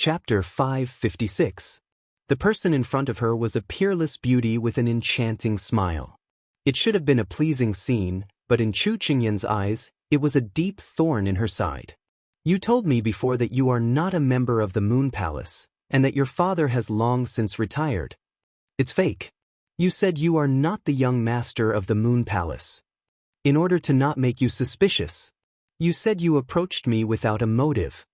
Chapter 556. The person in front of her was a peerless beauty with an enchanting smile. It should have been a pleasing scene, but in Chu Qingyan's eyes, it was a deep thorn in her side. You told me before that you are not a member of the Moon Palace, and that your father has long since retired. It's fake. You said you are not the young master of the Moon Palace. In order to not make you suspicious, you said you approached me without a motive.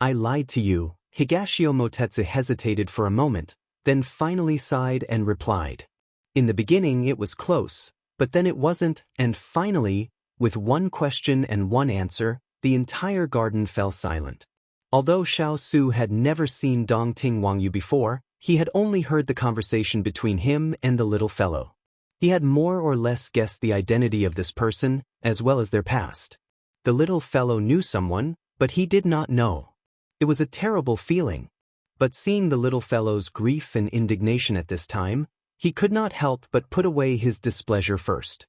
I lied to you. Higashio Motetsu hesitated for a moment, then finally sighed and replied. In the beginning it was close, but then it wasn't, and finally, with one question and one answer, the entire garden fell silent. Although Xiao Su had never seen Dongting Wangyu before, he had only heard the conversation between him and the little fellow. He had more or less guessed the identity of this person, as well as their past. The little fellow knew someone, but he did not know. It was a terrible feeling. But seeing the little fellow's grief and indignation at this time, he could not help but put away his displeasure first.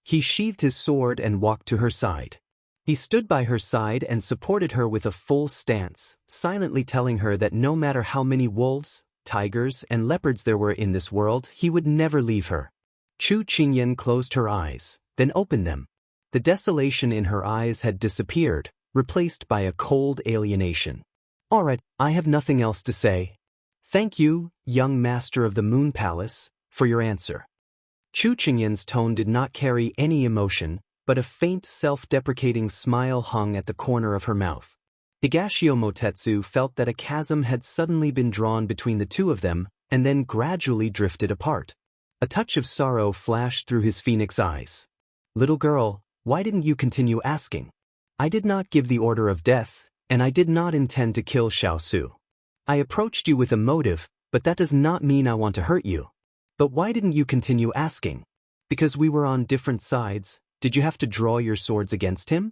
He sheathed his sword and walked to her side. He stood by her side and supported her with a full stance, silently telling her that no matter how many wolves, tigers, and leopards there were in this world, he would never leave her. Chu Qingyan closed her eyes, then opened them. The desolation in her eyes had disappeared, replaced by a cold alienation. All right, I have nothing else to say. Thank you, young master of the Moon Palace, for your answer. Chu Qingyan's tone did not carry any emotion, but a faint self-deprecating smile hung at the corner of her mouth. Higashio Motetsu felt that a chasm had suddenly been drawn between the two of them, and then gradually drifted apart. A touch of sorrow flashed through his phoenix eyes. Little girl, why didn't you continue asking? I did not give the order of death, and I did not intend to kill Xiao Su. I approached you with a motive, but that does not mean I want to hurt you. But why didn't you continue asking? Because we were on different sides. Did you have to draw your swords against him?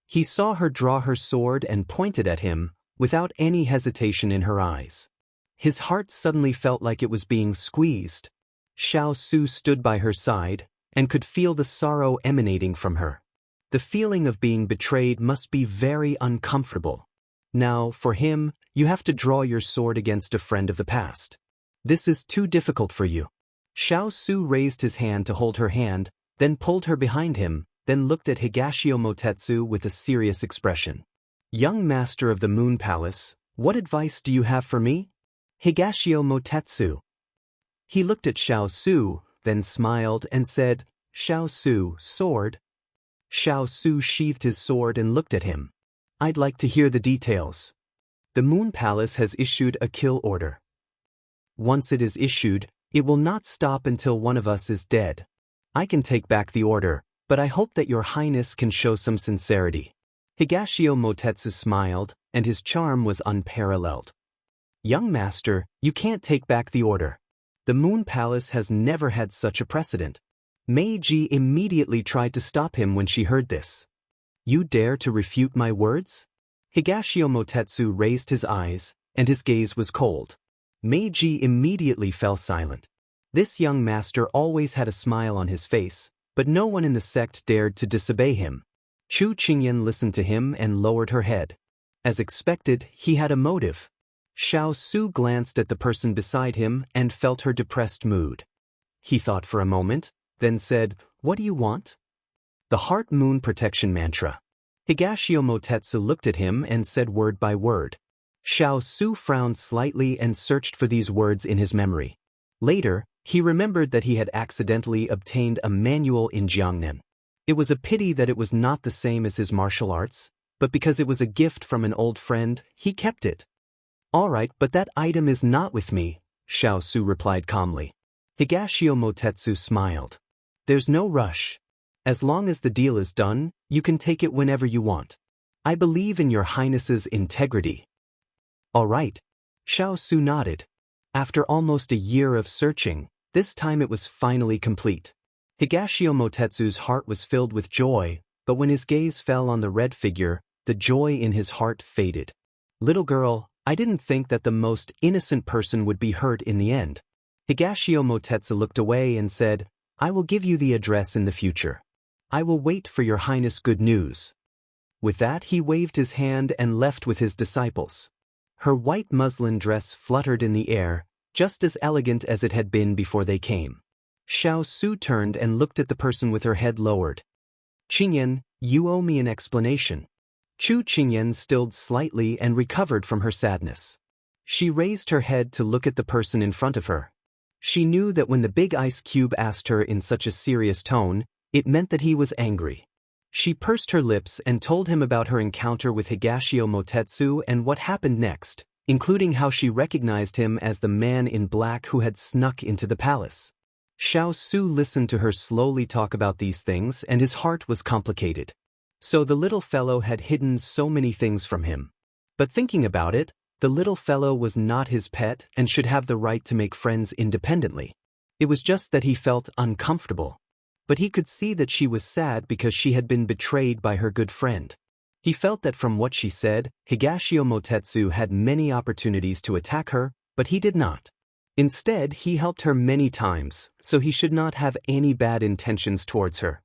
He saw her draw her sword and pointed at him, without any hesitation in her eyes. His heart suddenly felt like it was being squeezed. Xiao Su stood by her side, and could feel the sorrow emanating from her. The feeling of being betrayed must be very uncomfortable. Now, for him, you have to draw your sword against a friend of the past. This is too difficult for you. Xiao Su raised his hand to hold her hand, then pulled her behind him, then looked at Higashio Motetsu with a serious expression. Young master of the Moon Palace, what advice do you have for me? Higashio Motetsu. He looked at Xiao Su, then smiled and said, Xiao Su, sword. Xiao Su sheathed his sword and looked at him. I'd like to hear the details. The Moon Palace has issued a kill order. Once it is issued, it will not stop until one of us is dead. I can take back the order, but I hope that your highness can show some sincerity. Higashio Motetsu smiled, and his charm was unparalleled. Young master, you can't take back the order. The Moon Palace has never had such a precedent. Meiji immediately tried to stop him when she heard this. You dare to refute my words? Higashio Motetsu raised his eyes, and his gaze was cold. Meiji immediately fell silent. This young master always had a smile on his face, but no one in the sect dared to disobey him. Chu Qingyan listened to him and lowered her head. As expected, he had a motive. Xiao Su glanced at the person beside him and felt her depressed mood. He thought for a moment, then said, What do you want? The Heart Moon Protection Mantra. Higashio Motetsu looked at him and said word by word. Xiao Su frowned slightly and searched for these words in his memory. Later, he remembered that he had accidentally obtained a manual in Jiangnan. It was a pity that it was not the same as his martial arts, but because it was a gift from an old friend, he kept it. All right, but that item is not with me, Xiao Su replied calmly. Higashio Motetsu smiled. There's no rush. As long as the deal is done, you can take it whenever you want. I believe in your highness's integrity. All right. Xiao Su nodded. After almost a year of searching, this time it was finally complete. Higashio Motetsu's heart was filled with joy, but when his gaze fell on the red figure, the joy in his heart faded. Little girl, I didn't think that the most innocent person would be hurt in the end. Higashio Motetsu looked away and said, I will give you the address in the future. I will wait for your highness good news. With that he waved his hand and left with his disciples. Her white muslin dress fluttered in the air, just as elegant as it had been before they came. Xiao Su turned and looked at the person with her head lowered. "Qingyan, you owe me an explanation." Chu Qingyan stilled slightly and recovered from her sadness. She raised her head to look at the person in front of her. She knew that when the big ice cube asked her in such a serious tone, it meant that he was angry. She pursed her lips and told him about her encounter with Higashio Motetsu and what happened next, including how she recognized him as the man in black who had snuck into the palace. Xiao Su listened to her slowly talk about these things, and his heart was complicated. So the little fellow had hidden so many things from him. But thinking about it, the little fellow was not his pet and should have the right to make friends independently. It was just that he felt uncomfortable. But he could see that she was sad because she had been betrayed by her good friend. He felt that from what she said, Higashio Motetsu had many opportunities to attack her, but he did not. Instead, he helped her many times, so he should not have any bad intentions towards her.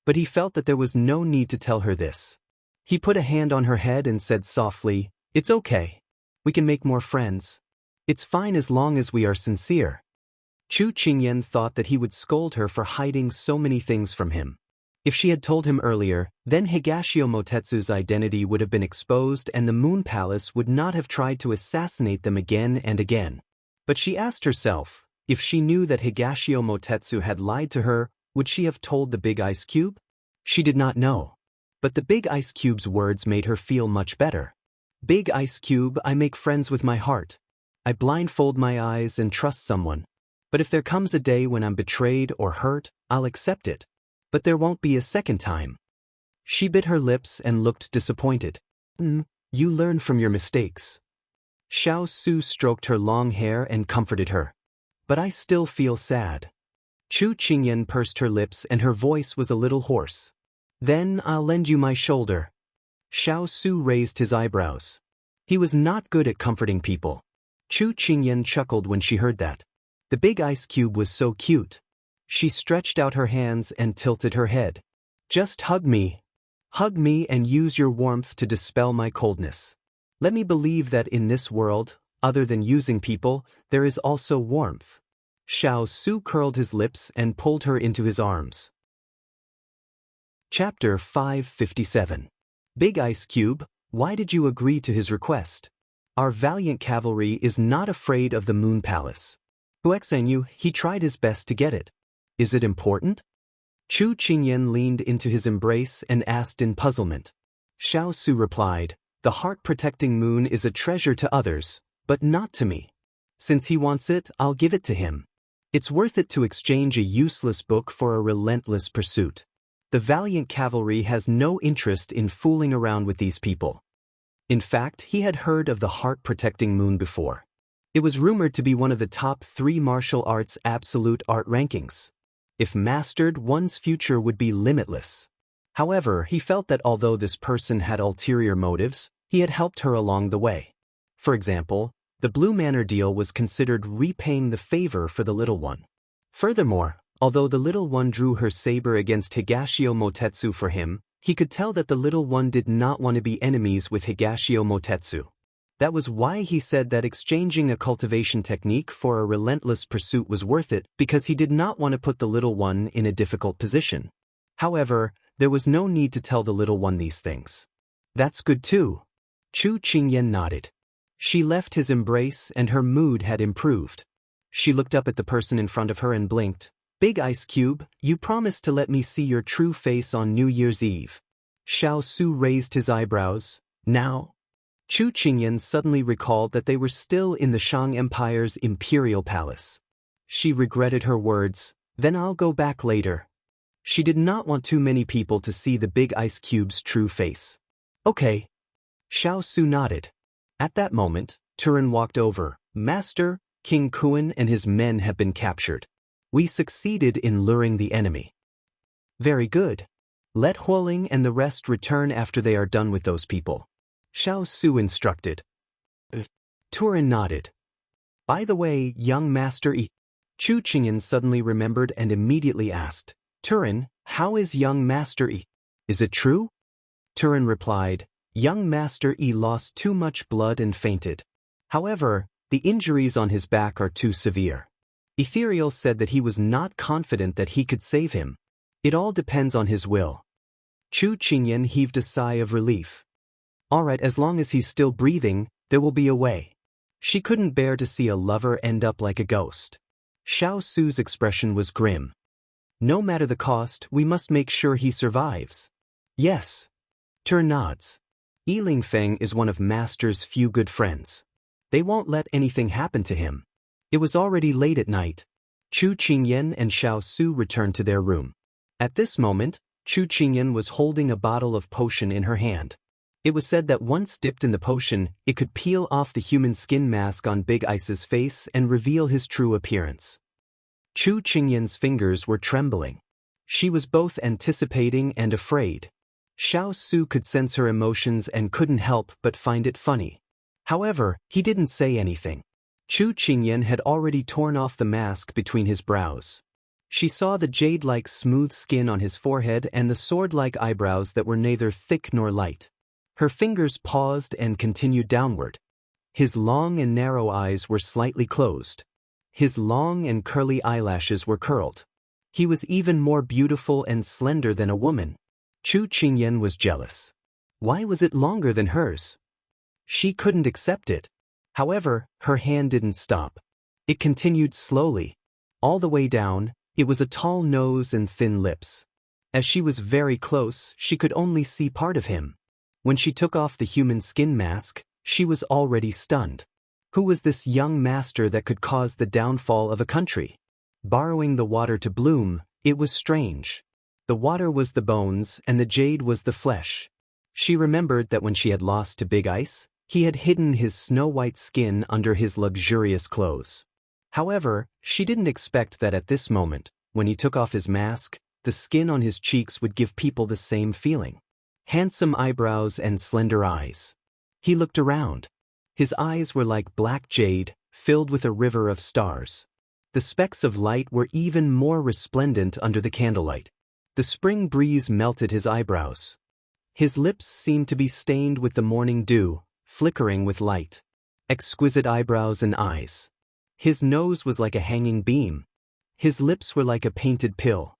But he felt that there was no need to tell her this. He put a hand on her head and said softly, "It's okay. We can make more friends. It's fine as long as we are sincere." Chu Qingyan thought that he would scold her for hiding so many things from him. If she had told him earlier, then Higashio Motetsu's identity would have been exposed and the Moon Palace would not have tried to assassinate them again and again. But she asked herself, if she knew that Higashio Motetsu had lied to her, would she have told the big ice cube? She did not know. But the big ice cube's words made her feel much better. "Big ice cube, I make friends with my heart. I blindfold my eyes and trust someone. But if there comes a day when I'm betrayed or hurt, I'll accept it. But there won't be a second time." She bit her lips and looked disappointed. You learn from your mistakes." Xiao Su stroked her long hair and comforted her. "But I still feel sad." Chu Qingyan pursed her lips and her voice was a little hoarse. "Then I'll lend you my shoulder." Xiao Su raised his eyebrows. He was not good at comforting people. Chu Qingyan chuckled when she heard that. The big ice cube was so cute. She stretched out her hands and tilted her head. "Just hug me. Hug me and use your warmth to dispel my coldness. Let me believe that in this world, other than using people, there is also warmth." Xiao Su curled his lips and pulled her into his arms. Chapter 557. Big Ice Cube, why did you agree to his request? Our valiant cavalry is not afraid of the Moon Palace. Huexanyu, he tried his best to get it. Is it important? Chu Qingyan leaned into his embrace and asked in puzzlement. Xiao Su replied, "The heart-protecting moon is a treasure to others, but not to me. Since he wants it, I'll give it to him. It's worth it to exchange a useless book for a relentless pursuit. The valiant cavalry has no interest in fooling around with these people." In fact, he had heard of the heart-protecting moon before. It was rumored to be one of the top 3 martial arts absolute art rankings. If mastered, one's future would be limitless. However, he felt that although this person had ulterior motives, he had helped her along the way. For example, the Blue Manor deal was considered repaying the favor for the little one. Furthermore, although the little one drew her saber against Higashio Motetsu for him, he could tell that the little one did not want to be enemies with Higashio Motetsu. That was why he said that exchanging a cultivation technique for a relentless pursuit was worth it, because he did not want to put the little one in a difficult position. However, there was no need to tell the little one these things. That's good too. Chu Qingyan nodded. She left his embrace and her mood had improved. She looked up at the person in front of her and blinked. "Big Ice Cube, you promised to let me see your true face on New Year's Eve." Xiao Su raised his eyebrows. "Now?" Chu Qingyan suddenly recalled that they were still in the Shang Empire's imperial palace. She regretted her words. "Then I'll go back later." She did not want too many people to see the Big Ice Cube's true face. "Okay." Xiao Su nodded. At that moment, Turin walked over. "Master, King Kuan and his men have been captured. We succeeded in luring the enemy." "Very good. Let Huoling and the rest return after they are done with those people," Xiao Su instructed. Turin nodded. "By the way, young Master Chu Qingyan suddenly remembered and immediately asked, "Turin, how is young Master Is it true?" Turin replied, Young Master Yi lost too much blood and fainted. However, the injuries on his back are too severe. Ethereal said that he was not confident that he could save him. It all depends on his will. Chu Qingyan heaved a sigh of relief. Alright, as long as he's still breathing, there will be a way. She couldn't bear to see a lover end up like a ghost. Xiao Su's expression was grim. No matter the cost, we must make sure he survives. Yes. Tur nods. Yiling Feng is one of Master's few good friends. They won't let anything happen to him. It was already late at night. Chu Qingyan and Xiao Su returned to their room. At this moment, Chu Qingyan was holding a bottle of potion in her hand. It was said that once dipped in the potion, it could peel off the human skin mask on Big Ice's face and reveal his true appearance. Chu Qingyan's fingers were trembling. She was both anticipating and afraid. Xiao Su could sense her emotions and couldn't help but find it funny. However, he didn't say anything. Chu Qingyan had already torn off the mask between his brows. She saw the jade-like smooth skin on his forehead and the sword-like eyebrows that were neither thick nor light. Her fingers paused and continued downward. His long and narrow eyes were slightly closed. His long and curly eyelashes were curled. He was even more beautiful and slender than a woman. Chu Qingyan was jealous. Why was it longer than hers? She couldn't accept it. However, her hand didn't stop. It continued slowly. All the way down, it was a tall nose and thin lips. As she was very close, she could only see part of him. When she took off the human skin mask, she was already stunned. Who was this young master that could cause the downfall of a country? Borrowing the water to bloom, it was strange. The water was the bones and the jade was the flesh. She remembered that when she had lost to Big Ice, he had hidden his snow-white skin under his luxurious clothes. However, she didn't expect that at this moment, when he took off his mask, the skin on his cheeks would give people the same feeling. Handsome eyebrows and slender eyes. He looked around. His eyes were like black jade, filled with a river of stars. The specks of light were even more resplendent under the candlelight. The spring breeze melted his eyebrows. His lips seemed to be stained with the morning dew, flickering with light. Exquisite eyebrows and eyes. His nose was like a hanging beam. His lips were like a painted pill.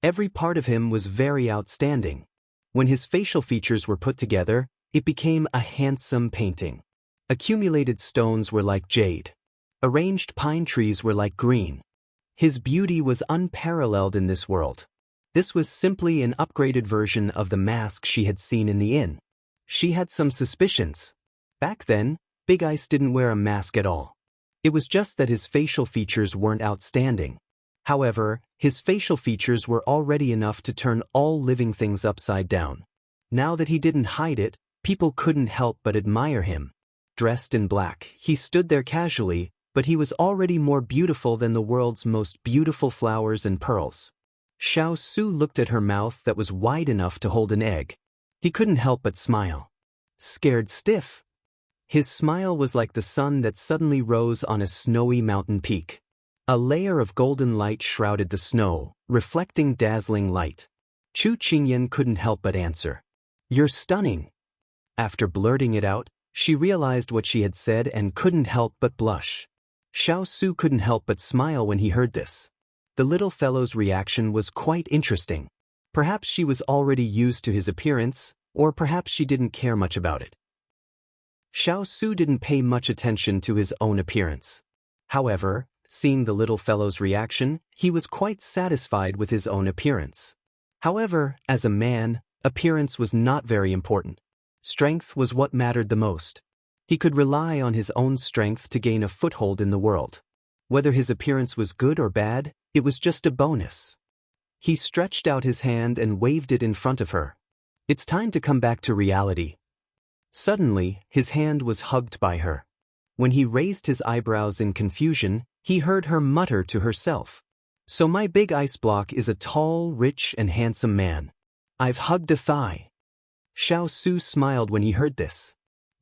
Every part of him was very outstanding. When his facial features were put together, it became a handsome painting. Accumulated stones were like jade. Arranged pine trees were like green. His beauty was unparalleled in this world. This was simply an upgraded version of the mask she had seen in the inn. She had some suspicions. Back then, Big Ice didn't wear a mask at all. It was just that his facial features weren't outstanding. However, his facial features were already enough to turn all living things upside down. Now that he didn't hide it, people couldn't help but admire him. Dressed in black, he stood there casually, but he was already more beautiful than the world's most beautiful flowers and pearls. Xiao Su looked at her mouth that was wide enough to hold an egg. He couldn't help but smile. Scared stiff. His smile was like the sun that suddenly rose on a snowy mountain peak. A layer of golden light shrouded the snow, reflecting dazzling light. Chu Qingyan couldn't help but answer. You're stunning. After blurting it out, she realized what she had said and couldn't help but blush. Xiao Su couldn't help but smile when he heard this. The little fellow's reaction was quite interesting. Perhaps she was already used to his appearance, or perhaps she didn't care much about it. Xiao Su didn't pay much attention to his own appearance. However, seeing the little fellow's reaction, he was quite satisfied with his own appearance. However, as a man, appearance was not very important. Strength was what mattered the most. He could rely on his own strength to gain a foothold in the world. Whether his appearance was good or bad, it was just a bonus. He stretched out his hand and waved it in front of her. It's time to come back to reality. Suddenly, his hand was hugged by her. When he raised his eyebrows in confusion, he heard her mutter to herself. So my big ice block is a tall, rich, and handsome man. I've hugged a thigh. Xiao Su smiled when he heard this.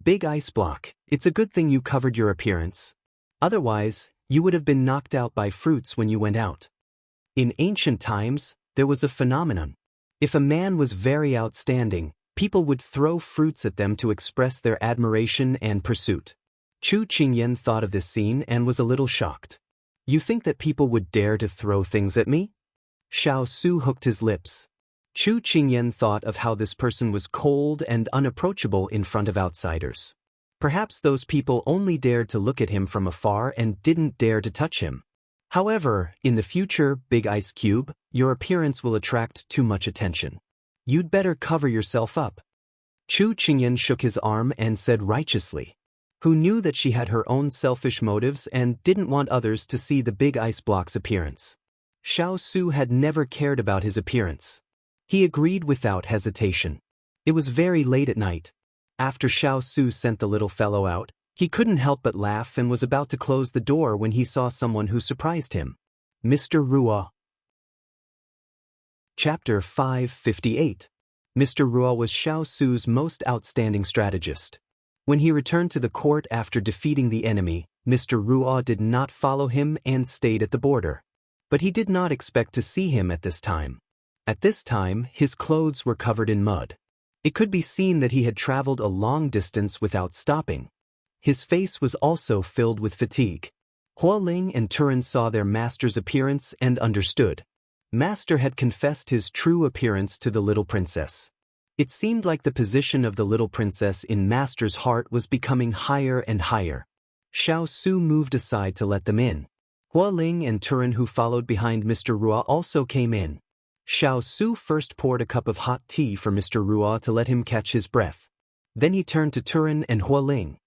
Big ice block, it's a good thing you covered your appearance. Otherwise, you would have been knocked out by fruits when you went out. In ancient times, there was a phenomenon. If a man was very outstanding, People would throw fruits at them to express their admiration and pursuit. Chu Qingyan thought of this scene and was a little shocked. You think that people would dare to throw things at me? Xiao Su hooked his lips. Chu Qingyan thought of how this person was cold and unapproachable in front of outsiders. Perhaps those people only dared to look at him from afar and didn't dare to touch him. However, in the future, Big Ice Cube, your appearance will attract too much attention. You'd better cover yourself up. Chu Qingyan shook his arm and said righteously. Who knew that she had her own selfish motives and didn't want others to see the big ice block's appearance. Xiao Su had never cared about his appearance. He agreed without hesitation. It was very late at night. After Xiao Su sent the little fellow out, he couldn't help but laugh and was about to close the door when he saw someone who surprised him. Mr. Ruo. Chapter 558. Mr. Ruo was Xiao Su's most outstanding strategist. When he returned to the court after defeating the enemy, Mr. Ruo did not follow him and stayed at the border. But he did not expect to see him at this time. At this time, his clothes were covered in mud. It could be seen that he had traveled a long distance without stopping. His face was also filled with fatigue. Hualing and Turan saw their master's appearance and understood. Master had confessed his true appearance to the little princess. It seemed like the position of the little princess in Master's heart was becoming higher and higher. Xiao Su moved aside to let them in. Hualing and Turan, who followed behind Mr. Ruo, also came in. Xiao Su first poured a cup of hot tea for Mr. Ruo to let him catch his breath. Then he turned to Turan and Hualing.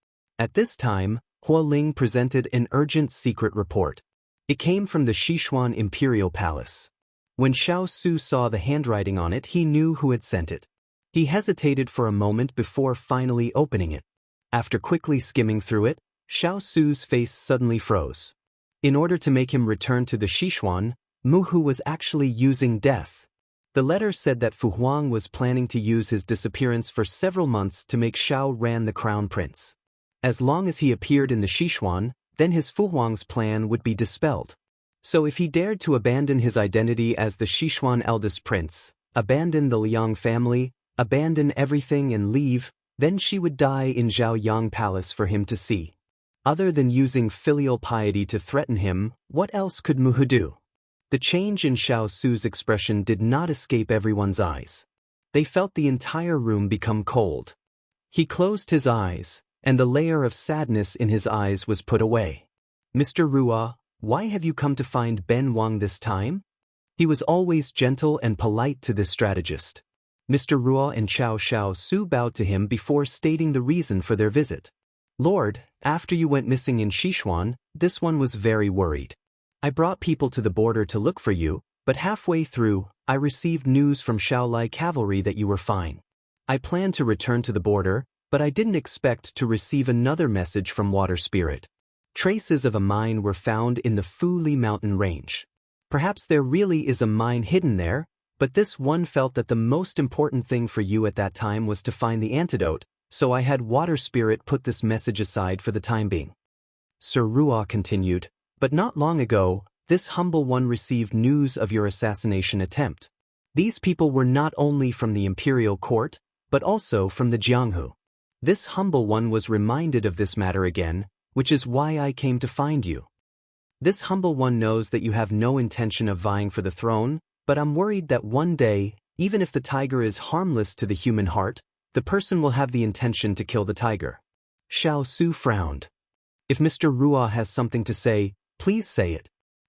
At this time, Hualing presented an urgent secret report. It came from the Sichuan Imperial Palace. When Xiao Su saw the handwriting on it, he knew who had sent it. He hesitated for a moment before finally opening it. After quickly skimming through it, Xiao Su's face suddenly froze. In order to make him return to the Sichuan, Muhu was actually using death. The letter said that Fu Huang was planning to use his disappearance for several months to make Xiao Ran the crown prince. As long as he appeared in the Sichuan, then his Fu Huang's plan would be dispelled. So if he dared to abandon his identity as the Sichuan eldest prince, abandon the Liang family, abandon everything and leave, then she would die in Zhaoyang Palace for him to see. Other than using filial piety to threaten him, what else could Muhu do? The change in Xiao Su's expression did not escape everyone's eyes. They felt the entire room become cold. He closed his eyes, and the layer of sadness in his eyes was put away. Mr. Ruo, why have you come to find Ben Wang this time? He was always gentle and polite to this strategist. Mr. Ruo and Xiao Su bowed to him before stating the reason for their visit. Lord, after you went missing in Sichuan, this one was very worried. I brought people to the border to look for you, but halfway through, I received news from Shaolai cavalry that you were fine. I planned to return to the border, but I didn't expect to receive another message from Water Spirit. Traces of a mine were found in the Fuli mountain range. Perhaps there really is a mine hidden there, but this one felt that the most important thing for you at that time was to find the antidote, so I had Water Spirit put this message aside for the time being. Sir Ruo continued, but not long ago, this humble one received news of your assassination attempt. These people were not only from the imperial court, but also from the Jianghu. This humble one was reminded of this matter again, which is why I came to find you. This humble one knows that you have no intention of vying for the throne, but I'm worried that one day, even if the tiger is harmless to the human heart, the person will have the intention to kill the tiger. Xiao Su frowned. If Mr. Ruo has something to say, please say it.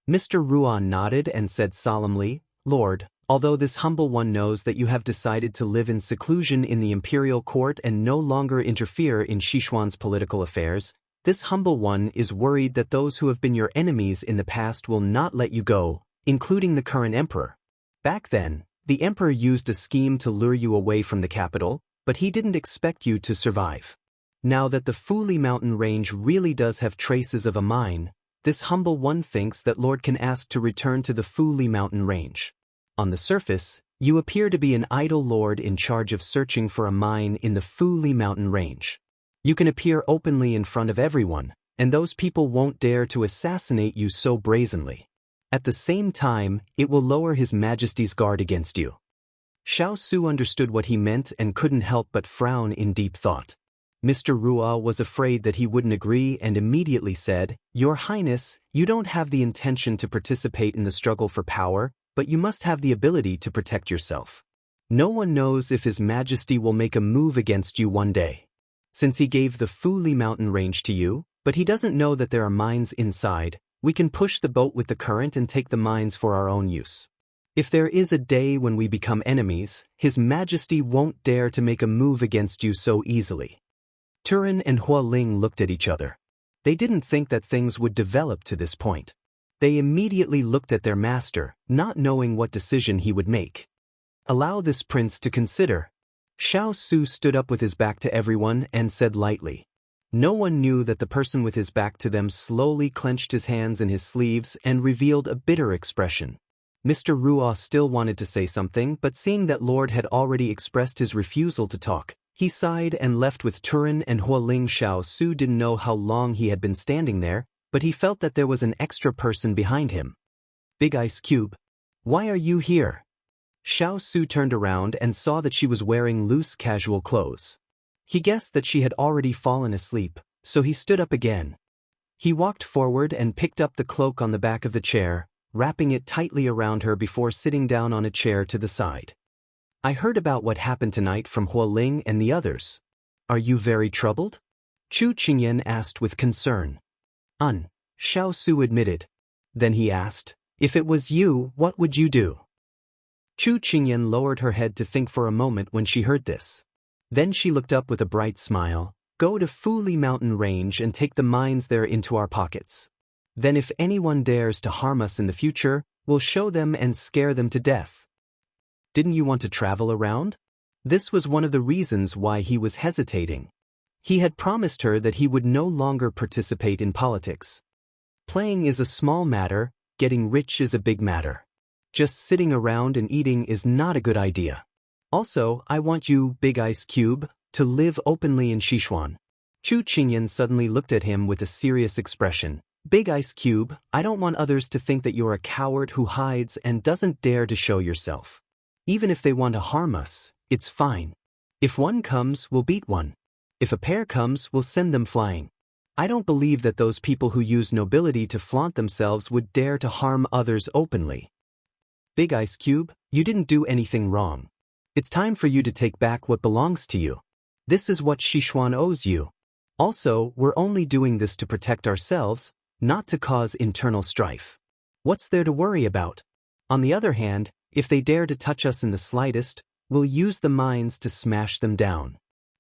Mr. Ruo nodded and said solemnly, Lord, although this humble one knows that you have decided to live in seclusion in the imperial court and no longer interfere in Sichuan's political affairs, this humble one is worried that those who have been your enemies in the past will not let you go, including the current emperor. Back then, the emperor used a scheme to lure you away from the capital, but he didn't expect you to survive. Now that the Fuli mountain range really does have traces of a mine, this humble one thinks that Lord can ask to return to the Fuli mountain range. On the surface, you appear to be an idle lord in charge of searching for a mine in the Fuli mountain range. You can appear openly in front of everyone, and those people won't dare to assassinate you so brazenly. At the same time, it will lower His Majesty's guard against you. Xiao Su understood what he meant and couldn't help but frown in deep thought. Mr. Ruo was afraid that he wouldn't agree and immediately said, "Your Highness, you don't have the intention to participate in the struggle for power, but you must have the ability to protect yourself. No one knows if His Majesty will make a move against you one day. Since he gave the Fuli mountain range to you, but he doesn't know that there are mines inside, we can push the boat with the current and take the mines for our own use. If there is a day when we become enemies, His Majesty won't dare to make a move against you so easily." Turin and Hualing looked at each other. They didn't think that things would develop to this point. They immediately looked at their master, not knowing what decision he would make. "Allow this prince to consider." Xiao Su stood up with his back to everyone and said lightly. No one knew that the person with his back to them slowly clenched his hands in his sleeves and revealed a bitter expression. Mr. Ruo still wanted to say something, but seeing that Lord had already expressed his refusal to talk, he sighed and left with Turin and Hualing. Xiao Su didn't know how long he had been standing there, but he felt that there was an extra person behind him. "Big Ice Cube, why are you here?" Xiao Su turned around and saw that she was wearing loose casual clothes. He guessed that she had already fallen asleep, so he stood up again. He walked forward and picked up the cloak on the back of the chair, wrapping it tightly around her before sitting down on a chair to the side. "I heard about what happened tonight from Hualing and the others. Are you very troubled?" Chu Qingyan asked with concern. Xiao Su admitted. Then he asked, "If it was you, what would you do?" Chu Qingyan lowered her head to think for a moment when she heard this. Then she looked up with a bright smile. "Go to Fuli mountain range and take the mines there into our pockets. Then if anyone dares to harm us in the future, we'll show them and scare them to death." Didn't you want to travel around? This was one of the reasons why he was hesitating. He had promised her that he would no longer participate in politics. Playing is a small matter, getting rich is a big matter. Just sitting around and eating is not a good idea. Also, I want you, Big Ice Cube, to live openly in Sichuan. Chu Qingyan suddenly looked at him with a serious expression. "Big Ice Cube, I don't want others to think that you're a coward who hides and doesn't dare to show yourself. Even if they want to harm us, it's fine. If one comes, we'll beat one. If a pair comes, we'll send them flying. I don't believe that those people who use nobility to flaunt themselves would dare to harm others openly. Big Ice Cube, you didn't do anything wrong. It's time for you to take back what belongs to you. This is what Sichuan owes you. Also, we're only doing this to protect ourselves, not to cause internal strife. What's there to worry about? On the other hand, if they dare to touch us in the slightest, we'll use the mines to smash them down."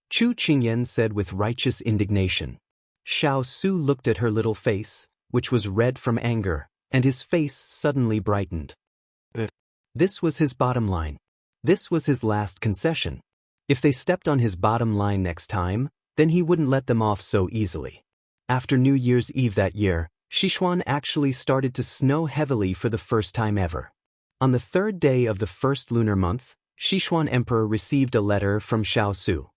Chu Qingyan said with righteous indignation. Xiao Su looked at her little face, which was red from anger, and his face suddenly brightened. This was his bottom line. This was his last concession. If they stepped on his bottom line next time, then he wouldn't let them off so easily. After New Year's Eve that year, Sichuan actually started to snow heavily for the first time ever. On the third day of the first lunar month, Sichuan Emperor received a letter from Xiao Su.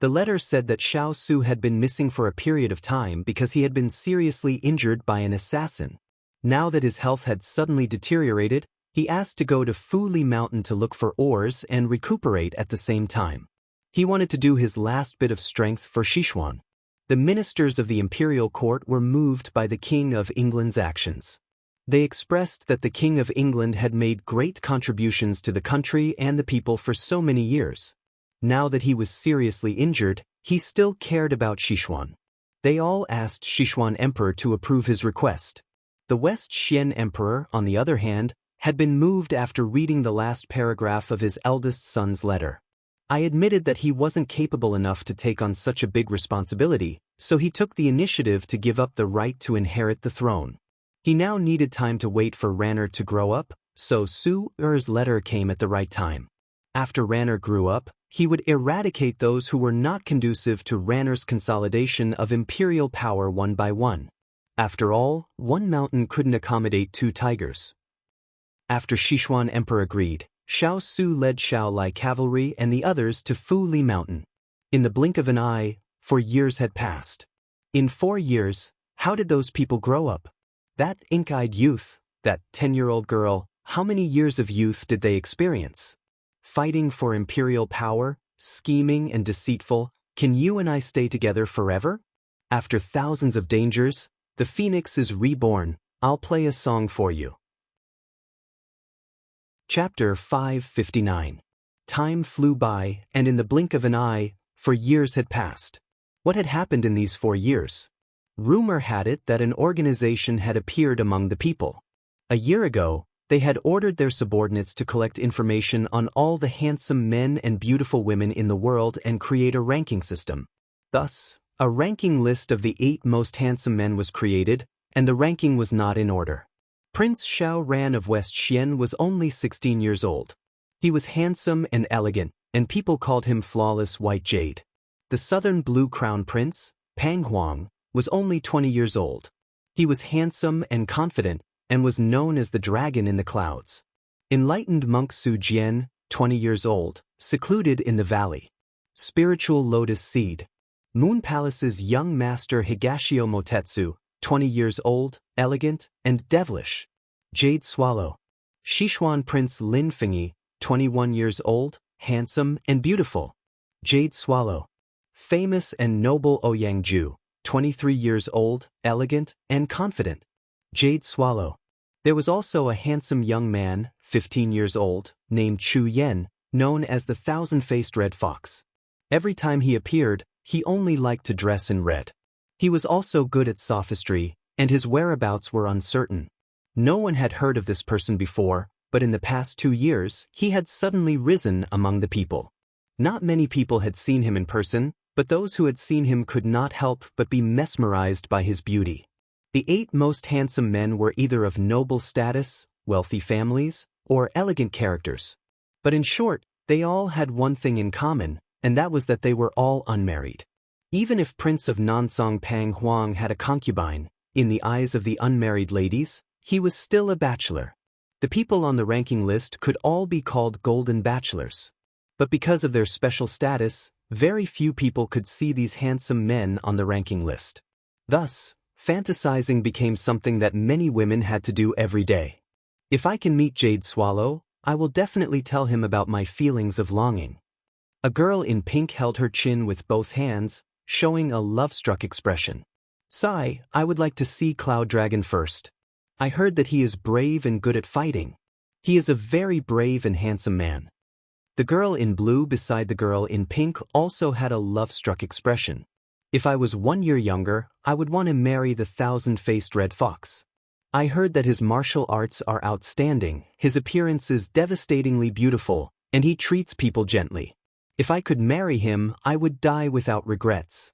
The letter said that Xiao Su had been missing for a period of time because he had been seriously injured by an assassin. Now that his health had suddenly deteriorated, he asked to go to Fuli Mountain to look for ores and recuperate at the same time. He wanted to do his last bit of strength for Sichuan. The ministers of the imperial court were moved by the King of England's actions. They expressed that the King of England had made great contributions to the country and the people for so many years. Now that he was seriously injured, he still cared about Sichuan. They all asked Sichuan Emperor to approve his request. The West Xian Emperor, on the other hand, had been moved after reading the last paragraph of his eldest son's letter. I admitted that he wasn't capable enough to take on such a big responsibility, so he took the initiative to give up the right to inherit the throne. He now needed time to wait for Ranner to grow up, so Su Er's letter came at the right time. After Ranner grew up, he would eradicate those who were not conducive to Ranner's consolidation of imperial power one by one. After all, one mountain couldn't accommodate two tigers. After Sichuan Emperor agreed, Xiao Su led Xiao Lai cavalry and the others to Fuli Mountain. In the blink of an eye, 4 years had passed. In 4 years, how did those people grow up? That ink-eyed youth, that 10-year-old girl, how many years of youth did they experience? fighting for imperial power, scheming and deceitful. Can you and I stay together forever? After thousands of dangers, the phoenix is reborn. I'll play a song for you. Chapter 559. Time flew by, and in the blink of an eye, 4 years had passed. What had happened in these 4 years? Rumor had it that an organization had appeared among the people. A year ago, they had ordered their subordinates to collect information on all the handsome men and beautiful women in the world and create a ranking system. Thus, a ranking list of the 8 most handsome men was created, and the ranking was not in order. Prince Xiao Ran of West Xian was only 16 years old. He was handsome and elegant, and people called him flawless white jade. The southern blue crown prince, Pang Huang, was only 20 years old. He was handsome and confident, and was known as the dragon in the clouds. Enlightened monk Su Jian, 20 years old, secluded in the valley. Spiritual lotus seed. Moon Palace's young master Higashio Motetsu, 20 years old, elegant, and devilish. Jade swallow. Sichuan Prince Lin Fengyi, 21 years old, handsome and beautiful. Jade swallow. Famous and noble Ouyang Ju, 23 years old, elegant, and confident. Jade swallow. There was also a handsome young man, 15 years old, named Chu Yen, known as the thousand-faced red fox. Every time he appeared, he only liked to dress in red. He was also good at sophistry, and his whereabouts were uncertain. No one had heard of this person before, but in the past 2 years, he had suddenly risen among the people. Not many people had seen him in person, but those who had seen him could not help but be mesmerized by his beauty. The 8 most handsome men were either of noble status, wealthy families, or elegant characters. But in short, they all had one thing in common, and that was that they were all unmarried. Even if Prince of Nansong Pang Huang had a concubine, in the eyes of the unmarried ladies, he was still a bachelor. The people on the ranking list could all be called golden bachelors. But because of their special status, very few people could see these handsome men on the ranking list. Thus, fantasizing became something that many women had to do every day. If I can meet Jade Swallow, I will definitely tell him about my feelings of longing. A girl in pink held her chin with both hands, showing a love-struck expression. Sigh, I would like to see Cloud Dragon first. I heard that he is brave and good at fighting. He is a very brave and handsome man. The girl in blue beside the girl in pink also had a love-struck expression. If I was 1 year younger, I would want to marry the thousand-faced red fox. I heard that his martial arts are outstanding, his appearance is devastatingly beautiful, and he treats people gently. If I could marry him, I would die without regrets.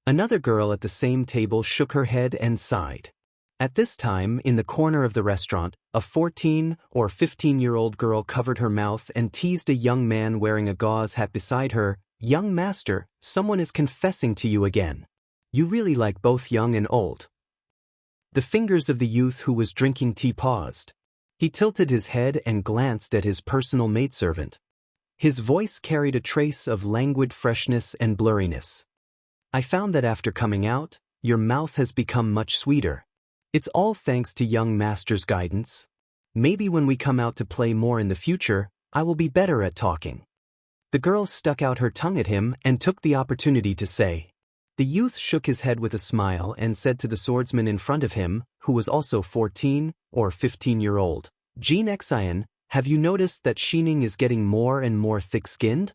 Another girl at the same table shook her head and sighed. At this time, in the corner of the restaurant, a 14 or 15-year-old girl covered her mouth and teased a young man wearing a gauze hat beside her. Young master, someone is confessing to you again. You really like both young and old. The fingers of the youth who was drinking tea paused. He tilted his head and glanced at his personal maidservant. His voice carried a trace of languid freshness and blurriness. I found that after coming out, your mouth has become much sweeter. It's all thanks to young master's guidance. Maybe when we come out to play more in the future, I will be better at talking. The girl stuck out her tongue at him and took the opportunity to say. The youth shook his head with a smile and said to the swordsman in front of him, who was also 14 or 15-year-old, Jean Xian, have you noticed that Xining is getting more and more thick-skinned?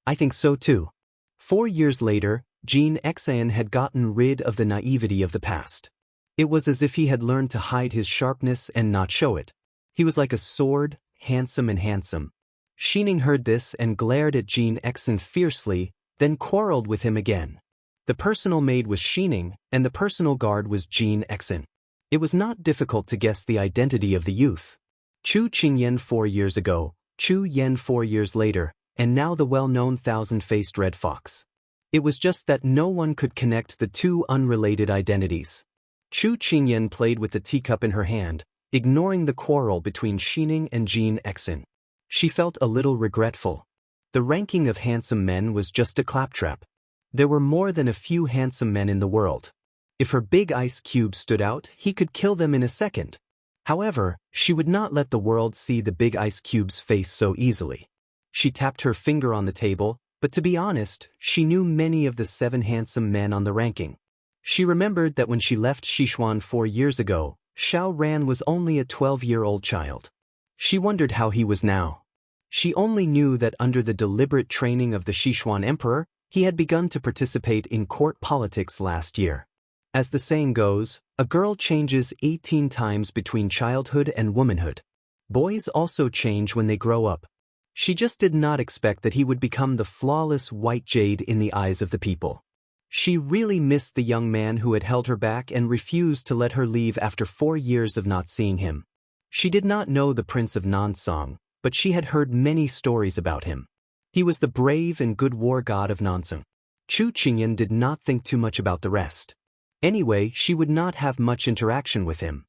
I think so too. 4 years later, Jean Xian had gotten rid of the naivety of the past. It was as if he had learned to hide his sharpness and not show it. He was like a sword, handsome and handsome. Xining heard this and glared at Jean Xian fiercely, then quarreled with him again. The personal maid was Xining, and the personal guard was Jean Xian. It was not difficult to guess the identity of the youth. Chu Qingyan 4 years ago, Chu Yen 4 years later, and now the well-known thousand-faced red fox. It was just that no one could connect the two unrelated identities. Chu Qingyan played with the teacup in her hand, ignoring the quarrel between Xining and Jean Xian. She felt a little regretful. The ranking of handsome men was just a claptrap. There were more than a few handsome men in the world. If her big ice cube stood out, he could kill them in a second. However, she would not let the world see the big ice cube's face so easily. She tapped her finger on the table, but to be honest, she knew many of the 7 handsome men on the ranking. She remembered that when she left Sichuan 4 years ago, Xiao Ran was only a 12-year-old child. She wondered how he was now. She only knew that under the deliberate training of the Sichuan emperor, he had begun to participate in court politics last year. As the saying goes, a girl changes 18 times between childhood and womanhood. Boys also change when they grow up. She just did not expect that he would become the flawless white jade in the eyes of the people. She really missed the young man who had held her back and refused to let her leave after 4 years of not seeing him. She did not know the Prince of Nansong, but she had heard many stories about him. He was the brave and good war god of Nansong. Chu Qingyan did not think too much about the rest. Anyway, she would not have much interaction with him.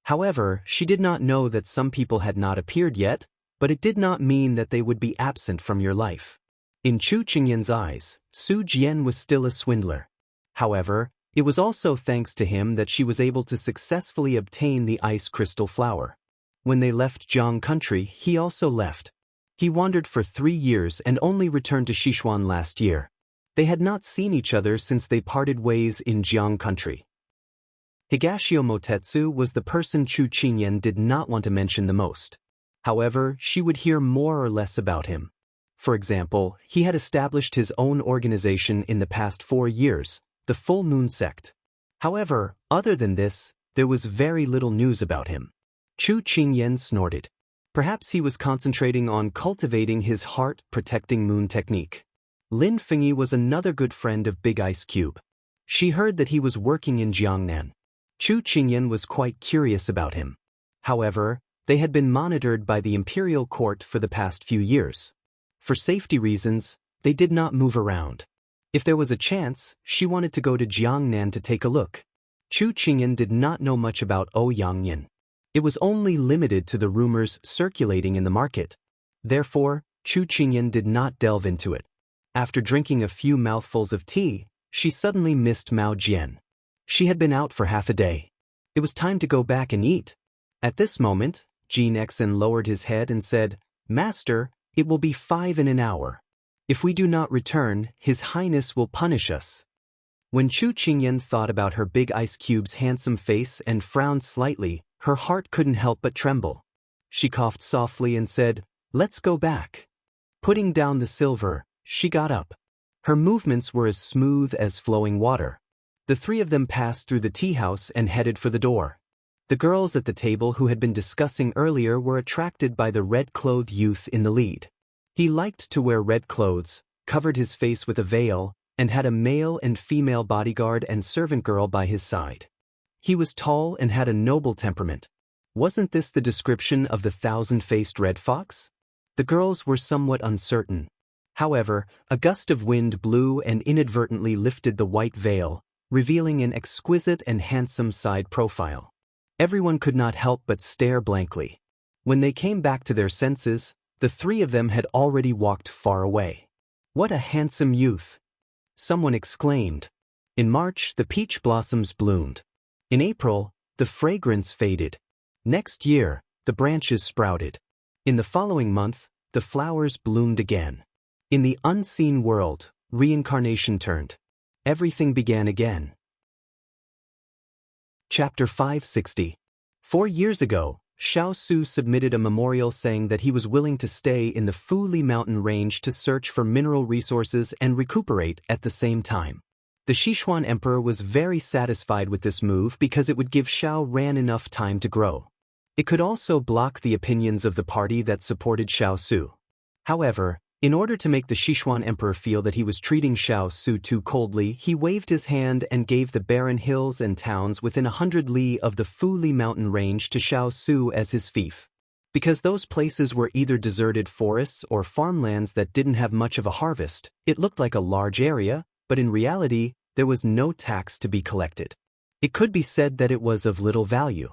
However, she did not know that some people had not appeared yet, but it did not mean that they would be absent from your life. In Chu Qingyan's eyes, Su Jian was still a swindler. However, it was also thanks to him that she was able to successfully obtain the ice crystal flower. When they left Jiang country, he also left. He wandered for 3 years and only returned to Sichuan last year. They had not seen each other since they parted ways in Jiang country. Higashio Motetsu was the person Chu Qingyan did not want to mention the most. However, she would hear more or less about him. For example, he had established his own organization in the past 4 years, the Full Moon Sect. However, other than this, there was very little news about him. Chu Qingyan snorted. Perhaps he was concentrating on cultivating his heart-protecting moon technique. Lin Fengyi was another good friend of Big Ice Cube. She heard that he was working in Jiangnan. Chu Qingyan was quite curious about him. However, they had been monitored by the imperial court for the past few years. For safety reasons, they did not move around. If there was a chance, she wanted to go to Jiangnan to take a look. Chu Qingyan did not know much about Ouyangyan. It was only limited to the rumors circulating in the market. Therefore, Chu Qingyan did not delve into it. After drinking a few mouthfuls of tea, she suddenly missed Mao Jian. She had been out for half a day. It was time to go back and eat. At this moment, Jean Exon lowered his head and said, "Master, it will be 5 in an hour. If we do not return, His Highness will punish us." When Chu Qingyan thought about her Big Ice Cube's handsome face and frowned slightly, her heart couldn't help but tremble. She coughed softly and said, "Let's go back." Putting down the silver, she got up. Her movements were as smooth as flowing water. The 3 of them passed through the tea house and headed for the door. The girls at the table who had been discussing earlier were attracted by the red-clothed youth in the lead. He liked to wear red clothes, covered his face with a veil, and had a male and female bodyguard and servant girl by his side. He was tall and had a noble temperament. Wasn't this the description of the thousand-faced red fox? The girls were somewhat uncertain. However, a gust of wind blew and inadvertently lifted the white veil, revealing an exquisite and handsome side profile. Everyone could not help but stare blankly. When they came back to their senses, the 3 of them had already walked far away. "What a handsome youth!" someone exclaimed. In March, the peach blossoms bloomed. In April, the fragrance faded. Next year, the branches sprouted. In the following month, the flowers bloomed again. In the unseen world, reincarnation turned. Everything began again. Chapter 560. 4 years ago, Xiao Su submitted a memorial saying that he was willing to stay in the Fuli mountain range to search for mineral resources and recuperate at the same time. The Sichuan emperor was very satisfied with this move because it would give Xiao Ran enough time to grow. It could also block the opinions of the party that supported Xiao Su. However, in order to make the Sichuan emperor feel that he was treating Xiao Su too coldly, he waved his hand and gave the barren hills and towns within 100 li of the Fuli mountain range to Xiao Su as his fief. Because those places were either deserted forests or farmlands that didn't have much of a harvest, it looked like a large area, but in reality, there was no tax to be collected. It could be said that it was of little value.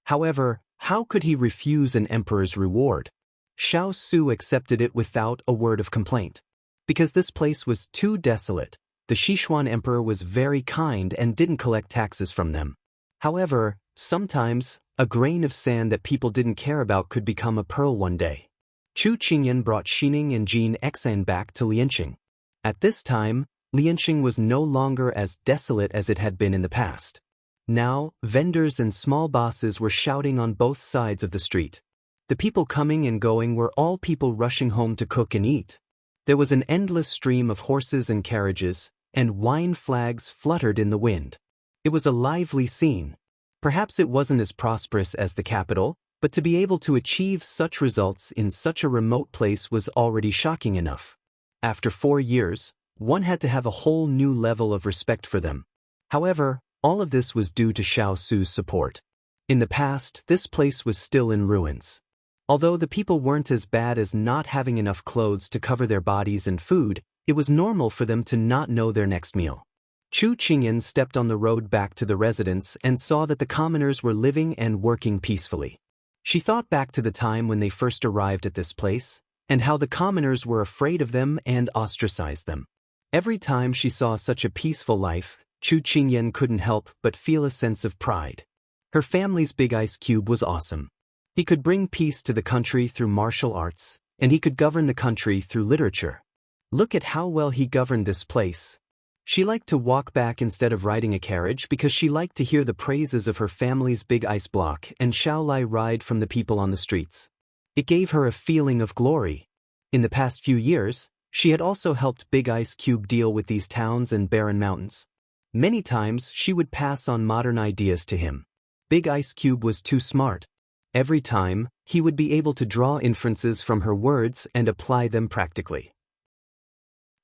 However, how could he refuse an emperor's reward? Xiao Su accepted it without a word of complaint. Because this place was too desolate, the Sichuan emperor was very kind and didn't collect taxes from them. However, sometimes, a grain of sand that people didn't care about could become a pearl one day. Chu Qingyan brought Xining and Jin Xan back to Lianqing. At this time, Lianqing was no longer as desolate as it had been in the past. Now, vendors and small bosses were shouting on both sides of the street. The people coming and going were all people rushing home to cook and eat. There was an endless stream of horses and carriages, and wine flags fluttered in the wind. It was a lively scene. Perhaps it wasn't as prosperous as the capital, but to be able to achieve such results in such a remote place was already shocking enough. After 4 years, one had to have a whole new level of respect for them. However, all of this was due to Xiao Su's support. In the past, this place was still in ruins. Although the people weren't as bad as not having enough clothes to cover their bodies and food, it was normal for them to not know their next meal. Chu Qingyan stepped on the road back to the residence and saw that the commoners were living and working peacefully. She thought back to the time when they first arrived at this place, and how the commoners were afraid of them and ostracized them. Every time she saw such a peaceful life, Chu Qingyan couldn't help but feel a sense of pride. Her family's big ice cube was awesome. He could bring peace to the country through martial arts, and he could govern the country through literature. Look at how well he governed this place. She liked to walk back instead of riding a carriage because she liked to hear the praises of her family's big ice block and Xiaolai ride from the people on the streets. It gave her a feeling of glory. In the past few years, she had also helped Big Ice Cube deal with these towns and barren mountains. Many times she would pass on modern ideas to him. Big Ice Cube was too smart. Every time, he would be able to draw inferences from her words and apply them practically.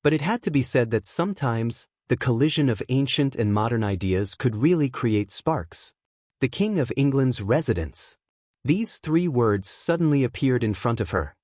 But it had to be said that sometimes, the collision of ancient and modern ideas could really create sparks. The King of England's residence. These 3 words suddenly appeared in front of her.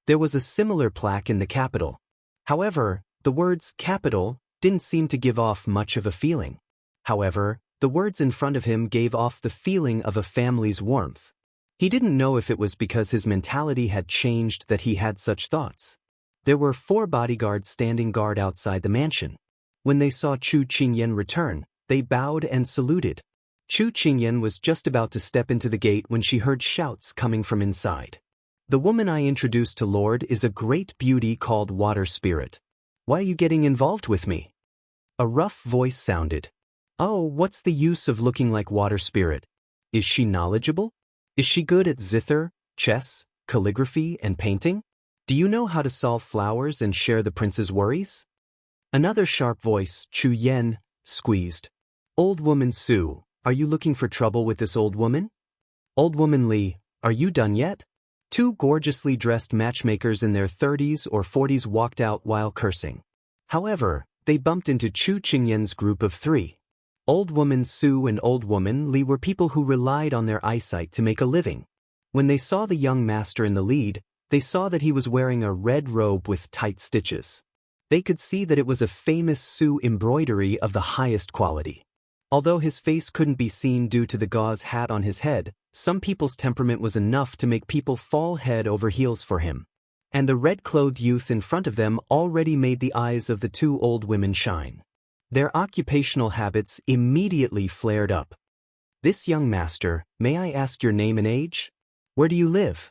There was a similar plaque in the capital. However, the words capital didn't seem to give off much of a feeling. However, the words in front of him gave off the feeling of a family's warmth. He didn't know if it was because his mentality had changed that he had such thoughts. There were 4 bodyguards standing guard outside the mansion. When they saw Chu Qingyan return, they bowed and saluted. Chu Qingyan was just about to step into the gate when she heard shouts coming from inside. The woman I introduced to Lord is a great beauty called Water Spirit. Why are you getting involved with me? A rough voice sounded. Oh, what's the use of looking like Water Spirit? Is she knowledgeable? Is she good at zither, chess, calligraphy, and painting? Do you know how to solve flowers and share the prince's worries? Another sharp voice, Chu Yen, squeezed. Old woman Su, are you looking for trouble with this old woman? Old woman Li, are you done yet? 2 gorgeously dressed matchmakers in their 30s or 40s walked out while cursing. However, they bumped into Chu Qingyan's group of 3. Old woman Su and old woman Li were people who relied on their eyesight to make a living. When they saw the young master in the lead, they saw that he was wearing a red robe with tight stitches. They could see that it was a famous Su embroidery of the highest quality. Although his face couldn't be seen due to the gauze hat on his head, some people's temperament was enough to make people fall head over heels for him. And the red-clothed youth in front of them already made the eyes of the 2 old women shine. Their occupational habits immediately flared up. This young master, may I ask your name and age? Where do you live?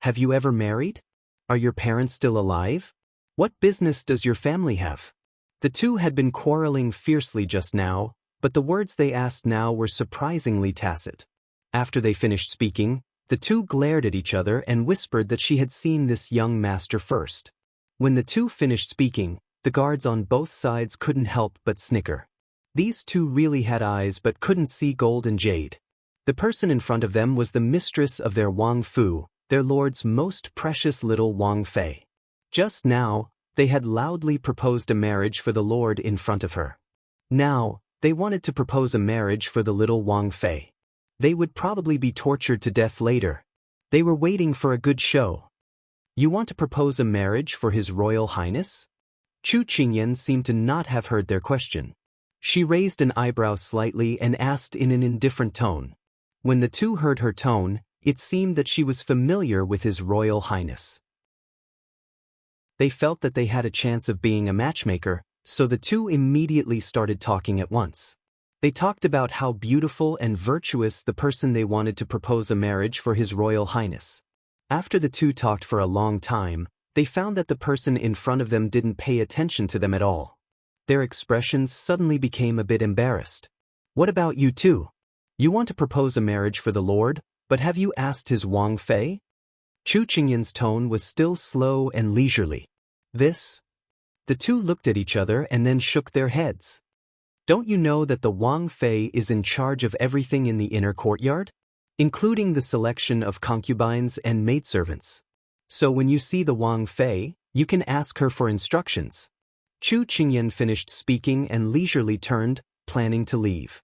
Have you ever married? Are your parents still alive? What business does your family have? The 2 had been quarreling fiercely just now, but the words they asked now were surprisingly tacit. After they finished speaking, the 2 glared at each other and whispered that she had seen this young master first. When the 2 finished speaking, the guards on both sides couldn't help but snicker. These 2 really had eyes but couldn't see gold and jade. The person in front of them was the mistress of their Wang Fu, their lord's most precious little Wang Fei. Just now, they had loudly proposed a marriage for the lord in front of her. Now, they wanted to propose a marriage for the little Wang Fei. They would probably be tortured to death later. They were waiting for a good show. You want to propose a marriage for His Royal Highness? Chu Qingyan seemed to not have heard their question. She raised an eyebrow slightly and asked in an indifferent tone. When the 2 heard her tone, it seemed that she was familiar with His Royal Highness. They felt that they had a chance of being a matchmaker, so the 2 immediately started talking at once. They talked about how beautiful and virtuous the person they wanted to propose a marriage for His Royal Highness. After the two talked for a long time, they found that the person in front of them didn't pay attention to them at all. Their expressions suddenly became a bit embarrassed. What about you two? You want to propose a marriage for the Lord, but have you asked his Wang Fei? Chu Qingyan's tone was still slow and leisurely. This? The two looked at each other and then shook their heads. Don't you know that the Wang Fei is in charge of everything in the inner courtyard? Including the selection of concubines and maidservants. So when you see the Wang Fei, you can ask her for instructions. Chu Qingyan finished speaking and leisurely turned, planning to leave.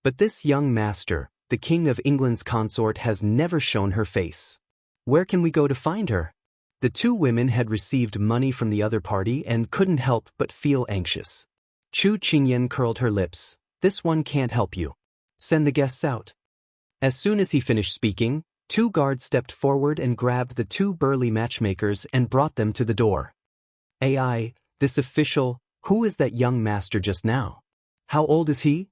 But this young master, the King of England's consort, has never shown her face. Where can we go to find her? The two women had received money from the other party and couldn't help but feel anxious. Chu Qingyan curled her lips. This one can't help you. Send the guests out. As soon as he finished speaking, two guards stepped forward and grabbed the two burly matchmakers and brought them to the door. AI, this official, who is that young master just now? How old is he?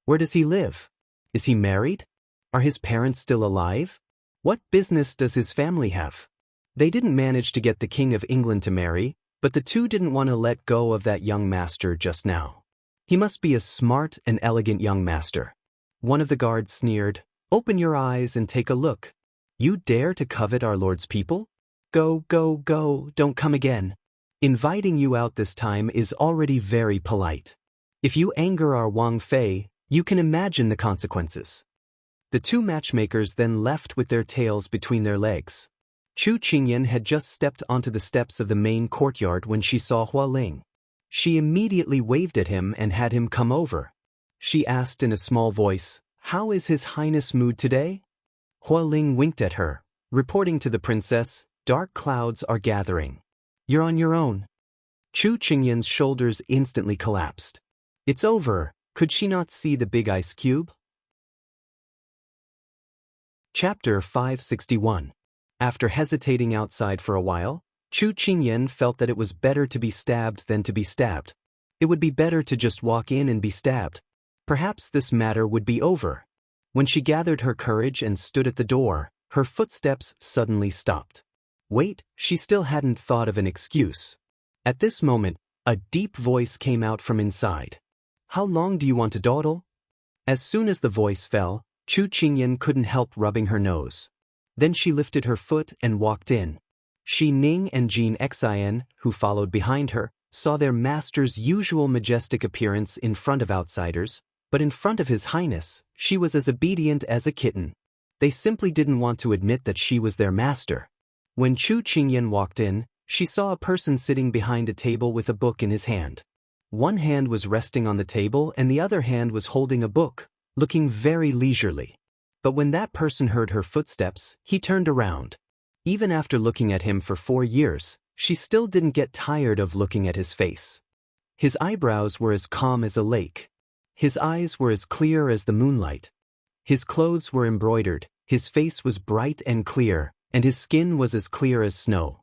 Where does he live? Is he married? Are his parents still alive? What business does his family have? They didn't manage to get the King of England to marry, but the two didn't want to let go of that young master just now. He must be a smart and elegant young master. One of the guards sneered, Open your eyes and take a look. You dare to covet our Lord's people? Go, go, go, don't come again. Inviting you out this time is already very polite. If you anger our Wang Fei, you can imagine the consequences. The two matchmakers then left with their tails between their legs. Chu Qingyan had just stepped onto the steps of the main courtyard when she saw Hua Ling. She immediately waved at him and had him come over. She asked in a small voice, How is His Highness' mood today? Hua Ling winked at her, reporting to the princess, Dark clouds are gathering. You're on your own. Chu Qingyan's shoulders instantly collapsed. It's over. Could she not see the big ice cube? Chapter 561. After hesitating outside for a while, Chu Qingyan felt that it was better to be stabbed than to be stabbed. It would be better to just walk in and be stabbed. Perhaps this matter would be over. When she gathered her courage and stood at the door, her footsteps suddenly stopped. Wait, she still hadn't thought of an excuse. At this moment, a deep voice came out from inside. How long do you want to dawdle? As soon as the voice fell, Chu Qingyan couldn't help rubbing her nose. Then she lifted her foot and walked in. Shi Ning and Jean Xian, who followed behind her, saw their master's usual majestic appearance in front of outsiders, but in front of His Highness, she was as obedient as a kitten. They simply didn't want to admit that she was their master. When Chu Qingyan walked in, she saw a person sitting behind a table with a book in his hand. One hand was resting on the table and the other hand was holding a book, looking very leisurely. But when that person heard her footsteps, he turned around. Even after looking at him for 4 years, she still didn't get tired of looking at his face. His eyebrows were as calm as a lake. His eyes were as clear as the moonlight. His clothes were embroidered, his face was bright and clear, and his skin was as clear as snow.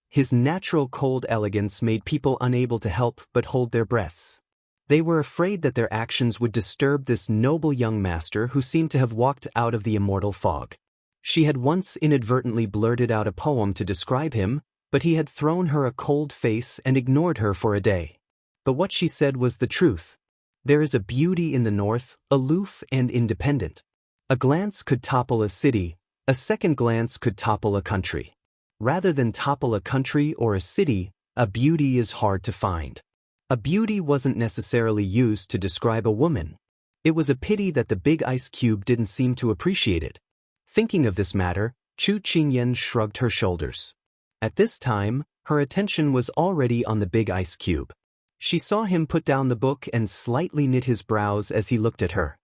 His natural cold elegance made people unable to help but hold their breaths. They were afraid that their actions would disturb this noble young master who seemed to have walked out of the immortal fog. She had once inadvertently blurted out a poem to describe him, but he had thrown her a cold face and ignored her for a day. But what she said was the truth. There is a beauty in the north, aloof and independent. A glance could topple a city, a second glance could topple a country. Rather than topple a country or a city, a beauty is hard to find. A beauty wasn't necessarily used to describe a woman. It was a pity that the big ice cube didn't seem to appreciate it. Thinking of this matter, Chu Qingyan shrugged her shoulders. At this time, her attention was already on the big ice cube. She saw him put down the book and slightly knit his brows as he looked at her.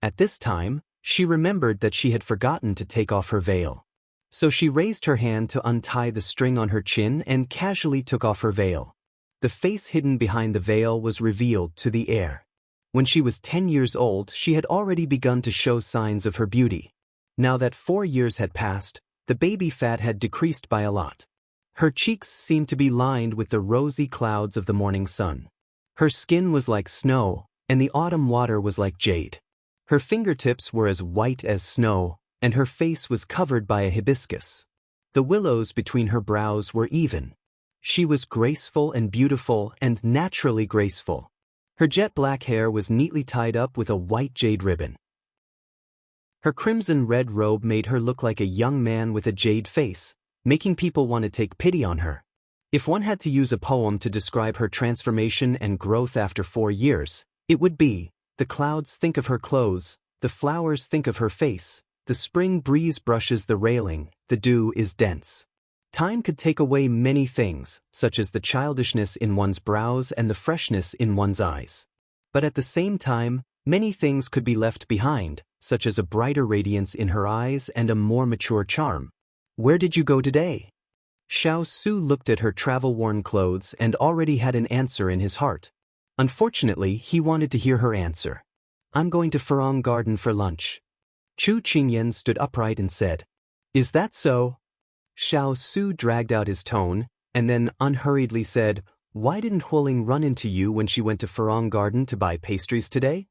At this time, she remembered that she had forgotten to take off her veil. So she raised her hand to untie the string on her chin and casually took off her veil. The face hidden behind the veil was revealed to the air. When she was 10 years old, she had already begun to show signs of her beauty. Now that 4 years had passed, the baby fat had decreased by a lot. Her cheeks seemed to be lined with the rosy clouds of the morning sun. Her skin was like snow, and the autumn water was like jade. Her fingertips were as white as snow, and her face was covered by a hibiscus. The willows between her brows were even. She was graceful and beautiful and naturally graceful. Her jet black hair was neatly tied up with a white jade ribbon. Her crimson-red robe made her look like a young man with a jade face, making people want to take pity on her. If one had to use a poem to describe her transformation and growth after 4 years, it would be, "The clouds think of her clothes, the flowers think of her face, the spring breeze brushes the railing, the dew is dense." Time could take away many things, such as the childishness in one's brows and the freshness in one's eyes. But at the same time, many things could be left behind, such as a brighter radiance in her eyes and a more mature charm. "Where did you go today?" Xiao Su looked at her travel-worn clothes and already had an answer in his heart. Unfortunately, he wanted to hear her answer. "I'm going to Furong Garden for lunch." Chu Qingyan stood upright and said, "Is that so?" Xiao Su dragged out his tone, and then unhurriedly said, "Why didn't Huoling run into you when she went to Furong Garden to buy pastries today?"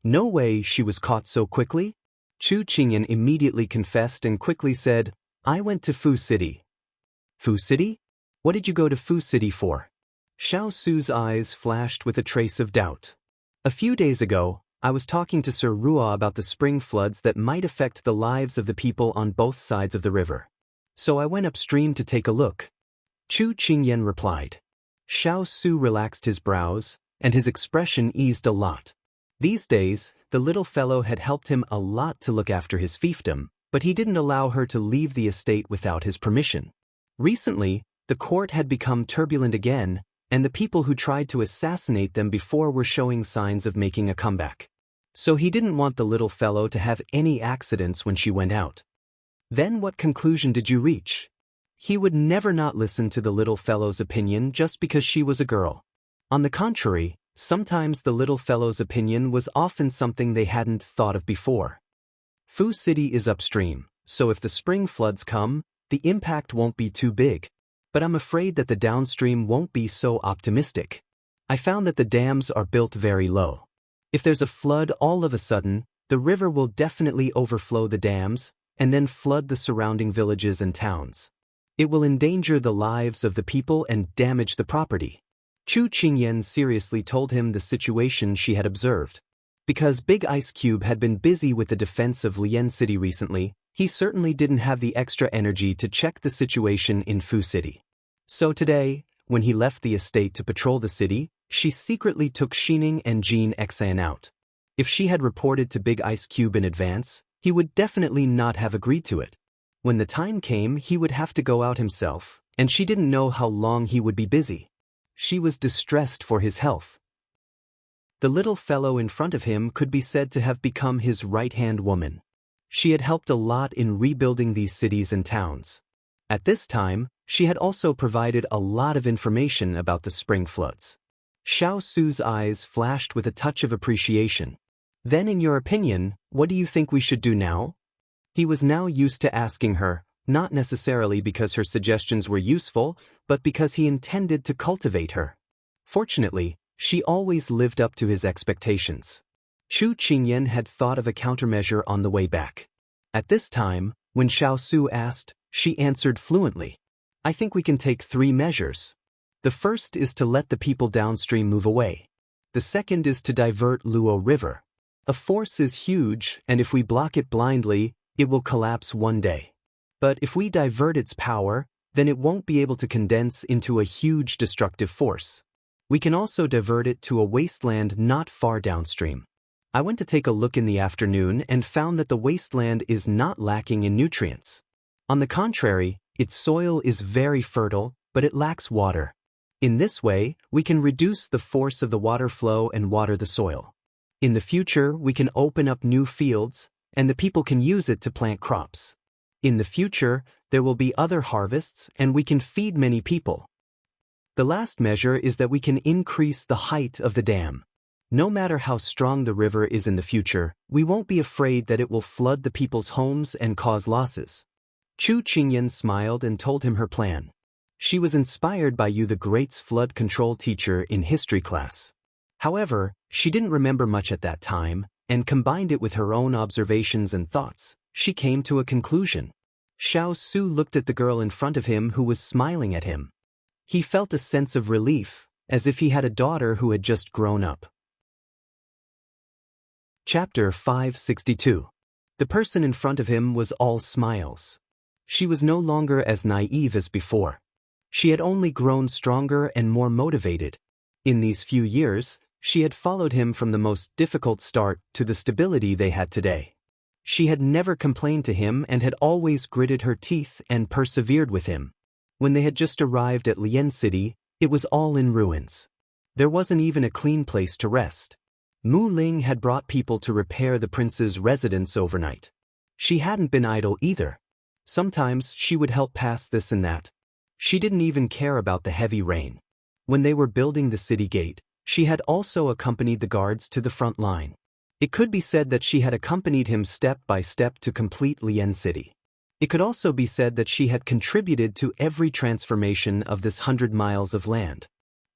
No way she was caught so quickly." Chu Qingyan immediately confessed and quickly said, "I went to Fu City." "Fu City? What did you go to Fu City for?" Xiao Su's eyes flashed with a trace of doubt. "A few days ago, I was talking to Sir Ruo about the spring floods that might affect the lives of the people on both sides of the river. So I went upstream to take a look." Chu Qingyan replied. Xiao Su relaxed his brows, and his expression eased a lot. These days, the little fellow had helped him a lot to look after his fiefdom, but he didn't allow her to leave the estate without his permission. Recently, the court had become turbulent again, and the people who tried to assassinate them before were showing signs of making a comeback. So he didn't want the little fellow to have any accidents when she went out. "Then what conclusion did you reach?" He would never not listen to the little fellow's opinion just because she was a girl. On the contrary, sometimes the little fellow's opinion was often something they hadn't thought of before. "Fu City is upstream, so if the spring floods come, the impact won't be too big. But I'm afraid that the downstream won't be so optimistic. I found that the dams are built very low. If there's a flood all of a sudden, the river will definitely overflow the dams, and then flood the surrounding villages and towns. It will endanger the lives of the people and damage the property." Chu Qingyan seriously told him the situation she had observed. Because Big Ice Cube had been busy with the defense of Lian City recently, he certainly didn't have the extra energy to check the situation in Fu City. So today, when he left the estate to patrol the city, she secretly took Xining and Jean Xian out. If she had reported to Big Ice Cube in advance, he would definitely not have agreed to it. When the time came, he would have to go out himself, and she didn't know how long he would be busy. She was distressed for his health. The little fellow in front of him could be said to have become his right-hand woman. She had helped a lot in rebuilding these cities and towns. At this time, she had also provided a lot of information about the spring floods. Xiao Su's eyes flashed with a touch of appreciation. "Then in your opinion, what do you think we should do now?" He was now used to asking her, not necessarily because her suggestions were useful, but because he intended to cultivate her. Fortunately, she always lived up to his expectations. Chu Qingyan had thought of a countermeasure on the way back. At this time, when Xiao Su asked, she answered fluently. "I think we can take 3 measures. The first is to let the people downstream move away. The second is to divert Luo River. A force is huge, and if we block it blindly, it will collapse one day. But if we divert its power, then it won't be able to condense into a huge destructive force. We can also divert it to a wasteland not far downstream. I went to take a look in the afternoon and found that the wasteland is not lacking in nutrients. On the contrary, its soil is very fertile, but it lacks water. In this way, we can reduce the force of the water flow and water the soil. In the future, we can open up new fields, and the people can use it to plant crops. In the future, there will be other harvests, and we can feed many people. The last measure is that we can increase the height of the dam. No matter how strong the river is in the future, we won't be afraid that it will flood the people's homes and cause losses." Chu Qingyan smiled and told him her plan. She was inspired by Yu the Great's flood control teacher in history class. However, she didn't remember much at that time, and combined it with her own observations and thoughts. She came to a conclusion. Xiao Su looked at the girl in front of him who was smiling at him. He felt a sense of relief, as if he had a daughter who had just grown up. Chapter 562. The person in front of him was all smiles. She was no longer as naive as before. She had only grown stronger and more motivated. In these few years, she had followed him from the most difficult start to the stability they had today. She had never complained to him and had always gritted her teeth and persevered with him. When they had just arrived at Lian City, it was all in ruins. There wasn't even a clean place to rest. Mu Ling had brought people to repair the prince's residence overnight. She hadn't been idle either. Sometimes she would help pass this and that. She didn't even care about the heavy rain. When they were building the city gate, she had also accompanied the guards to the front line. It could be said that she had accompanied him step by step to complete Lian City. It could also be said that she had contributed to every transformation of this 100 miles of land.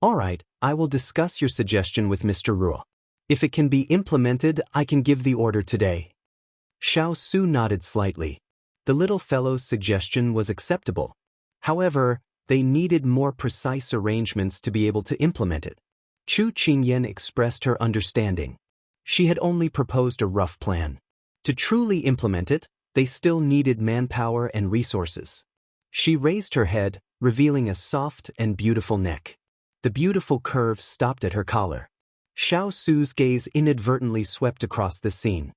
All right, I will discuss your suggestion with Mr. Ruo. If it can be implemented, I can give the order today. Xiao Su nodded slightly. The little fellow's suggestion was acceptable. However, they needed more precise arrangements to be able to implement it. Chu Qingyan expressed her understanding. She had only proposed a rough plan. To truly implement it, they still needed manpower and resources. She raised her head, revealing a soft and beautiful neck. The beautiful curve stopped at her collar. Xiao Su's gaze inadvertently swept across the scene.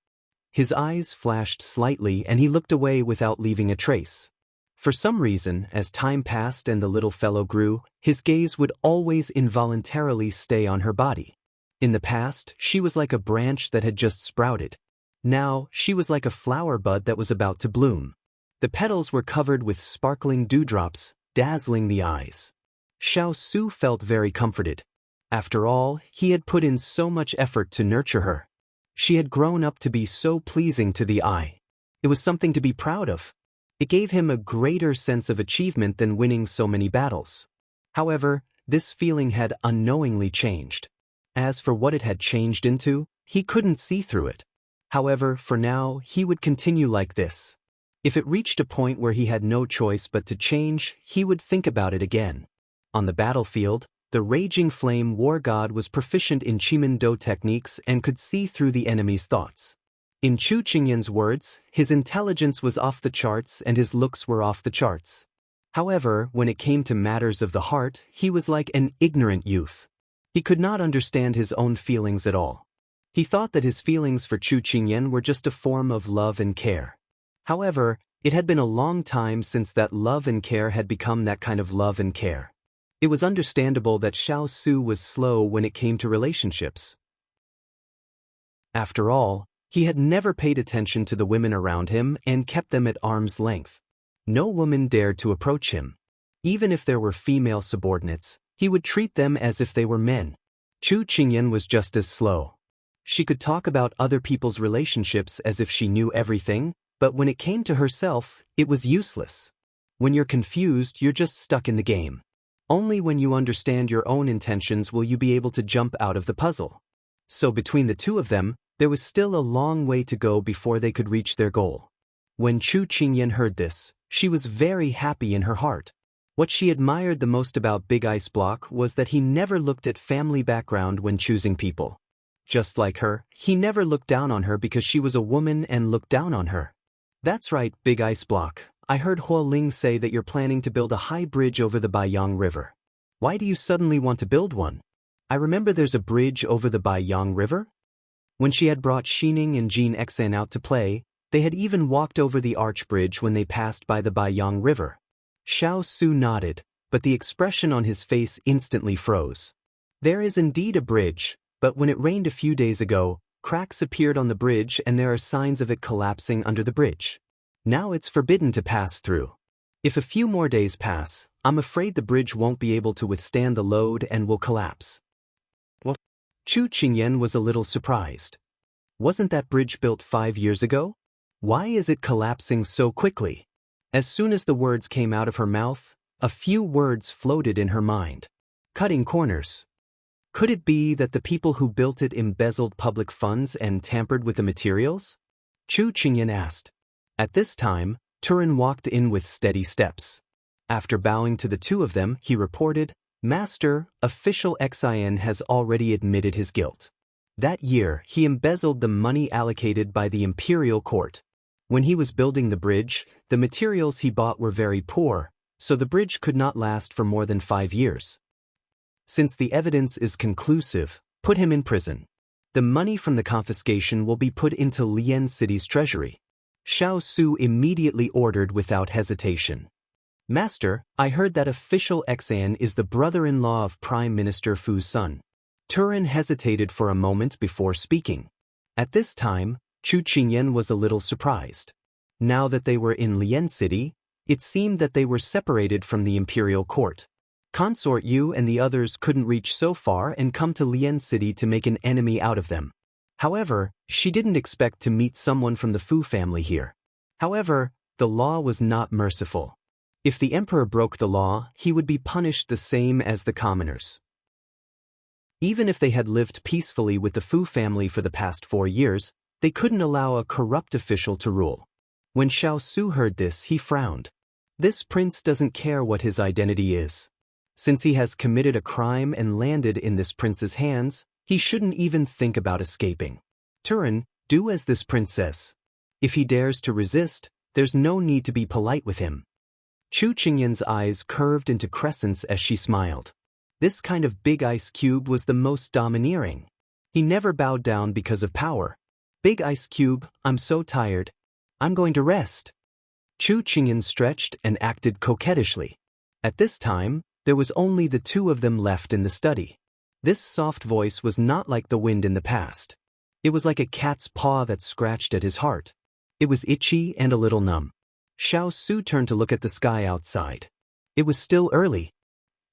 His eyes flashed slightly and he looked away without leaving a trace. For some reason, as time passed and the little fellow grew, his gaze would always involuntarily stay on her body. In the past, she was like a branch that had just sprouted. Now, she was like a flower bud that was about to bloom. The petals were covered with sparkling dewdrops, dazzling the eyes. Xiao Su felt very comforted. After all, he had put in so much effort to nurture her. She had grown up to be so pleasing to the eye. It was something to be proud of. It gave him a greater sense of achievement than winning so many battles. However, this feeling had unknowingly changed. As for what it had changed into, he couldn't see through it. However, for now, he would continue like this. If it reached a point where he had no choice but to change, he would think about it again. On the battlefield, the raging flame war god was proficient in Qimendo techniques and could see through the enemy's thoughts. In Chu Qingyan's words, his intelligence was off the charts and his looks were off the charts. However, when it came to matters of the heart, he was like an ignorant youth. He could not understand his own feelings at all. He thought that his feelings for Chu Qingyan were just a form of love and care. However, it had been a long time since that love and care had become that kind of love and care. It was understandable that Xiao Su was slow when it came to relationships. After all, he had never paid attention to the women around him and kept them at arm's length. No woman dared to approach him. Even if there were female subordinates, he would treat them as if they were men. Chu Qingyan was just as slow. She could talk about other people's relationships as if she knew everything, but when it came to herself, it was useless. When you're confused, you're just stuck in the game. Only when you understand your own intentions will you be able to jump out of the puzzle. So between the two of them, there was still a long way to go before they could reach their goal. When Chu Qingyan heard this, she was very happy in her heart. What she admired the most about Big Ice Block was that he never looked at family background when choosing people. Just like her, he never looked down on her because she was a woman and looked down on her. That's right, Big Ice Block. I heard Huo Ling say that you're planning to build a high bridge over the Baiyang River. Why do you suddenly want to build one? I remember there's a bridge over the Baiyang River. When she had brought Xining and Jin Xan out to play, they had even walked over the arch bridge when they passed by the Baiyang River. Xiao Su nodded, but the expression on his face instantly froze. There is indeed a bridge, but when it rained a few days ago, cracks appeared on the bridge and there are signs of it collapsing under the bridge. Now it's forbidden to pass through. If a few more days pass, I'm afraid the bridge won't be able to withstand the load and will collapse. What? Chu Qingyan was a little surprised. Wasn't that bridge built 5 years ago? Why is it collapsing so quickly? As soon as the words came out of her mouth, a few words floated in her mind. Cutting corners. Could it be that the people who built it embezzled public funds and tampered with the materials? Chu Qingyan asked. At this time, Turin walked in with steady steps. After bowing to the two of them, he reported, "Master, official Xian has already admitted his guilt. That year, he embezzled the money allocated by the imperial court. When he was building the bridge, the materials he bought were very poor, so the bridge could not last for more than 5 years. Since the evidence is conclusive, put him in prison. The money from the confiscation will be put into Lian City's treasury." Xiao Su immediately ordered without hesitation. "Master, I heard that official Xian is the brother-in-law of Prime Minister Fu's son." Turin hesitated for a moment before speaking. At this time, Chu Qingyan was a little surprised. Now that they were in Lian City, it seemed that they were separated from the imperial court. Consort Yu and the others couldn't reach so far and come to Lian City to make an enemy out of them. However, she didn't expect to meet someone from the Fu family here. However, the law was not merciful. If the emperor broke the law, he would be punished the same as the commoners. Even if they had lived peacefully with the Fu family for the past 4 years, they couldn't allow a corrupt official to rule. When Xiao Su heard this, he frowned. This prince doesn't care what his identity is. Since he has committed a crime and landed in this prince's hands, he shouldn't even think about escaping. Turin, do as this prince says. If he dares to resist, there's no need to be polite with him. Chu Qingyan's eyes curved into crescents as she smiled. This kind of big ice cube was the most domineering. He never bowed down because of power. "Big ice cube, I'm so tired. I'm going to rest." Chu Qingyan stretched and acted coquettishly. At this time, there was only the two of them left in the study. This soft voice was not like the wind in the past. It was like a cat's paw that scratched at his heart. It was itchy and a little numb. Xiao Su turned to look at the sky outside. It was still early.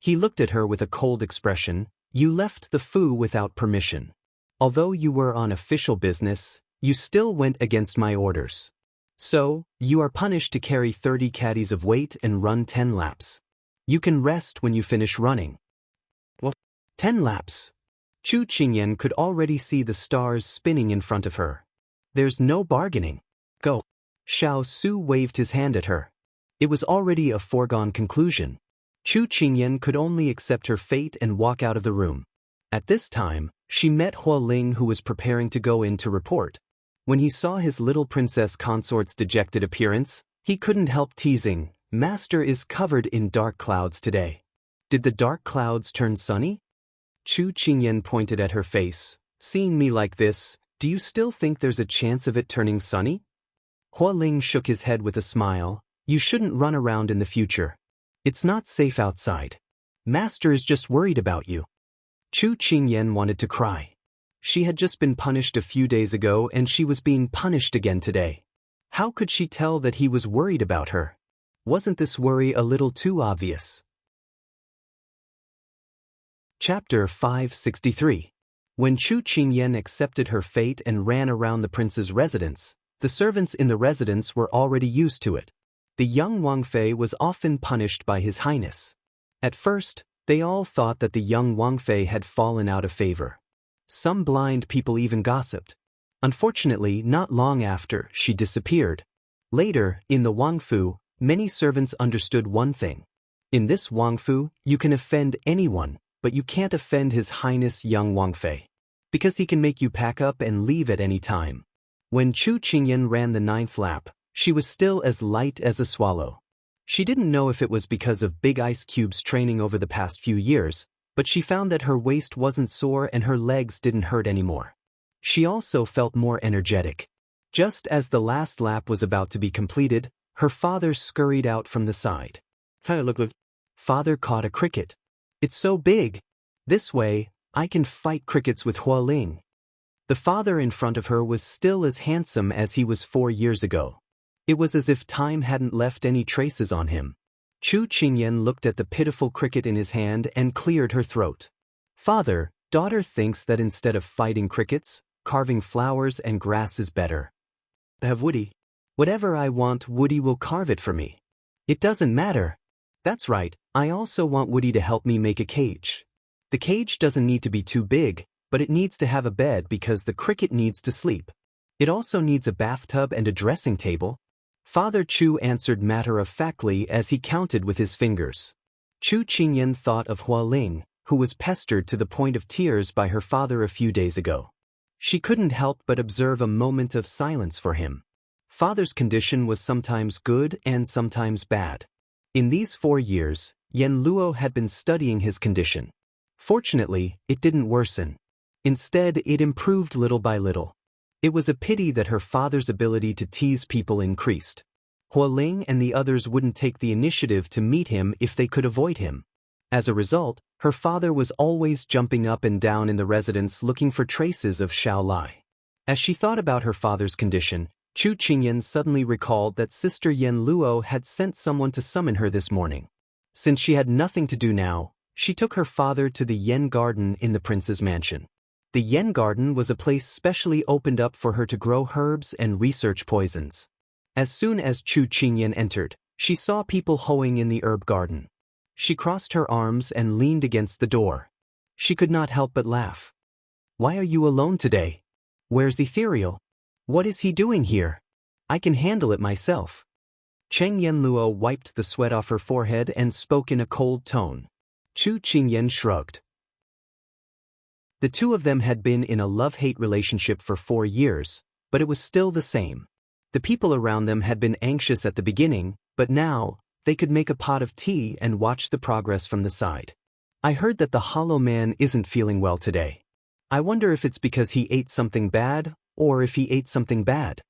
He looked at her with a cold expression. "You left the Fu without permission. Although you were on official business, you still went against my orders. So, you are punished to carry 30 caddies of weight and run 10 laps. You can rest when you finish running." "What? 10 laps?" Chu Qingyan could already see the stars spinning in front of her. "There's no bargaining. Go." Xiao Su waved his hand at her. It was already a foregone conclusion. Chu Qingyan could only accept her fate and walk out of the room. At this time, she met Hua Ling, who was preparing to go in to report. When he saw his little princess consort's dejected appearance, he couldn't help teasing, "Master is covered in dark clouds today. Did the dark clouds turn sunny?" Chu Qingyan pointed at her face. "Seeing me like this, do you still think there's a chance of it turning sunny?" Hua Ling shook his head with a smile. "You shouldn't run around in the future. It's not safe outside. Master is just worried about you." Chu Qingyan wanted to cry. She had just been punished a few days ago and she was being punished again today. How could she tell that he was worried about her? Wasn't this worry a little too obvious? Chapter 563. When Chu Qingyan accepted her fate and ran around the prince's residence, the servants in the residence were already used to it. The young Wang Fei was often punished by His Highness. At first, they all thought that the young Wang Fei had fallen out of favor. Some blind people even gossiped. Unfortunately, not long after, she disappeared. Later, in the Wang Fu, many servants understood one thing. In this Wang Fu, you can offend anyone, but you can't offend His Highness young Wang Fei. Because he can make you pack up and leave at any time. When Chu Qingyan ran the 9th lap, she was still as light as a swallow. She didn't know if it was because of big ice cubes training over the past few years, but she found that her waist wasn't sore and her legs didn't hurt anymore. She also felt more energetic. Just as the last lap was about to be completed, her father scurried out from the side. Father caught a cricket. "It's so big. This way, I can fight crickets with Hua Ling." The father in front of her was still as handsome as he was 4 years ago. It was as if time hadn't left any traces on him. Chu Qingyan looked at the pitiful cricket in his hand and cleared her throat. "Father, daughter thinks that instead of fighting crickets, carving flowers and grass is better. Have Woody. Whatever I want, Woody will carve it for me. It doesn't matter. That's right, I also want Woody to help me make a cage. The cage doesn't need to be too big, but it needs to have a bed because the cricket needs to sleep. It also needs a bathtub and a dressing table. Father Chu answered matter-of-factly as he counted with his fingers. Chu Qingyan thought of Hua Ling, who was pestered to the point of tears by her father a few days ago. She couldn't help but observe a moment of silence for him. Father's condition was sometimes good and sometimes bad. In these 4 years, Yen Luo had been studying his condition. Fortunately, it didn't worsen. Instead, it improved little by little. It was a pity that her father's ability to tease people increased. Hua Ling and the others wouldn't take the initiative to meet him if they could avoid him. As a result, her father was always jumping up and down in the residence looking for traces of Xiao Lai. As she thought about her father's condition, Chu Qingyan suddenly recalled that Sister Yen Luo had sent someone to summon her this morning. Since she had nothing to do now, she took her father to the Yen Garden in the prince's mansion. The Yen Garden was a place specially opened up for her to grow herbs and research poisons. As soon as Chu Qingyan entered, she saw people hoeing in the herb garden. She crossed her arms and leaned against the door. She could not help but laugh. "Why are you alone today? Where's Ethereal? What is he doing here? I can handle it myself." Cheng Yenluo wiped the sweat off her forehead and spoke in a cold tone. Chu Qingyan shrugged. The two of them had been in a love-hate relationship for 4 years, but it was still the same. The people around them had been anxious at the beginning, but now, they could make a pot of tea and watch the progress from the side. "I heard that the Hollow Man isn't feeling well today. I wonder if it's because he ate something bad, or if he ate something bad."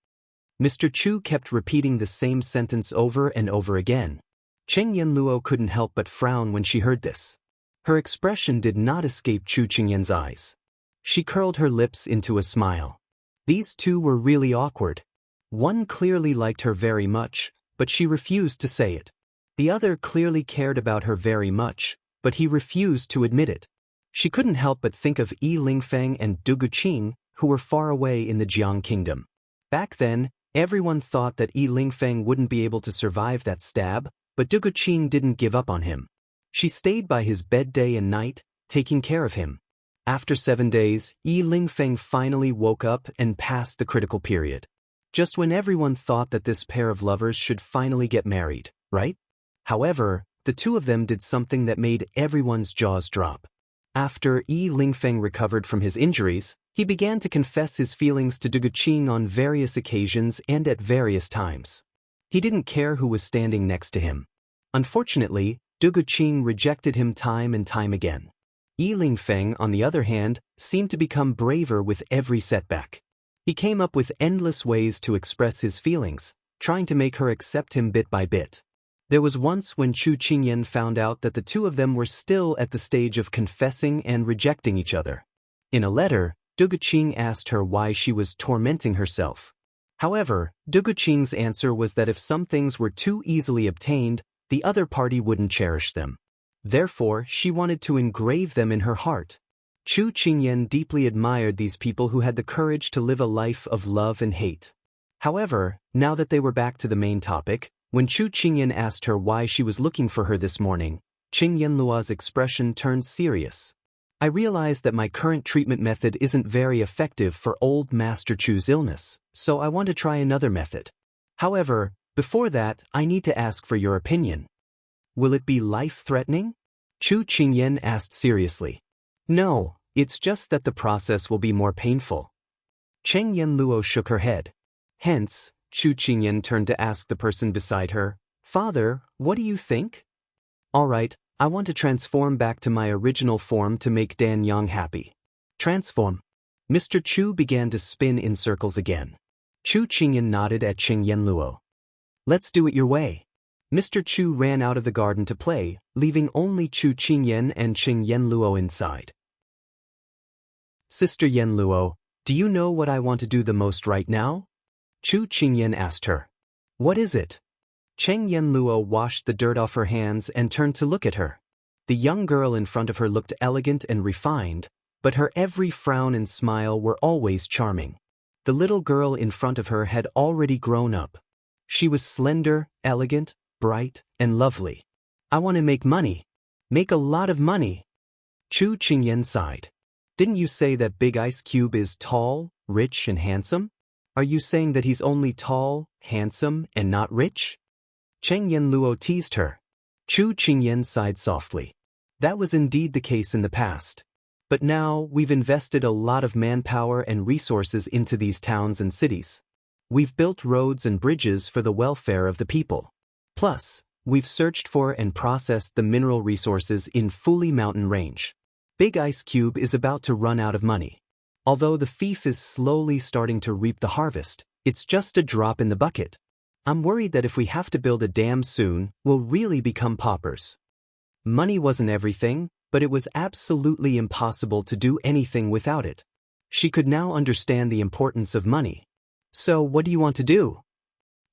Mr. Chu kept repeating the same sentence over and over again. Cheng Yenluo couldn't help but frown when she heard this. Her expression did not escape Chu Qingyan's eyes. She curled her lips into a smile. These two were really awkward. One clearly liked her very much, but she refused to say it. The other clearly cared about her very much, but he refused to admit it. She couldn't help but think of Yi Lingfeng and Du Guqing, who were far away in the Jiang kingdom. Back then, everyone thought that Yi Lingfeng wouldn't be able to survive that stab, but Du Guqing didn't give up on him. She stayed by his bed day and night, taking care of him. After 7 days, Yi Lingfeng finally woke up and passed the critical period. Just when everyone thought that this pair of lovers should finally get married, right? However, the two of them did something that made everyone's jaws drop. After Yi Lingfeng recovered from his injuries, he began to confess his feelings to Du Guqing on various occasions and at various times. He didn't care who was standing next to him. Unfortunately, Du Guqing rejected him time and time again. Yi Lingfeng, on the other hand, seemed to become braver with every setback. He came up with endless ways to express his feelings, trying to make her accept him bit by bit. There was once when Chu Qingyan found out that the two of them were still at the stage of confessing and rejecting each other. In a letter, Du Guqing asked her why she was tormenting herself. However, Du Guqing's answer was that if some things were too easily obtained, the other party wouldn't cherish them. Therefore, she wanted to engrave them in her heart. Chu Qingyan deeply admired these people who had the courage to live a life of love and hate. However, now that they were back to the main topic, when Chu Qingyan asked her why she was looking for her this morning, Cheng Yenluo's expression turned serious. "I realized that my current treatment method isn't very effective for old Master Chu's illness, so I want to try another method. However, before that, I need to ask for your opinion." "Will it be life-threatening?" Chu Qingyan asked seriously. "No, it's just that the process will be more painful." Cheng Yenluo shook her head. Hence, Chu Qingyan turned to ask the person beside her, "Father, what do you think?" "All right, I want to transform back to my original form to make Dan Yang happy." "Transform." Mr. Chu began to spin in circles again. Chu Qingyan nodded at Cheng Yenluo. "Let's do it your way." Mr. Chu ran out of the garden to play, leaving only Chu Qingyan and Cheng Yenluo inside. "Sister Yenluo, do you know what I want to do the most right now?" Chu Qingyan asked her. "What is it?" Cheng Yenluo washed the dirt off her hands and turned to look at her. The young girl in front of her looked elegant and refined, but her every frown and smile were always charming. The little girl in front of her had already grown up. She was slender, elegant, bright, and lovely. "I want to make money. Make a lot of money." Chu Qingyan sighed. "Didn't you say that Big Ice Cube is tall, rich, and handsome?" Are you saying that he's only tall, handsome, and not rich? Cheng Yanluo teased her. Chu Qingyan sighed softly. That was indeed the case in the past. But now, we've invested a lot of manpower and resources into these towns and cities. We've built roads and bridges for the welfare of the people. Plus, we've searched for and processed the mineral resources in Fuli Mountain Range. Big Ice Cube is about to run out of money. Although the fief is slowly starting to reap the harvest, it's just a drop in the bucket. I'm worried that if we have to build a dam soon, we'll really become paupers. Money wasn't everything, but it was absolutely impossible to do anything without it. She could now understand the importance of money. So what do you want to do?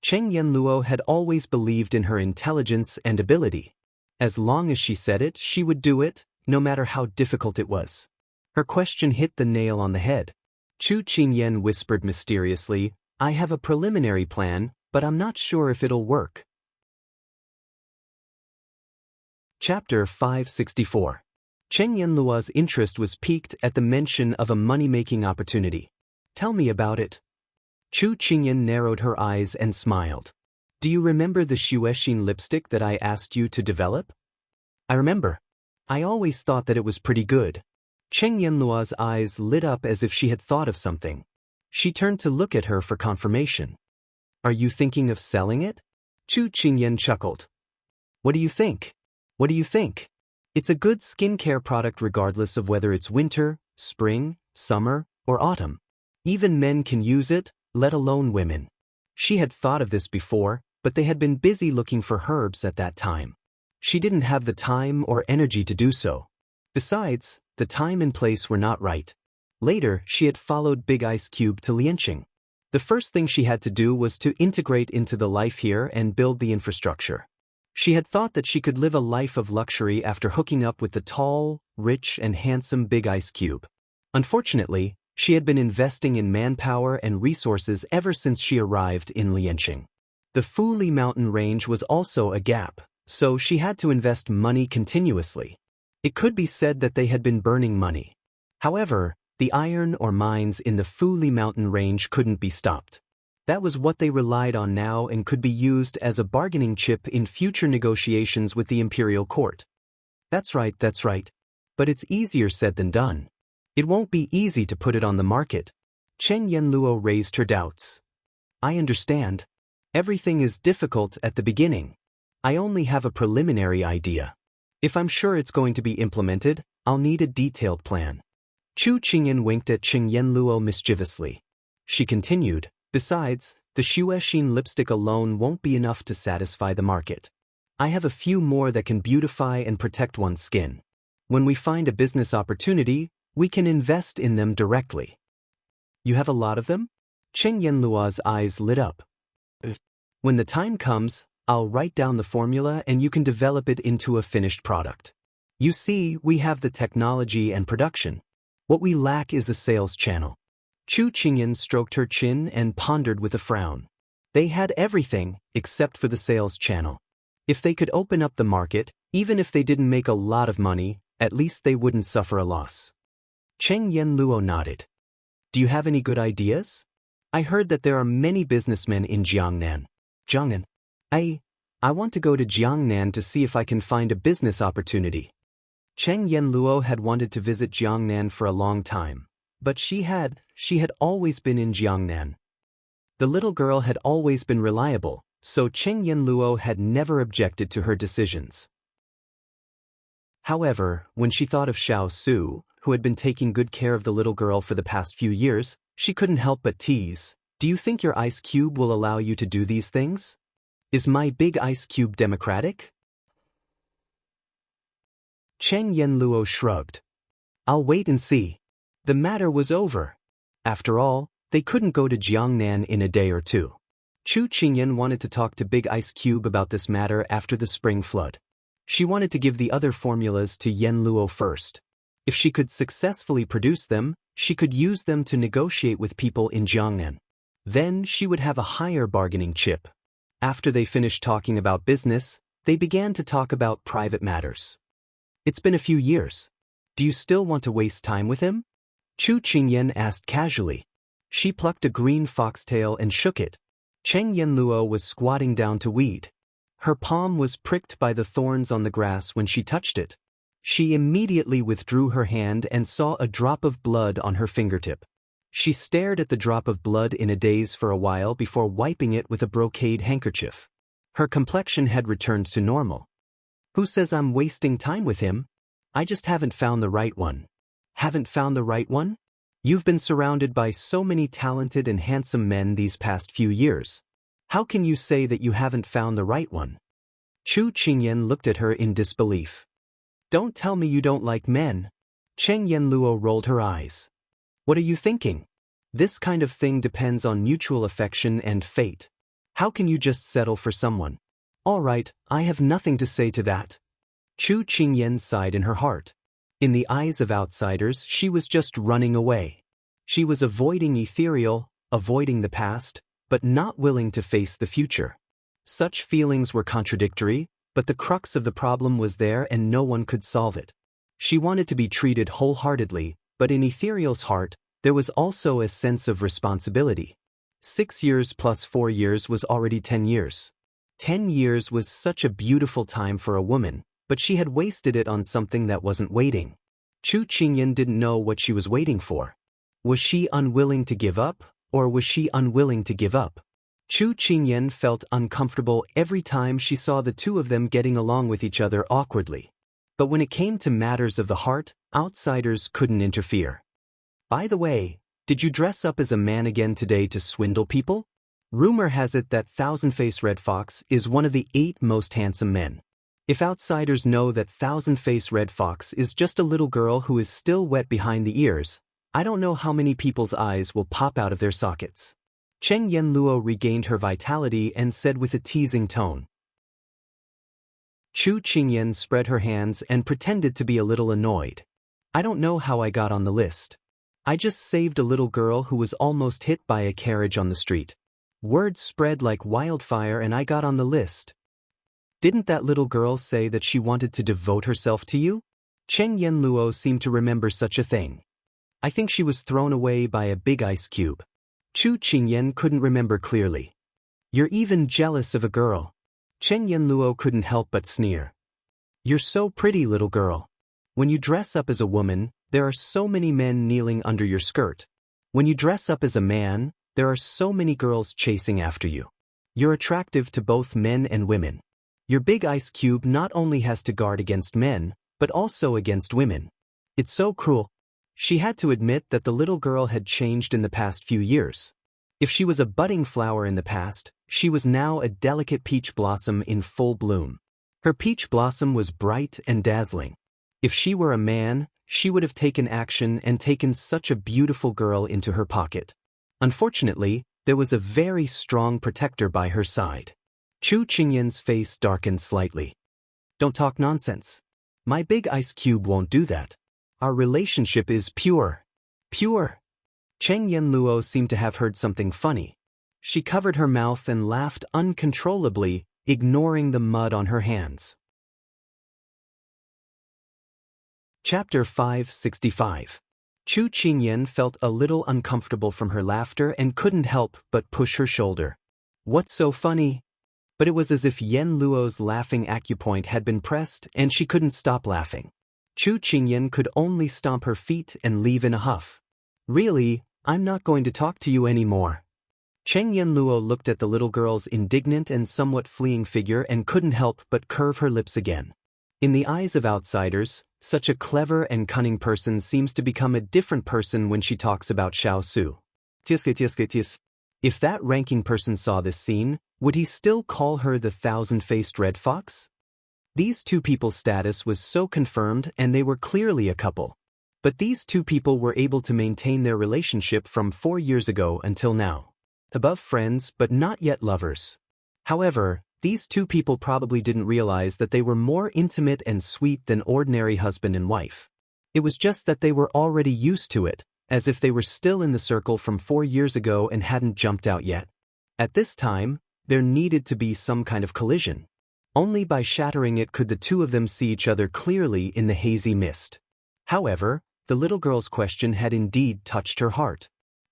Cheng Yanluo had always believed in her intelligence and ability. As long as she said it, she would do it, no matter how difficult it was. Her question hit the nail on the head. Chu Qingyan whispered mysteriously, I have a preliminary plan, but I'm not sure if it'll work. Chapter 564. Cheng Yanluo's interest was piqued at the mention of a money-making opportunity. Tell me about it. Chu Qingyan narrowed her eyes and smiled. Do you remember the Xuexin lipstick that I asked you to develop? I remember. I always thought that it was pretty good. Cheng Yanluo's eyes lit up as if she had thought of something. She turned to look at her for confirmation. Are you thinking of selling it? Chu Qingyan chuckled. What do you think? What do you think? It's a good skincare product regardless of whether it's winter, spring, summer, or autumn. Even men can use it, let alone women. She had thought of this before, but they had been busy looking for herbs at that time. She didn't have the time or energy to do so. Besides, the time and place were not right. Later, she had followed Big Ice Cube to Lianqing. The first thing she had to do was to integrate into the life here and build the infrastructure. She had thought that she could live a life of luxury after hooking up with the tall, rich, and handsome Big Ice Cube. Unfortunately, she had been investing in manpower and resources ever since she arrived in Lianqing. The Fuli Mountain Range was also a gap, so she had to invest money continuously. It could be said that they had been burning money. However, the iron or mines in the Fuli Mountain Range couldn't be stopped. That was what they relied on now and could be used as a bargaining chip in future negotiations with the imperial court. That's right. But it's easier said than done. It won't be easy to put it on the market. Cheng Yanluo raised her doubts. I understand. Everything is difficult at the beginning. I only have a preliminary idea. If I'm sure it's going to be implemented, I'll need a detailed plan. Chu Qingyan winked at Cheng Yanluo mischievously. She continued, besides, the Xuexin lipstick alone won't be enough to satisfy the market. I have a few more that can beautify and protect one's skin. When we find a business opportunity, we can invest in them directly. You have a lot of them? Cheng Yanluo's eyes lit up. When the time comes, I'll write down the formula and you can develop it into a finished product. You see, we have the technology and production. What we lack is a sales channel. Chu Qingyan stroked her chin and pondered with a frown. They had everything, except for the sales channel. If they could open up the market, even if they didn't make a lot of money, at least they wouldn't suffer a loss. Cheng Yanluo nodded. Do you have any good ideas? I heard that there are many businessmen in Jiangnan. Jiangnan? I want to go to Jiangnan to see if I can find a business opportunity. Cheng Yanluo had wanted to visit Jiangnan for a long time, but she had always been in Jiangnan. The little girl had always been reliable, so Cheng Yanluo had never objected to her decisions. However, when she thought of Xiao Su, who had been taking good care of the little girl for the past few years, she couldn't help but tease. Do you think your ice cube will allow you to do these things? Is my big ice cube democratic? Cheng Yanluo shrugged. I'll wait and see. The matter was over. After all, they couldn't go to Jiangnan in a day or two. Chu Qingyan wanted to talk to Big Ice Cube about this matter after the spring flood. She wanted to give the other formulas to Yanluo first. If she could successfully produce them, she could use them to negotiate with people in Jiangnan. Then she would have a higher bargaining chip. After they finished talking about business, they began to talk about private matters. It's been a few years. Do you still want to waste time with him? Chu Qingyan asked casually. She plucked a green foxtail and shook it. Cheng Yanluo was squatting down to weed. Her palm was pricked by the thorns on the grass when she touched it. She immediately withdrew her hand and saw a drop of blood on her fingertip. She stared at the drop of blood in a daze for a while before wiping it with a brocade handkerchief. Her complexion had returned to normal. Who says I'm wasting time with him? I just haven't found the right one. Haven't found the right one? You've been surrounded by so many talented and handsome men these past few years. How can you say that you haven't found the right one? Chu Qingyan looked at her in disbelief. Don't tell me you don't like men. Cheng Yanluo rolled her eyes. What are you thinking? This kind of thing depends on mutual affection and fate. How can you just settle for someone? All right, I have nothing to say to that. Chu Qingyan sighed in her heart. In the eyes of outsiders, she was just running away. She was avoiding ethereal, avoiding the past, but not willing to face the future. Such feelings were contradictory, but the crux of the problem was there and no one could solve it. She wanted to be treated wholeheartedly, but in Ethereal's heart, there was also a sense of responsibility. 6 years plus 4 years was already 10 years. 10 years was such a beautiful time for a woman, but she had wasted it on something that wasn't waiting. Chu Qingyan didn't know what she was waiting for. Was she unwilling to give up, or was she unwilling to give up? Chu Qingyan felt uncomfortable every time she saw the two of them getting along with each other awkwardly. But when it came to matters of the heart, outsiders couldn't interfere. By the way, did you dress up as a man again today to swindle people? Rumor has it that Thousand-Face Red Fox is one of the 8 most handsome men. If outsiders know that Thousand-Face Red Fox is just a little girl who is still wet behind the ears, I don't know how many people's eyes will pop out of their sockets. Cheng Yanluo regained her vitality and said with a teasing tone. Chu Qingyan spread her hands and pretended to be a little annoyed. I don't know how I got on the list. I just saved a little girl who was almost hit by a carriage on the street. Word spread like wildfire and I got on the list. Didn't that little girl say that she wanted to devote herself to you? Cheng Yanluo seemed to remember such a thing. I think she was thrown away by a big ice cube. Chu Qingyan couldn't remember clearly. You're even jealous of a girl. Cheng Yanluo couldn't help but sneer. You're so pretty, little girl. When you dress up as a woman, there are so many men kneeling under your skirt. When you dress up as a man, there are so many girls chasing after you. You're attractive to both men and women. Your big ice cube not only has to guard against men, but also against women. It's so cruel. She had to admit that the little girl had changed in the past few years. If she was a budding flower in the past, she was now a delicate peach blossom in full bloom. Her peach blossom was bright and dazzling. If she were a man, she would have taken action and taken such a beautiful girl into her pocket. Unfortunately, there was a very strong protector by her side. Chu Qingyan's face darkened slightly. Don't talk nonsense. My big ice cube won't do that. Our relationship is pure. Pure. Cheng Yanluo seemed to have heard something funny. She covered her mouth and laughed uncontrollably, ignoring the mud on her hands. Chapter 565. Chu Qingyan felt a little uncomfortable from her laughter and couldn't help but push her shoulder. What's so funny? But it was as if Yanluo's laughing acupoint had been pressed and she couldn't stop laughing. Chu Qingyan could only stomp her feet and leave in a huff. Really, I'm not going to talk to you anymore. Cheng Yanluo looked at the little girl's indignant and somewhat fleeing figure and couldn't help but curve her lips again. In the eyes of outsiders, such a clever and cunning person seems to become a different person when she talks about Xiao Su. If that ranking person saw this scene, would he still call her the thousand-faced red fox? These two people's status was so confirmed and they were clearly a couple. But these two people were able to maintain their relationship from 4 years ago until now. Above friends but not yet lovers. However, these two people probably didn't realize that they were more intimate and sweet than ordinary husband and wife. It was just that they were already used to it, as if they were still in the circle from 4 years ago and hadn't jumped out yet. At this time, there needed to be some kind of collision. Only by shattering it could the two of them see each other clearly in the hazy mist. However, the little girl's question had indeed touched her heart.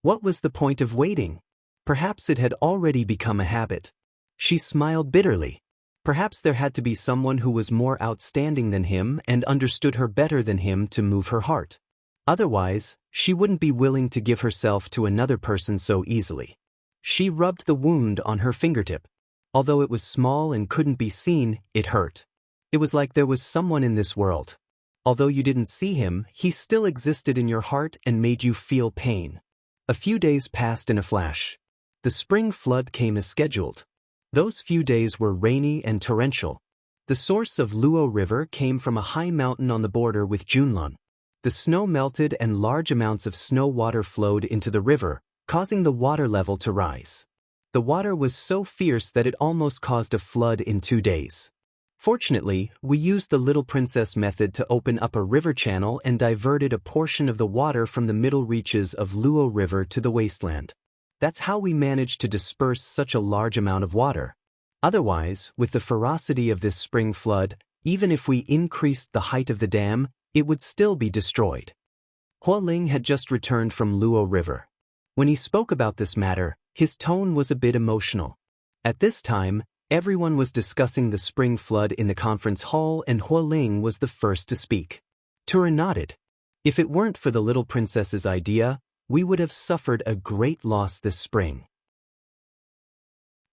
What was the point of waiting? Perhaps it had already become a habit. She smiled bitterly. Perhaps there had to be someone who was more outstanding than him and understood her better than him to move her heart. Otherwise, she wouldn't be willing to give herself to another person so easily. She rubbed the wound on her fingertip. Although it was small and couldn't be seen, it hurt. It was like there was someone in this world. Although you didn't see him, he still existed in your heart and made you feel pain. A few days passed in a flash. The spring flood came as scheduled. Those few days were rainy and torrential. The source of Luo River came from a high mountain on the border with Junlan. The snow melted and large amounts of snow water flowed into the river, causing the water level to rise. The water was so fierce that it almost caused a flood in 2 days. Fortunately, we used the Little Princess method to open up a river channel and diverted a portion of the water from the middle reaches of Luo River to the wasteland. That's how we managed to disperse such a large amount of water. Otherwise, with the ferocity of this spring flood, even if we increased the height of the dam, it would still be destroyed. Hua Ling had just returned from Luo River. When he spoke about this matter, his tone was a bit emotional. At this time, everyone was discussing the spring flood in the conference hall and Hua Ling was the first to speak. Tura nodded. If it weren't for the little princess's idea, we would have suffered a great loss this spring.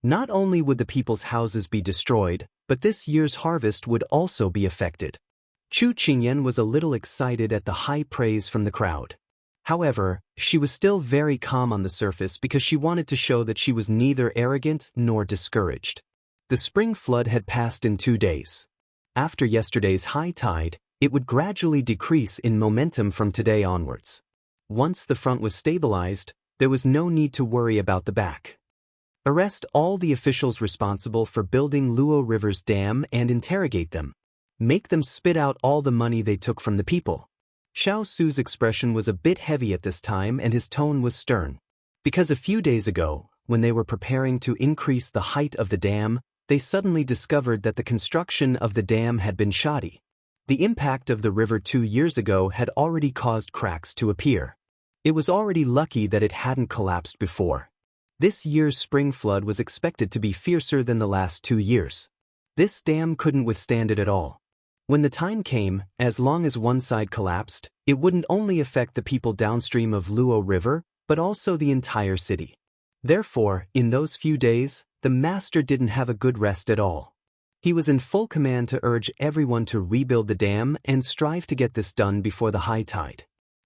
Not only would the people's houses be destroyed, but this year's harvest would also be affected. Chu Qingyan was a little excited at the high praise from the crowd. However, she was still very calm on the surface because she wanted to show that she was neither arrogant nor discouraged. The spring flood had passed in 2 days. After yesterday's high tide, it would gradually decrease in momentum from today onwards. Once the front was stabilized, there was no need to worry about the back. Arrest all the officials responsible for building Luo River's dam and interrogate them. Make them spit out all the money they took from the people. Xiao Su's expression was a bit heavy at this time and his tone was stern. Because a few days ago, when they were preparing to increase the height of the dam, they suddenly discovered that the construction of the dam had been shoddy. The impact of the river 2 years ago had already caused cracks to appear. It was already lucky that it hadn't collapsed before. This year's spring flood was expected to be fiercer than the last 2 years. This dam couldn't withstand it at all. When the time came, as long as one side collapsed, it wouldn't only affect the people downstream of Luo River, but also the entire city. Therefore, in those few days, the master didn't have a good rest at all. He was in full command to urge everyone to rebuild the dam and strive to get this done before the high tide.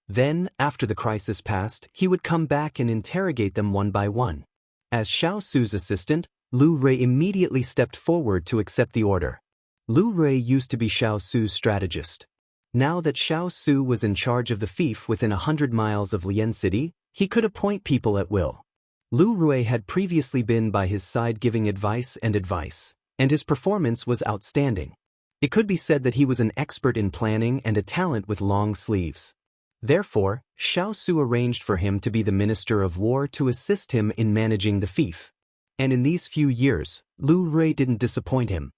Then, after the crisis passed, he would come back and interrogate them one by one. As Xiao Su's assistant, Lu Rui immediately stepped forward to accept the order. Lu Rui used to be Xiao Su's strategist. Now that Xiao Su was in charge of the fief within 100 miles of Lian City, he could appoint people at will. Lu Rui had previously been by his side giving advice, and his performance was outstanding. It could be said that he was an expert in planning and a talent with long sleeves. Therefore, Xiao Su arranged for him to be the Minister of War to assist him in managing the fief. And in these few years, Lu Rui didn't disappoint him.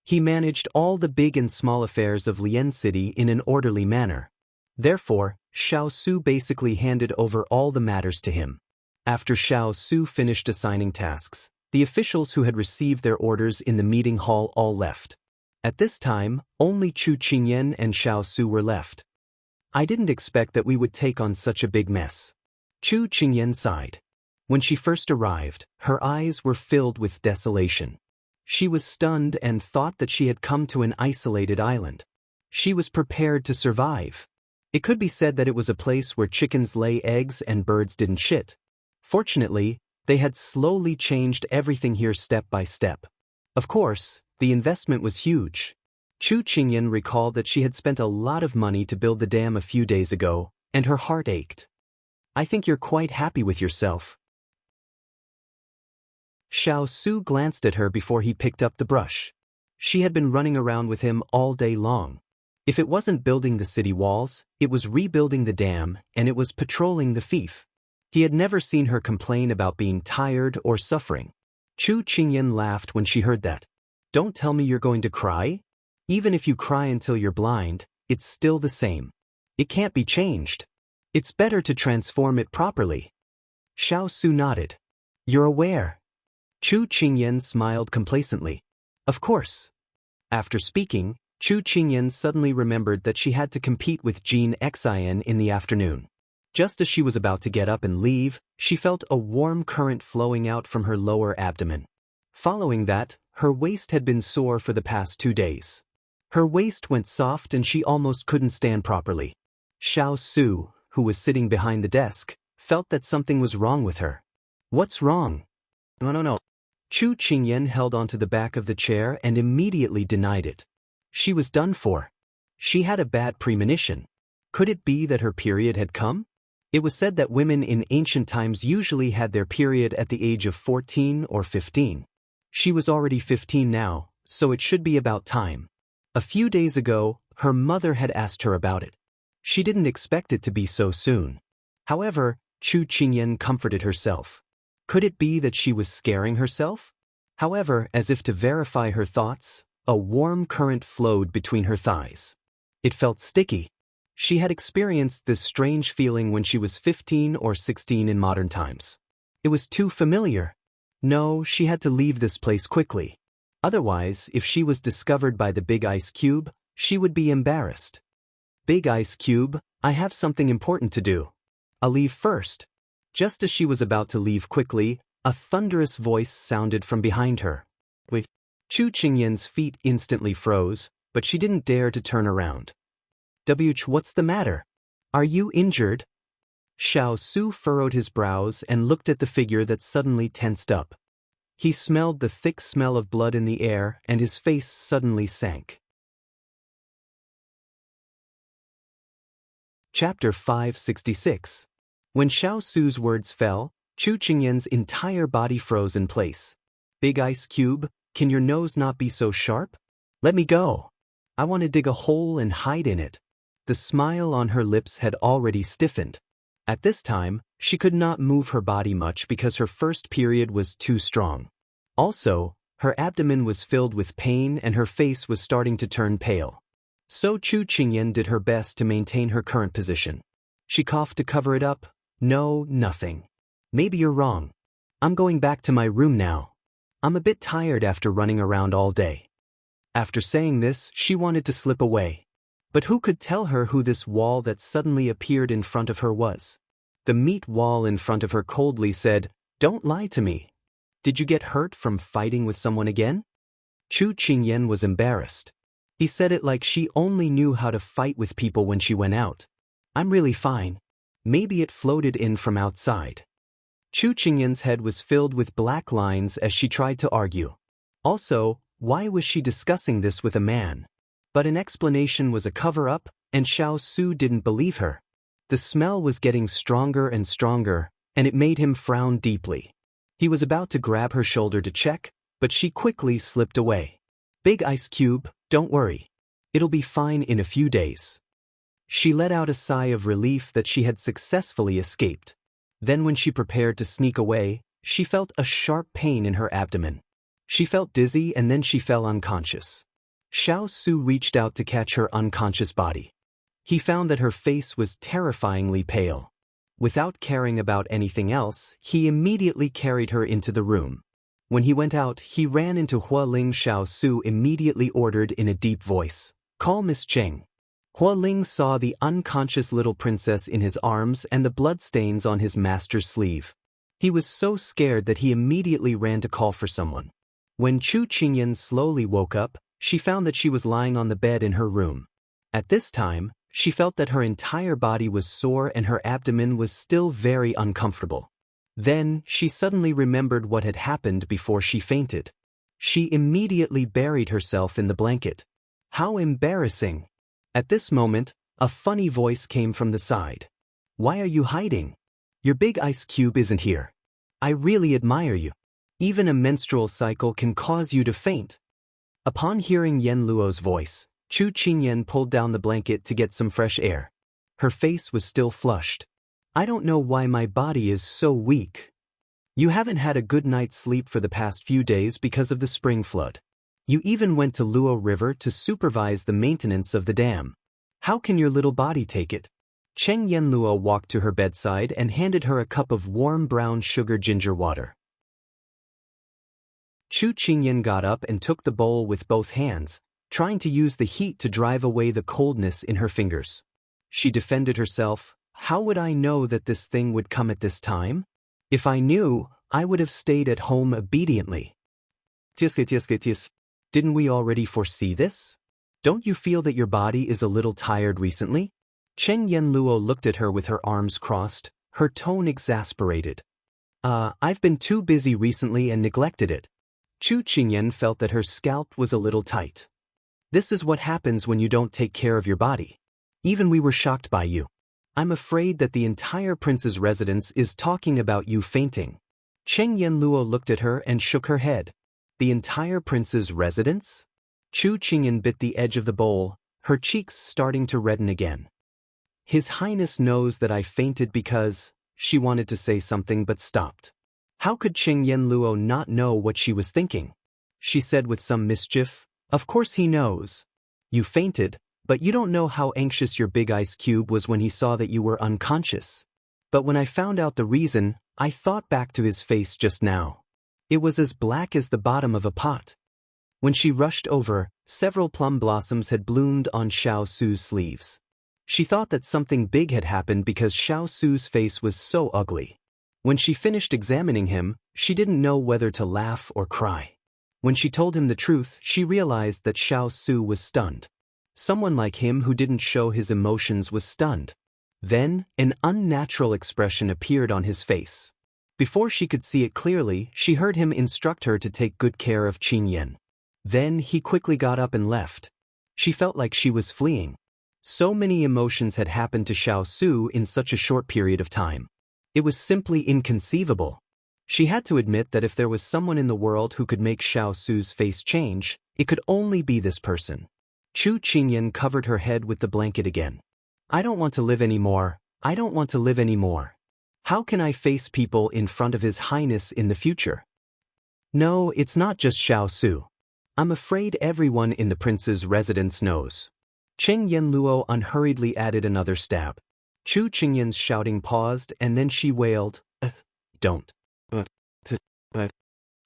He managed all the big and small affairs of Lian City in an orderly manner. Therefore, Xiao Su basically handed over all the matters to him. After Xiao Su finished assigning tasks, the officials who had received their orders in the meeting hall all left. At this time, only Chu Qingyan and Xiao Su were left. I didn't expect that we would take on such a big mess. Chu Qingyan sighed. When she first arrived, her eyes were filled with desolation. She was stunned and thought that she had come to an isolated island. She was prepared to survive. It could be said that it was a place where chickens lay eggs and birds didn't shit. Fortunately, they had slowly changed everything here step by step. Of course, the investment was huge. Chu Qingyan recalled that she had spent a lot of money to build the dam a few days ago, and her heart ached. I think you're quite happy with yourself. Xiao Su glanced at her before he picked up the brush. She had been running around with him all day long. If it wasn't building the city walls, it was rebuilding the dam, and it was patrolling the fief. He had never seen her complain about being tired or suffering. Chu Qingyan laughed when she heard that. Don't tell me you're going to cry? Even if you cry until you're blind, it's still the same. It can't be changed. It's better to transform it properly. Xiao Su nodded. You're aware. Chu Qingyan smiled complacently. Of course. After speaking, Chu Qingyan suddenly remembered that she had to compete with Jean Xin in the afternoon. Just as she was about to get up and leave, she felt a warm current flowing out from her lower abdomen. Following that, her waist had been sore for the past 2 days. Her waist went soft and she almost couldn't stand properly. Xiao Su, who was sitting behind the desk, felt that something was wrong with her. What's wrong? No. Chu Qingyan held onto the back of the chair and immediately denied it. She was done for. She had a bad premonition. Could it be that her period had come? It was said that women in ancient times usually had their period at the age of 14 or 15. She was already 15 now, so it should be about time. A few days ago, her mother had asked her about it. She didn't expect it to be so soon. However, Chu Qingyan comforted herself. Could it be that she was scaring herself? However, as if to verify her thoughts, a warm current flowed between her thighs. It felt sticky. She had experienced this strange feeling when she was 15 or 16 in modern times. It was too familiar. No, she had to leave this place quickly. Otherwise, if she was discovered by the Big Ice Cube, she would be embarrassed. Big Ice Cube, I have something important to do. I'll leave first. Just as she was about to leave quickly, a thunderous voice sounded from behind her. Wait. Chu Qingyan's feet instantly froze, but she didn't dare to turn around. What's the matter? Are you injured? Xiao Su furrowed his brows and looked at the figure that suddenly tensed up. He smelled the thick smell of blood in the air and his face suddenly sank. Chapter 566. When Xiao Su's words fell, Chu Qingyan's entire body froze in place. Big Ice Cube, can your nose not be so sharp? Let me go. I want to dig a hole and hide in it. The smile on her lips had already stiffened. At this time, she could not move her body much because her first period was too strong. Also, her abdomen was filled with pain and her face was starting to turn pale. So Chu Qingyan did her best to maintain her current position. She coughed to cover it up. No, nothing. Maybe you're wrong. I'm going back to my room now. I'm a bit tired after running around all day. After saying this, she wanted to slip away. But who could tell her who this wall that suddenly appeared in front of her was? The meat wall in front of her coldly said, "Don't lie to me. Did you get hurt from fighting with someone again?" Chu Qingyan was embarrassed. He said it like she only knew how to fight with people when she went out. I'm really fine. Maybe it floated in from outside. Chu Qingyan's head was filled with black lines as she tried to argue. Also, why was she discussing this with a man? But an explanation was a cover-up, and Xiao Su didn't believe her. The smell was getting stronger and stronger, and it made him frown deeply. He was about to grab her shoulder to check, but she quickly slipped away. Big Ice Cube, don't worry. It'll be fine in a few days. She let out a sigh of relief that she had successfully escaped. Then when she prepared to sneak away, she felt a sharp pain in her abdomen. She felt dizzy and then she fell unconscious. Xiao Su reached out to catch her unconscious body. He found that her face was terrifyingly pale. Without caring about anything else, he immediately carried her into the room. When he went out, he ran into Hua Ling. Xiao Su immediately ordered in a deep voice, "Call Miss Cheng." Hua Ling saw the unconscious little princess in his arms and the bloodstains on his master's sleeve. He was so scared that he immediately ran to call for someone. When Chu Qingyan slowly woke up, she found that she was lying on the bed in her room. At this time, she felt that her entire body was sore and her abdomen was still very uncomfortable. Then, she suddenly remembered what had happened before she fainted. She immediately buried herself in the blanket. How embarrassing! At this moment, a funny voice came from the side. "Why are you hiding? Your Big Ice Cube isn't here. I really admire you. Even a menstrual cycle can cause you to faint." Upon hearing Yen Luo's voice, Chu Qingyan pulled down the blanket to get some fresh air. Her face was still flushed. "I don't know why my body is so weak. You haven't had a good night's sleep for the past few days because of the spring flood. You even went to Luo River to supervise the maintenance of the dam. How can your little body take it? Cheng Yanluo walked to her bedside and handed her a cup of warm brown sugar ginger water. Chu Qingyan got up and took the bowl with both hands, trying to use the heat to drive away the coldness in her fingers. She defended herself. How would I know that this thing would come at this time? If I knew, I would have stayed at home obediently. Didn't we already foresee this? Don't you feel that your body is a little tired recently? Cheng Yanluo looked at her with her arms crossed, her tone exasperated. I've been too busy recently and neglected it. Chu Qingyan felt that her scalp was a little tight. This is what happens when you don't take care of your body. Even we were shocked by you. I'm afraid that the entire prince's residence is talking about you fainting. Cheng Yanluo looked at her and shook her head. The entire prince's residence? Chu Qingyan bit the edge of the bowl, her cheeks starting to redden again. His Highness knows that I fainted because... She wanted to say something but stopped. How could Cheng Yanluo not know what she was thinking? She said with some mischief, "Of course he knows. You fainted, but you don't know how anxious your big ice cube was when he saw that you were unconscious. But when I found out the reason, I thought back to his face just now. It was as black as the bottom of a pot." When she rushed over, several plum blossoms had bloomed on Xiao Su's sleeves. She thought that something big had happened because Xiao Su's face was so ugly. When she finished examining him, she didn't know whether to laugh or cry. When she told him the truth, she realized that Xiao Su was stunned. Someone like him who didn't show his emotions was stunned. Then, an unnatural expression appeared on his face. Before she could see it clearly, she heard him instruct her to take good care of Qingyan. Then he quickly got up and left. She felt like she was fleeing. So many emotions had happened to Xiao Su in such a short period of time. It was simply inconceivable. She had to admit that if there was someone in the world who could make Xiao Su's face change, it could only be this person. Chu Qingyan covered her head with the blanket again. I don't want to live anymore. I don't want to live anymore. How can I face people in front of His Highness in the future? No, it's not just Xiao Su. I'm afraid everyone in the prince's residence knows. Cheng Yanluo unhurriedly added another stab. Chu Qingyan's shouting paused and then she wailed, Don't.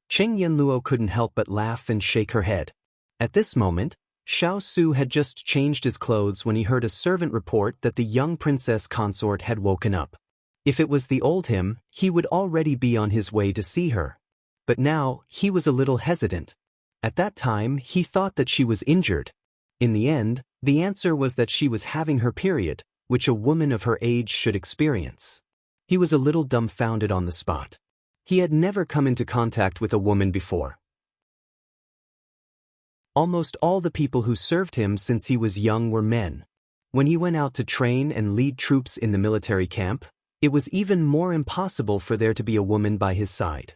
Cheng Yanluo couldn't help but laugh and shake her head. At this moment, Xiao Su had just changed his clothes when he heard a servant report that the young princess consort had woken up. If it was the old him, he would already be on his way to see her. But now, he was a little hesitant. At that time, he thought that she was injured. In the end, the answer was that she was having her period, which a woman of her age should experience. He was a little dumbfounded on the spot. He had never come into contact with a woman before. Almost all the people who served him since he was young were men. When he went out to train and lead troops in the military camp, it was even more impossible for there to be a woman by his side.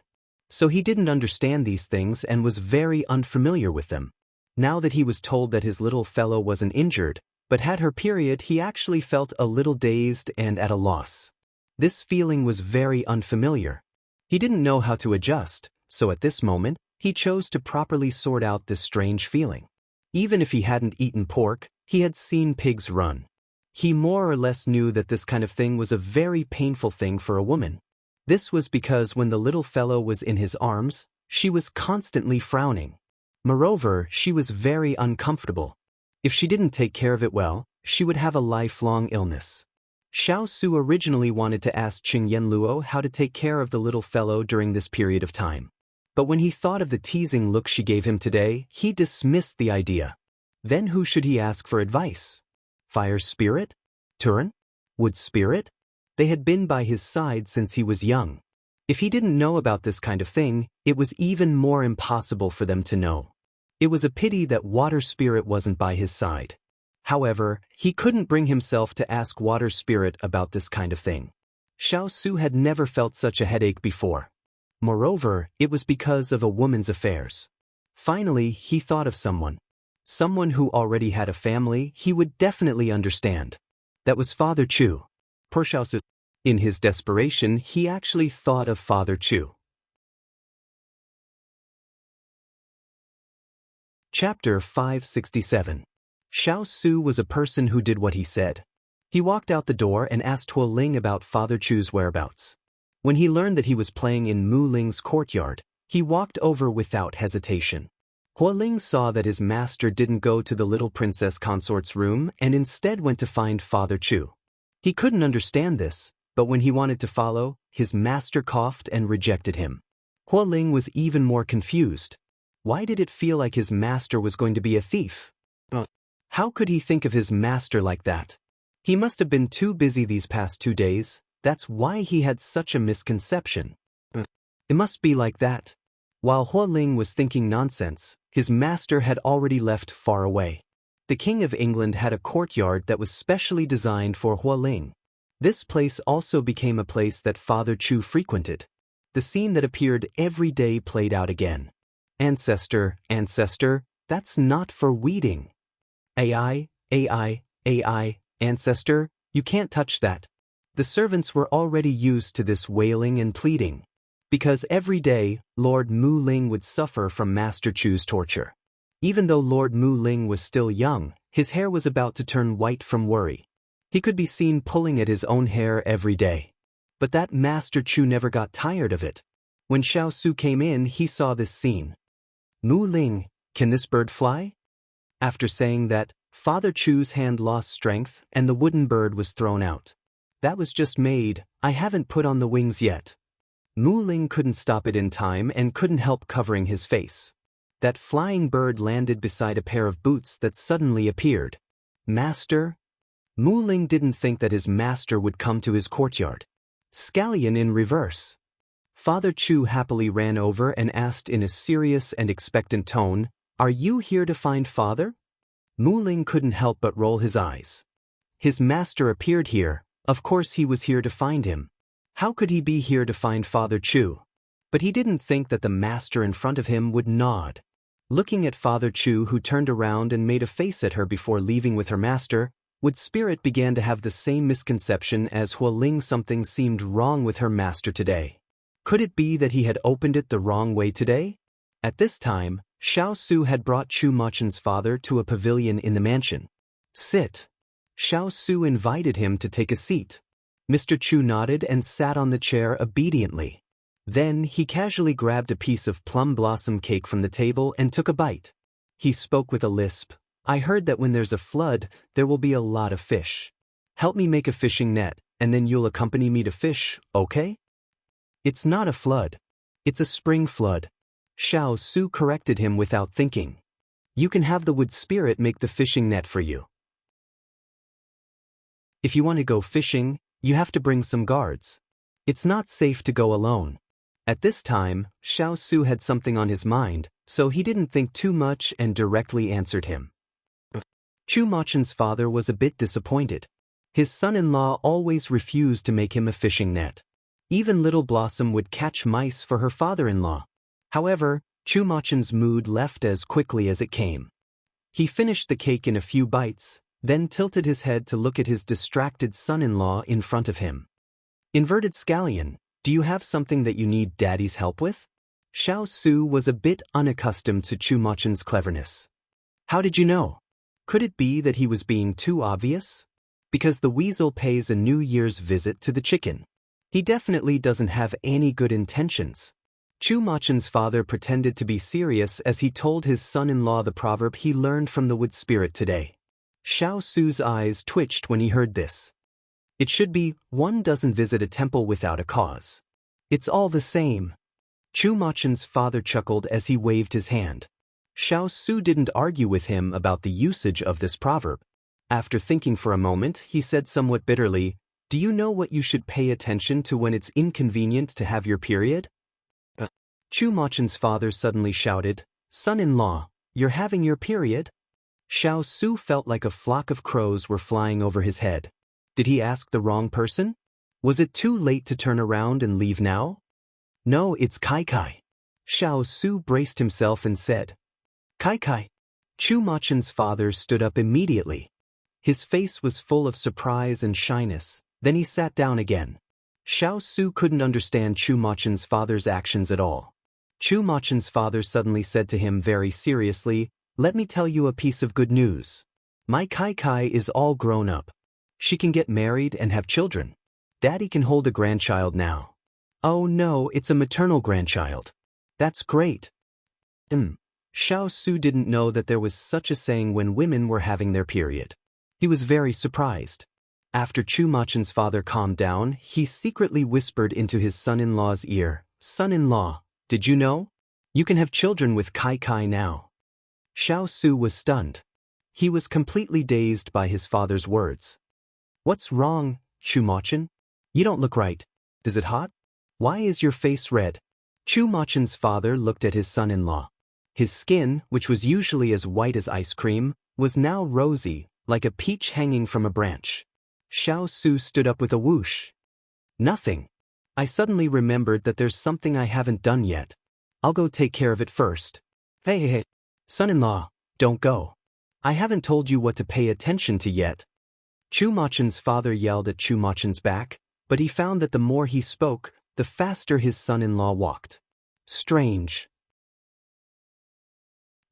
So he didn't understand these things and was very unfamiliar with them. Now that he was told that his little fellow wasn't injured, but had her period, he actually felt a little dazed and at a loss. This feeling was very unfamiliar. He didn't know how to adjust, so at this moment, he chose to properly sort out this strange feeling. Even if he hadn't eaten pork, he had seen pigs run. He more or less knew that this kind of thing was a very painful thing for a woman. This was because when the little fellow was in his arms, she was constantly frowning. Moreover, she was very uncomfortable. If she didn't take care of it well, she would have a lifelong illness. Xiao Su originally wanted to ask Cheng Yanluo how to take care of the little fellow during this period of time. But when he thought of the teasing look she gave him today, he dismissed the idea. Then who should he ask for advice? Fire spirit? Turin? Wood spirit? They had been by his side since he was young. If he didn't know about this kind of thing, it was even more impossible for them to know. It was a pity that water spirit wasn't by his side. However, he couldn't bring himself to ask water spirit about this kind of thing. Xiao Su had never felt such a headache before. Moreover, it was because of a woman's affairs. Finally, he thought of someone. Someone who already had a family he would definitely understand. That was Father Chu. Poor Xiao Su. In his desperation, he actually thought of Father Chu. Chapter 567. Xiao Su was a person who did what he said. He walked out the door and asked Huo Ling about Father Chu's whereabouts. When he learned that he was playing in Mu Ling's courtyard, he walked over without hesitation. Huo Ling saw that his master didn't go to the little princess consort's room and instead went to find Father Chu. He couldn't understand this, but when he wanted to follow, his master coughed and rejected him. Huo Ling was even more confused. Why did it feel like his master was going to be a thief? How could he think of his master like that? He must have been too busy these past 2 days, that's why he had such a misconception. It must be like that. While Huo Ling was thinking nonsense, his master had already left far away. The King of England had a courtyard that was specially designed for Huo Ling. This place also became a place that Father Chu frequented. The scene that appeared every day played out again. Ancestor, ancestor, that's not for weeding. AI, AI, AI, ancestor, you can't touch that. The servants were already used to this wailing and pleading. Because every day, Lord Mu Ling would suffer from Master Chu's torture. Even though Lord Mu Ling was still young, his hair was about to turn white from worry. He could be seen pulling at his own hair every day. But that Master Chu never got tired of it. When Xiao Su came in, he saw this scene. Mu Ling, can this bird fly? After saying that, Father Chu's hand lost strength and the wooden bird was thrown out. That was just made, I haven't put on the wings yet. Mu Ling couldn't stop it in time and couldn't help covering his face. That flying bird landed beside a pair of boots that suddenly appeared. Master? Mu Ling didn't think that his master would come to his courtyard. Scallion in reverse. Father Chu happily ran over and asked in a serious and expectant tone, Are you here to find Father? Mu Ling couldn't help but roll his eyes. His master appeared here, of course he was here to find him. How could he be here to find Father Chu? But he didn't think that the master in front of him would nod. Looking at Father Chu, who turned around and made a face at her before leaving with her master, Wood Spirit began to have the same misconception as Huo Ling. Something seemed wrong with her master today. Could it be that he had opened it the wrong way today? At this time, Xiao Su had brought Chu Machen's father to a pavilion in the mansion. Sit. Xiao Su invited him to take a seat. Mr. Chu nodded and sat on the chair obediently. Then he casually grabbed a piece of plum blossom cake from the table and took a bite. He spoke with a lisp. I heard that when there's a flood, there will be a lot of fish. Help me make a fishing net, and then you'll accompany me to fish, okay? It's not a flood. It's a spring flood. Xiao Su corrected him without thinking. You can have the wood spirit make the fishing net for you. If you want to go fishing, you have to bring some guards. It's not safe to go alone. At this time, Xiao Su had something on his mind, so he didn't think too much and directly answered him. Chu Machen's father was a bit disappointed. His son-in-law always refused to make him a fishing net. Even Little Blossom would catch mice for her father-in-law. However, Chu Machen's mood left as quickly as it came. He finished the cake in a few bites, then tilted his head to look at his distracted son-in-law in front of him. Inverted Scallion, do you have something that you need Daddy's help with? Xiao Su was a bit unaccustomed to Chu Machen's cleverness. How did you know? Could it be that he was being too obvious? Because the weasel pays a New Year's visit to the chicken. He definitely doesn't have any good intentions. Chu Machen's father pretended to be serious as he told his son-in-law the proverb he learned from the wood spirit today. Xiao Su's eyes twitched when he heard this. It should be, one doesn't visit a temple without a cause. It's all the same. Chu Machen's father chuckled as he waved his hand. Xiao Su didn't argue with him about the usage of this proverb. After thinking for a moment, he said somewhat bitterly, Do you know what you should pay attention to when it's inconvenient to have your period? Chu Machen's father suddenly shouted, Son-in-law, you're having your period? Xiao Su felt like a flock of crows were flying over his head. Did he ask the wrong person? Was it too late to turn around and leave now? No, it's Kai Kai. Xiao Su braced himself and said, Kai Kai. Chu Machen's father stood up immediately. His face was full of surprise and shyness, then he sat down again. Xiao Su couldn't understand Chu Machen's father's actions at all. Chu Machen's father suddenly said to him very seriously, Let me tell you a piece of good news. My Kai Kai is all grown up. She can get married and have children. Daddy can hold a grandchild now. Oh no, it's a maternal grandchild. That's great. Xiao Su didn't know that there was such a saying when women were having their period. He was very surprised. After Chu Machen's father calmed down, he secretly whispered into his son-in-law's ear, "Son-in-law, did you know? You can have children with Kai Kai now." Xiao Su was stunned. He was completely dazed by his father's words. "What's wrong, Chu Machen? You don't look right. Is it hot? Why is your face red?" Chu Machen's father looked at his son-in-law. His skin, which was usually as white as ice cream, was now rosy, like a peach hanging from a branch. Xiao Su stood up with a whoosh. "Nothing. I suddenly remembered that there's something I haven't done yet. I'll go take care of it first." Hey, son-in-law, don't go. I haven't told you what to pay attention to yet." Chu Machen's father yelled at Chu Machen's back, but he found that the more he spoke, the faster his son-in-law walked. Strange.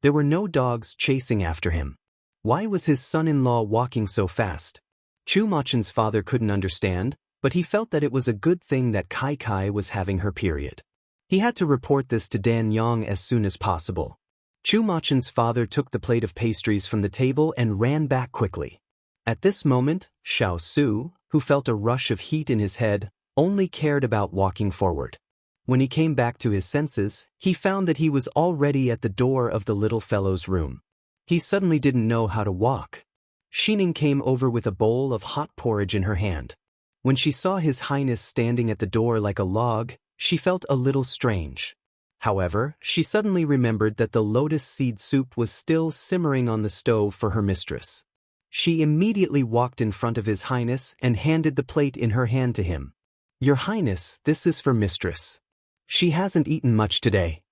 There were no dogs chasing after him. Why was his son-in-law walking so fast? Chu Machen's father couldn't understand, but he felt that it was a good thing that Kai Kai was having her period. He had to report this to Dan Yang as soon as possible. Chu Machen's father took the plate of pastries from the table and ran back quickly. At this moment, Xiao Su, who felt a rush of heat in his head, only cared about walking forward. When he came back to his senses, he found that he was already at the door of the little fellow's room. He suddenly didn't know how to walk. Xining came over with a bowl of hot porridge in her hand. When she saw His Highness standing at the door like a log, she felt a little strange. However, she suddenly remembered that the lotus seed soup was still simmering on the stove for her mistress. She immediately walked in front of His Highness and handed the plate in her hand to him. "Your Highness, this is for mistress. She hasn't eaten much today."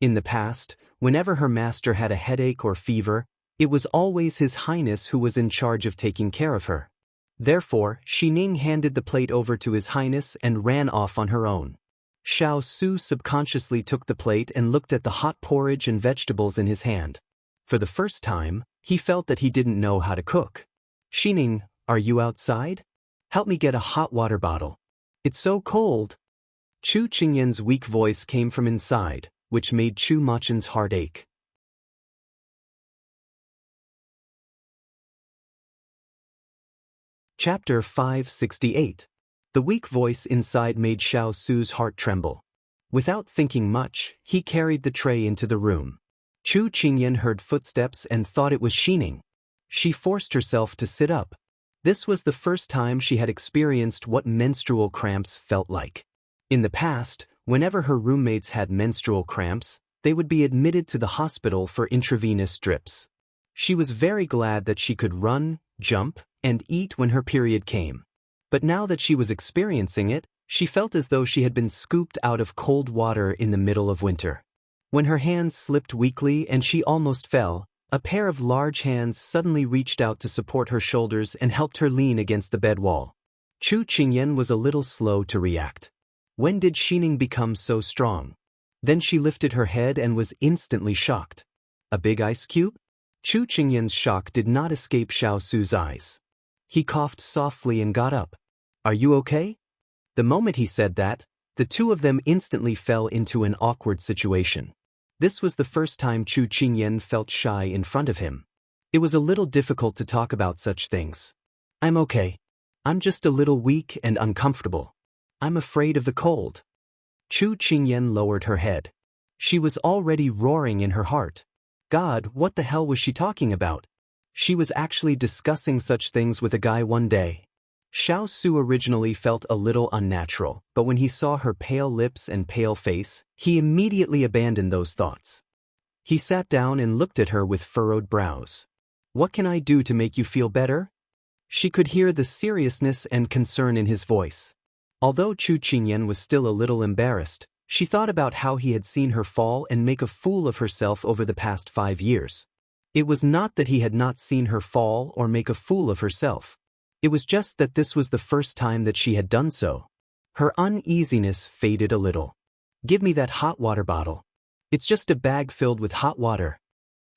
In the past, whenever her master had a headache or fever, it was always His Highness who was in charge of taking care of her. Therefore, Xining handed the plate over to His Highness and ran off on her own. Xiao Su subconsciously took the plate and looked at the hot porridge and vegetables in his hand. For the first time, he felt that he didn't know how to cook. "Xining, are you outside? Help me get a hot water bottle. It's so cold." Chu Qingyan's weak voice came from inside, which made Chu Machen's heart ache. Chapter 568. The weak voice inside made Xiao Su's heart tremble. Without thinking much, he carried the tray into the room. Chu Qingyan heard footsteps and thought it was Xining. She forced herself to sit up. This was the first time she had experienced what menstrual cramps felt like. In the past, whenever her roommates had menstrual cramps, they would be admitted to the hospital for intravenous drips. She was very glad that she could run, jump, and eat when her period came. But now that she was experiencing it, she felt as though she had been scooped out of cold water in the middle of winter. When her hands slipped weakly and she almost fell, a pair of large hands suddenly reached out to support her shoulders and helped her lean against the bed wall. Chu Qingyan was a little slow to react. When did Xining become so strong? Then she lifted her head and was instantly shocked. A big ice cube? Chu Qingyan's shock did not escape Xiao Su's eyes. He coughed softly and got up. "Are you okay?" The moment he said that, the two of them instantly fell into an awkward situation. This was the first time Chu Qingyan felt shy in front of him. It was a little difficult to talk about such things. "I'm okay. I'm just a little weak and uncomfortable. I'm afraid of the cold." Chu Qingyan lowered her head. She was already roaring in her heart. God, what the hell was she talking about? She was actually discussing such things with a guy one day. Xiao Su originally felt a little unnatural, but when he saw her pale lips and pale face, he immediately abandoned those thoughts. He sat down and looked at her with furrowed brows. "What can I do to make you feel better?" She could hear the seriousness and concern in his voice. Although Chu Qingyan was still a little embarrassed, she thought about how he had seen her fall and make a fool of herself over the past 5 years. It was not that he had not seen her fall or make a fool of herself. It was just that this was the first time that she had done so. Her uneasiness faded a little. "Give me that hot water bottle. It's just a bag filled with hot water."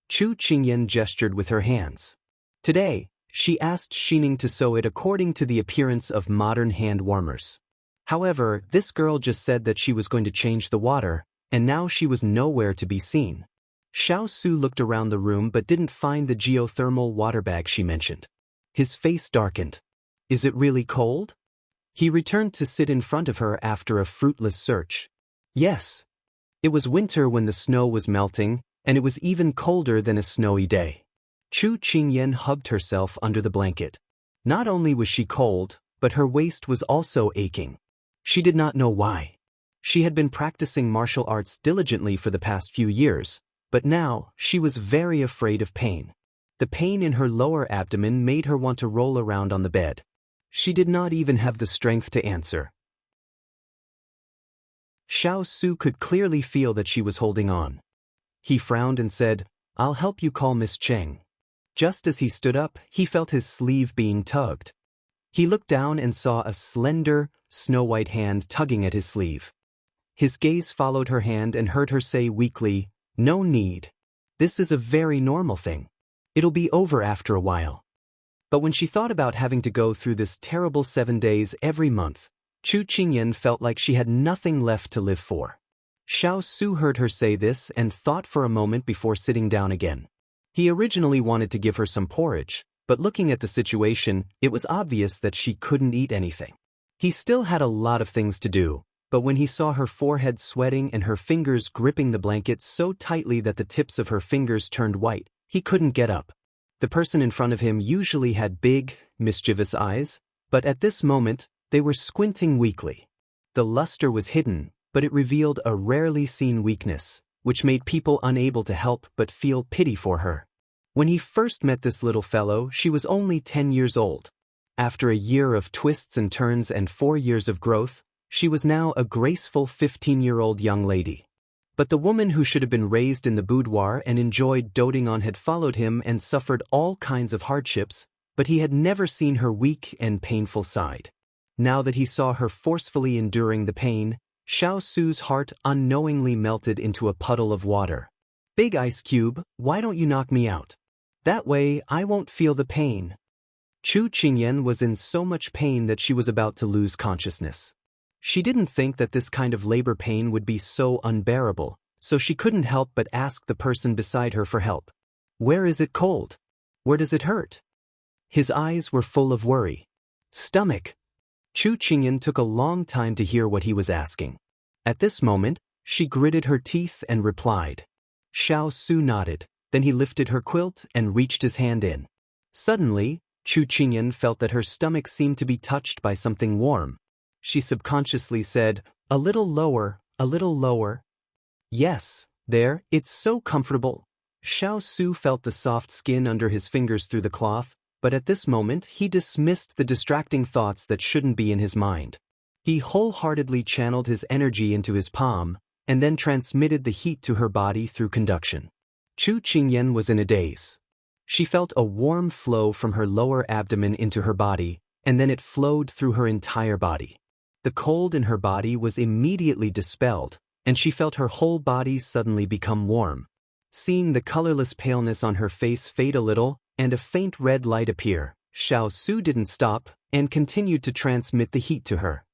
Chu Qingyan gestured with her hands. Today, She asked Xining to sew it according to the appearance of modern hand warmers. However, this girl just said that she was going to change the water, and now she was nowhere to be seen. Xiao Su looked around the room but didn't find the geothermal water bag she mentioned. His face darkened. Is it really cold? He returned to sit in front of her after a fruitless search. Yes. It was winter when the snow was melting, and it was even colder than a snowy day. Chu Qingyan hugged herself under the blanket. Not only was she cold, but her waist was also aching. She did not know why. She had been practicing martial arts diligently for the past few years, but now she was very afraid of pain. The pain in her lower abdomen made her want to roll around on the bed. She did not even have the strength to answer. Xiao Su could clearly feel that she was holding on. He frowned and said, "I'll help you call Miss Cheng." Just as he stood up, he felt his sleeve being tugged. He looked down and saw a slender, snow-white hand tugging at his sleeve. His gaze followed her hand and heard her say weakly, "No need. This is a very normal thing. It'll be over after a while." But when she thought about having to go through this terrible 7 days every month, Chu Qingyan felt like she had nothing left to live for. Xiao Su heard her say this and thought for a moment before sitting down again. He originally wanted to give her some porridge, but looking at the situation, it was obvious that she couldn't eat anything. He still had a lot of things to do, but when he saw her forehead sweating and her fingers gripping the blanket so tightly that the tips of her fingers turned white, he couldn't get up. The person in front of him usually had big, mischievous eyes, but at this moment, they were squinting weakly. The luster was hidden, but it revealed a rarely seen weakness, which made people unable to help but feel pity for her. When he first met this little fellow, she was only 10 years old. After a year of twists and turns and 4 years of growth, she was now a graceful 15-year-old young lady. But the woman who should have been raised in the boudoir and enjoyed doting on had followed him and suffered all kinds of hardships, but he had never seen her weak and painful side. Now that he saw her forcefully enduring the pain, Xiao Su's heart unknowingly melted into a puddle of water. "Big ice cube, why don't you knock me out? That way I won't feel the pain." Chu Qingyan was in so much pain that she was about to lose consciousness. She didn't think that this kind of labor pain would be so unbearable, so she couldn't help but ask the person beside her for help. "Where is it cold? Where does it hurt?" His eyes were full of worry. "Stomach." Chu Qingyan took a long time to hear what he was asking. At this moment, she gritted her teeth and replied. Xiao Su nodded, then he lifted her quilt and reached his hand in. Suddenly, Chu Qingyan felt that her stomach seemed to be touched by something warm. She subconsciously said, "A little lower, a little lower." "Yes, there, it's so comfortable." Xiao Su felt the soft skin under his fingers through the cloth, but at this moment he dismissed the distracting thoughts that shouldn't be in his mind. He wholeheartedly channeled his energy into his palm, and then transmitted the heat to her body through conduction. Chu Qingyan was in a daze. She felt a warm flow from her lower abdomen into her body, and then it flowed through her entire body. The cold in her body was immediately dispelled, and she felt her whole body suddenly become warm. Seeing the colorless paleness on her face fade a little, and a faint red light appear, Xiao Su didn't stop, and continued to transmit the heat to her.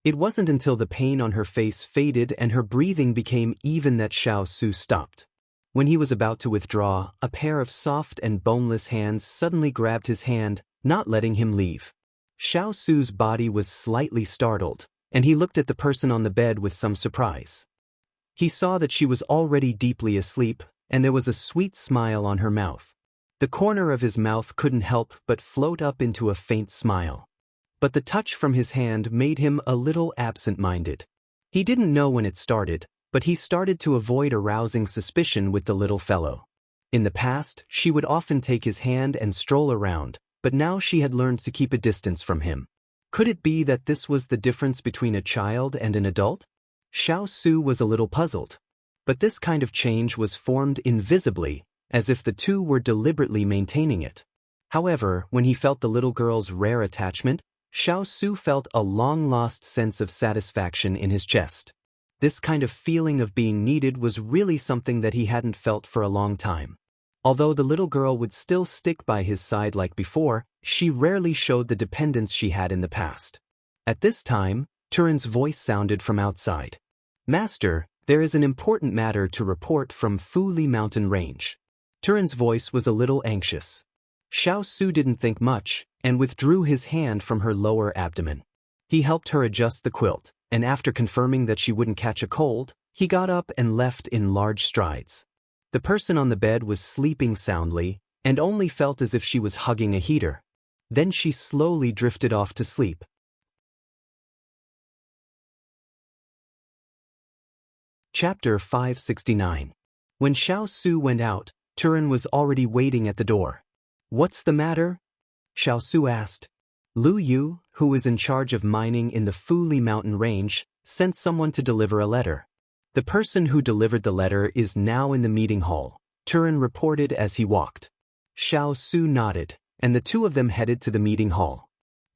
It wasn't until the pain on her face faded and her breathing became even that Xiao Su stopped. When he was about to withdraw, a pair of soft and boneless hands suddenly grabbed his hand, not letting him leave. Xiao Su's body was slightly startled, and he looked at the person on the bed with some surprise. He saw that she was already deeply asleep, and there was a sweet smile on her mouth. The corner of his mouth couldn't help but float up into a faint smile. But the touch from his hand made him a little absent-minded. He didn't know when it started, but he started to avoid arousing suspicion with the little fellow. In the past, she would often take his hand and stroll around, but now she had learned to keep a distance from him. Could it be that this was the difference between a child and an adult? Xiao Su was a little puzzled. But this kind of change was formed invisibly, as if the two were deliberately maintaining it. However, when he felt the little girl's rare attachment, Xiao Su felt a long-lost sense of satisfaction in his chest. This kind of feeling of being needed was really something that he hadn't felt for a long time. Although the little girl would still stick by his side like before, she rarely showed the dependence she had in the past. At this time, Turin's voice sounded from outside. "Master, there is an important matter to report from Fuli mountain range." Turin's voice was a little anxious. Xiao Su didn't think much, and withdrew his hand from her lower abdomen. He helped her adjust the quilt, and after confirming that she wouldn't catch a cold, he got up and left in large strides. The person on the bed was sleeping soundly, and only felt as if she was hugging a heater. Then she slowly drifted off to sleep. Chapter 569. When Xiao Su went out, Turin was already waiting at the door. "What's the matter?" Xiao Su asked. Lu Yu, who was in charge of mining in the Fuli mountain range, sent someone to deliver a letter. "The person who delivered the letter is now in the meeting hall," Turin reported as he walked. Xiao Su nodded, and the two of them headed to the meeting hall.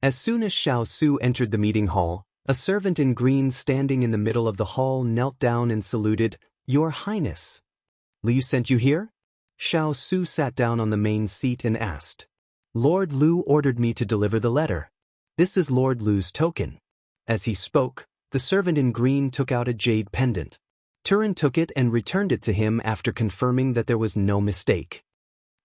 As soon as Xiao Su entered the meeting hall, a servant in green standing in the middle of the hall knelt down and saluted, "Your Highness." "Liu sent you here?" Xiao Su sat down on the main seat and asked. "Lord Liu ordered me to deliver the letter. This is Lord Liu's token." As he spoke, the servant in green took out a jade pendant. Turin took it and returned it to him after confirming that there was no mistake.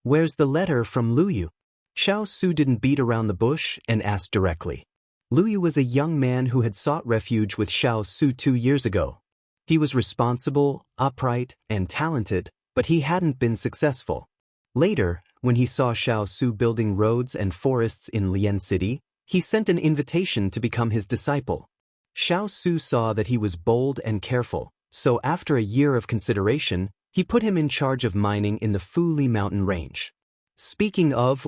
"Where's the letter from Liu Yu?" Xiao Su didn't beat around the bush and asked directly. Liu Yu was a young man who had sought refuge with Xiao Su 2 years ago. He was responsible, upright, and talented, but he hadn't been successful. Later, when he saw Xiao Su building roads and forests in Lian City, he sent an invitation to become his disciple. Xiao Su saw that he was bold and careful, so after a year of consideration, he put him in charge of mining in the Fuli mountain range. Speaking of,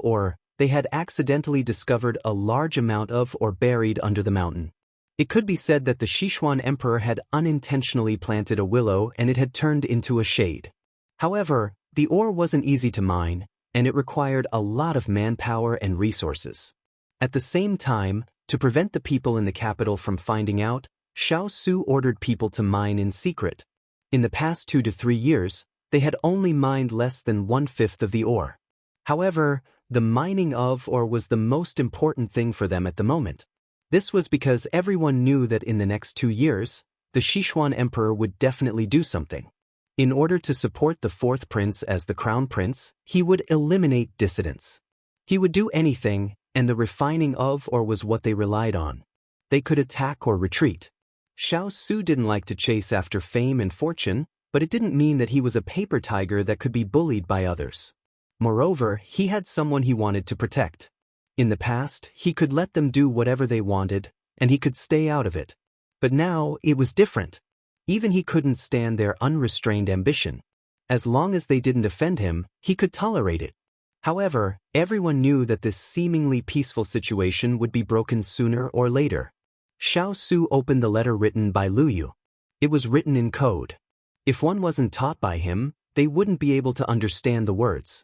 they had accidentally discovered a large amount of or buried under the mountain. It could be said that the Sichuan emperor had unintentionally planted a willow and it had turned into a shade. However, the ore wasn't easy to mine, and it required a lot of manpower and resources. At the same time, to prevent the people in the capital from finding out, Xiao Su ordered people to mine in secret. In the past 2 to 3 years, they had only mined less than 1/5 of the ore. However, the mining of ore was the most important thing for them at the moment. This was because everyone knew that in the next 2 years, the Sichuan emperor would definitely do something. In order to support the 4th prince as the crown prince, he would eliminate dissidents. He would do anything, and the refining of ore was what they relied on. They could attack or retreat. Xiao Su didn't like to chase after fame and fortune, but it didn't mean that he was a paper tiger that could be bullied by others. Moreover, he had someone he wanted to protect. In the past, he could let them do whatever they wanted, and he could stay out of it. But now, it was different. Even he couldn't stand their unrestrained ambition. As long as they didn't offend him, he could tolerate it. However, everyone knew that this seemingly peaceful situation would be broken sooner or later. Xiao Su opened the letter written by Liu Yu. It was written in code. If one wasn't taught by him, they wouldn't be able to understand the words.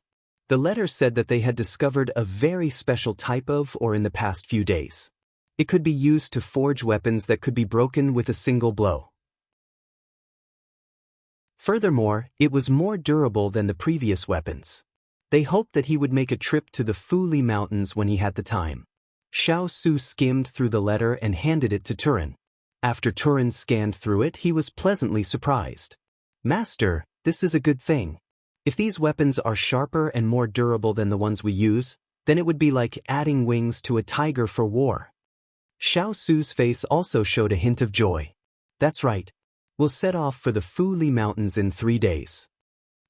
The letter said that they had discovered a very special type of ore in the past few days. It could be used to forge weapons that could be broken with a single blow. Furthermore, it was more durable than the previous weapons. They hoped that he would make a trip to the Fuli Mountains when he had the time. Xiao Su skimmed through the letter and handed it to Turin. After Turin scanned through it, he was pleasantly surprised. "Master, this is a good thing. If these weapons are sharper and more durable than the ones we use, then it would be like adding wings to a tiger for war." Xiao Su's face also showed a hint of joy. "That's right. We'll set off for the Fuli Mountains in 3 days."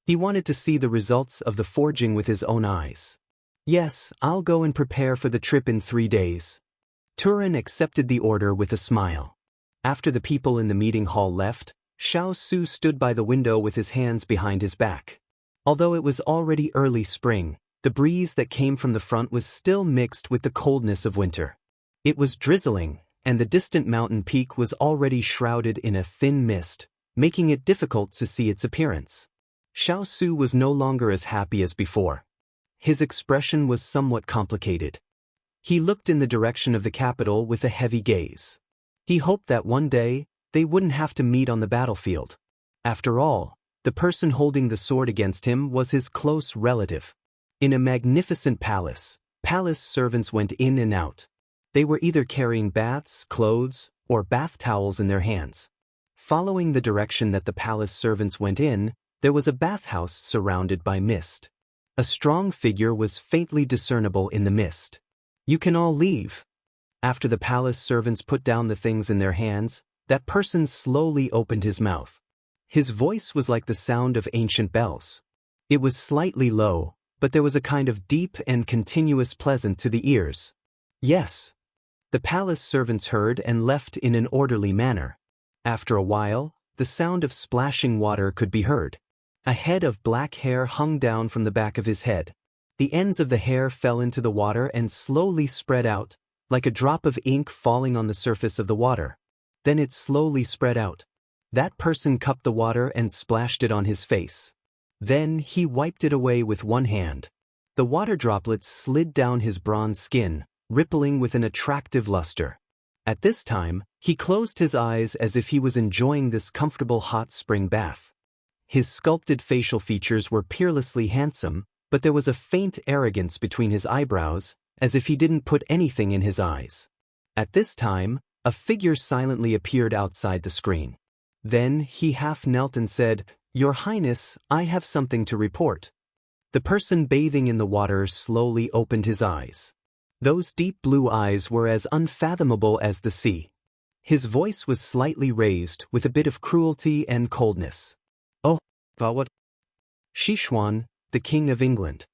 He wanted to see the results of the forging with his own eyes. "Yes, I'll go and prepare for the trip in 3 days." Turin accepted the order with a smile. After the people in the meeting hall left, Xiao Su stood by the window with his hands behind his back. Although it was already early spring, the breeze that came from the front was still mixed with the coldness of winter. It was drizzling, and the distant mountain peak was already shrouded in a thin mist, making it difficult to see its appearance. Xiao Su was no longer as happy as before. His expression was somewhat complicated. He looked in the direction of the capital with a heavy gaze. He hoped that one day, they wouldn't have to meet on the battlefield. After all, The person holding the sword against him was his close relative. In a magnificent palace, palace servants went in and out. They were either carrying baths, clothes, or bath towels in their hands. Following the direction that the palace servants went in, there was a bathhouse surrounded by mist. A strong figure was faintly discernible in the mist. "You can all leave." After the palace servants put down the things in their hands, that person slowly opened his mouth. His voice was like the sound of ancient bells. It was slightly low, but there was a kind of deep and continuous pleasant to the ears. "Yes." The palace servants heard and left in an orderly manner. After a while, the sound of splashing water could be heard. A head of black hair hung down from the back of his head. The ends of the hair fell into the water and slowly spread out, like a drop of ink falling on the surface of the water. Then it slowly spread out. That person cupped the water and splashed it on his face. Then he wiped it away with one hand. The water droplets slid down his bronze skin, rippling with an attractive luster. At this time, he closed his eyes as if he was enjoying this comfortable hot spring bath. His sculpted facial features were peerlessly handsome, but there was a faint arrogance between his eyebrows, as if he didn't put anything in his eyes. At this time, a figure silently appeared outside the screen. Then he half knelt and said, "Your Highness, I have something to report." The person bathing in the water slowly opened his eyes. Those deep blue eyes were as unfathomable as the sea. His voice was slightly raised with a bit of cruelty and coldness. "Oh, what?" "Xiao, the King of England."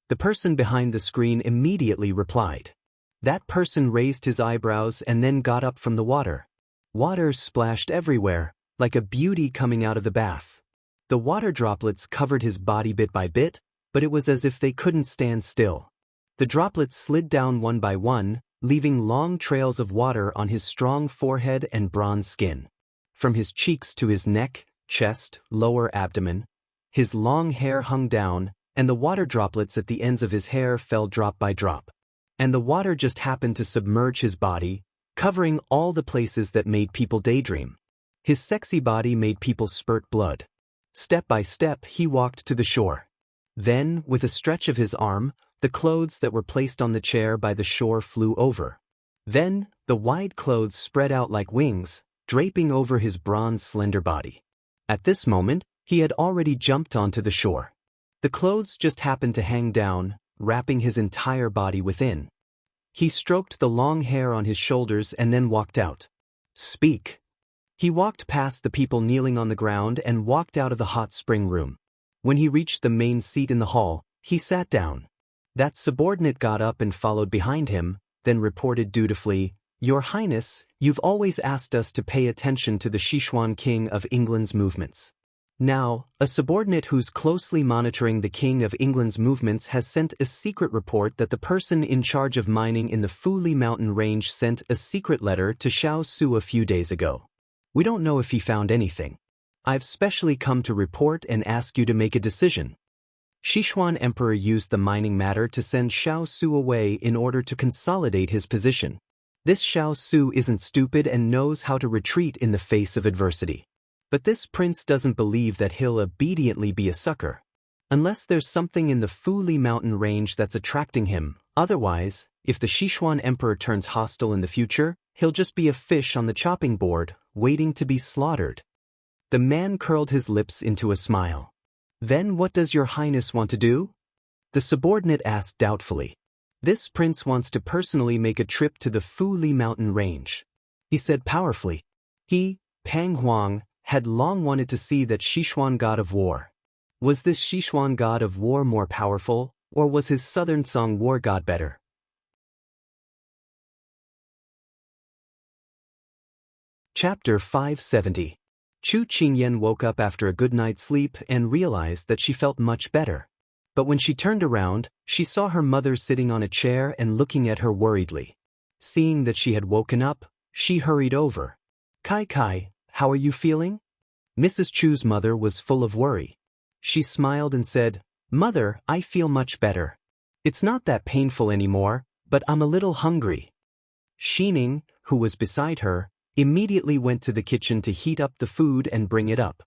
The person behind the screen immediately replied. That person raised his eyebrows and then got up from the water. Water splashed everywhere, like a beauty coming out of the bath. The water droplets covered his body bit by bit, but it was as if they couldn't stand still. The droplets slid down one by one, leaving long trails of water on his strong forehead and bronze skin. From his cheeks to his neck, chest, lower abdomen, his long hair hung down, and the water droplets at the ends of his hair fell drop by drop. And the water just happened to submerge his body, covering all the places that made people daydream. His sexy body made people spurt blood. Step by step, he walked to the shore. Then, with a stretch of his arm, the clothes that were placed on the chair by the shore flew over. Then, the wide clothes spread out like wings, draping over his bronze slender body. At this moment, he had already jumped onto the shore. The clothes just happened to hang down, wrapping his entire body within. He stroked the long hair on his shoulders and then walked out. "Speak." He walked past the people kneeling on the ground and walked out of the hot spring room. When he reached the main seat in the hall, he sat down. That subordinate got up and followed behind him, then reported dutifully, "Your Highness, you've always asked us to pay attention to the Xiao King of England's movements. Now, a subordinate who's closely monitoring the King of England's movements has sent a secret report that the person in charge of mining in the Fuli mountain range sent a secret letter to Xiao a few days ago. We don't know if he found anything. I've specially come to report and ask you to make a decision." Xiao Emperor used the mining matter to send Xiao away in order to consolidate his position. This Xiao isn't stupid and knows how to retreat in the face of adversity. But this prince doesn't believe that he'll obediently be a sucker. Unless there's something in the Fuli mountain range that's attracting him, otherwise, if the Xiao Emperor turns hostile in the future, he'll just be a fish on the chopping board, waiting to be slaughtered. The man curled his lips into a smile. "Then what does your Highness want to do?" The subordinate asked doubtfully. "This prince wants to personally make a trip to the Fuli mountain range," he said powerfully. He, Pang Huang, had long wanted to see that Xiao god of war. Was this Xiao god of war more powerful, or was his southern Song war god better? Chapter 570. Chu Qingyan woke up after a good night's sleep and realized that she felt much better. But when she turned around, she saw her mother sitting on a chair and looking at her worriedly. Seeing that she had woken up, she hurried over. Kai, how are you feeling?" Mrs. Chu's mother was full of worry. She smiled and said, "Mother, I feel much better. It's not that painful anymore, but I'm a little hungry." Xining, who was beside her, immediately went to the kitchen to heat up the food and bring it up.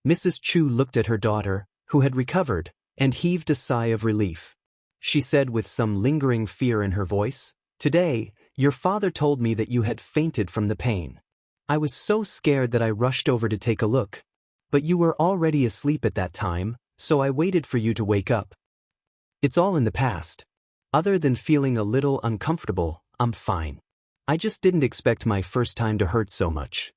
Mrs. Chu looked at her daughter, who had recovered, and heaved a sigh of relief. She said with some lingering fear in her voice, "Today, your father told me that you had fainted from the pain. I was so scared that I rushed over to take a look. But you were already asleep at that time, so I waited for you to wake up. It's all in the past. Other than feeling a little uncomfortable, I'm fine. I just didn't expect my first time to hurt so much."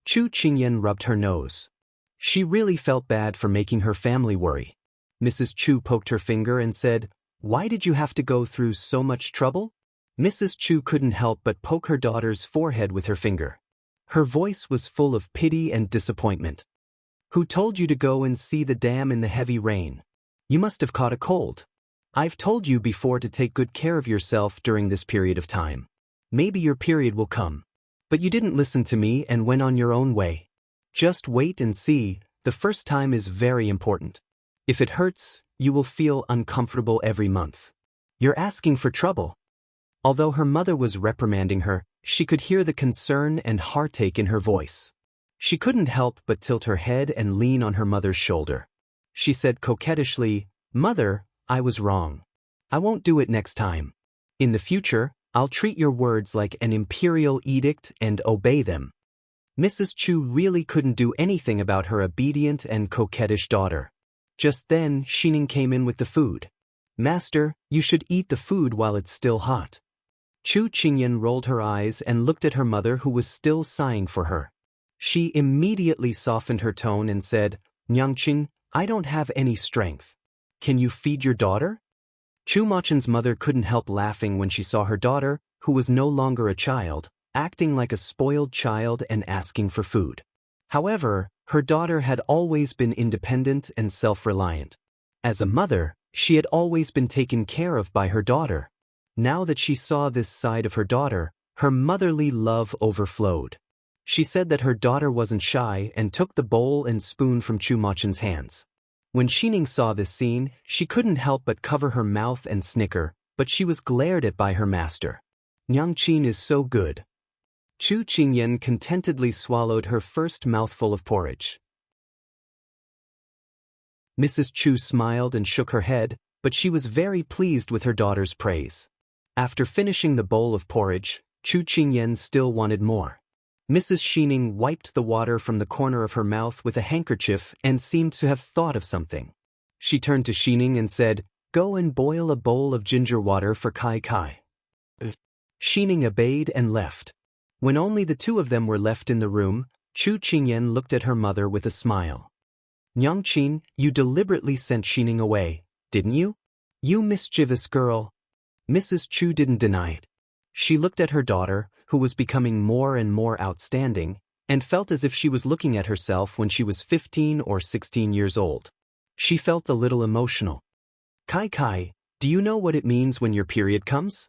Chu Qingyan rubbed her nose. She really felt bad for making her family worry. Mrs. Chu poked her finger and said, "Why did you have to go through so much trouble?" Mrs. Chu couldn't help but poke her daughter's forehead with her finger. Her voice was full of pity and disappointment. "Who told you to go and see the dam in the heavy rain? You must have caught a cold. I've told you before to take good care of yourself during this period of time. Maybe your period will come. But you didn't listen to me and went on your own way. Just wait and see, the first time is very important. If it hurts, you will feel uncomfortable every month. You're asking for trouble." Although her mother was reprimanding her, she could hear the concern and heartache in her voice. She couldn't help but tilt her head and lean on her mother's shoulder. She said coquettishly, "Mother, I was wrong. I won't do it next time. In the future, I'll treat your words like an imperial edict and obey them." Mrs. Chu really couldn't do anything about her obedient and coquettish daughter. Just then, Xining came in with the food. "Master, you should eat the food while it's still hot." Chu Qingyan rolled her eyes and looked at her mother, who was still sighing for her. She immediately softened her tone and said, "Nyangqin, I don't have any strength. Can you feed your daughter?" Chu Machen's mother couldn't help laughing when she saw her daughter, who was no longer a child, acting like a spoiled child and asking for food. However, her daughter had always been independent and self-reliant. As a mother, she had always been taken care of by her daughter. Now that she saw this side of her daughter, her motherly love overflowed. She said that her daughter wasn't shy and took the bowl and spoon from Chu Machen's hands. When Xining saw this scene, she couldn't help but cover her mouth and snicker, but she was glared at by her master. "Nyangqin is so good." Chu Qingyan contentedly swallowed her first mouthful of porridge. Mrs. Chu smiled and shook her head, but she was very pleased with her daughter's praise. After finishing the bowl of porridge, Chu Qingyan still wanted more. Mrs. Xining wiped the water from the corner of her mouth with a handkerchief and seemed to have thought of something. She turned to Xining and said, "Go and boil a bowl of ginger water for Kai Kai." Xining obeyed and left. When only the two of them were left in the room, Chu Qingyan looked at her mother with a smile. "Nyangqin, you deliberately sent Xining away, didn't you? You mischievous girl." Mrs. Chu didn't deny it. She looked at her daughter, who was becoming more and more outstanding, and felt as if she was looking at herself when she was 15 or 16 years old. She felt a little emotional. "Kai Kai, do you know what it means when your period comes?"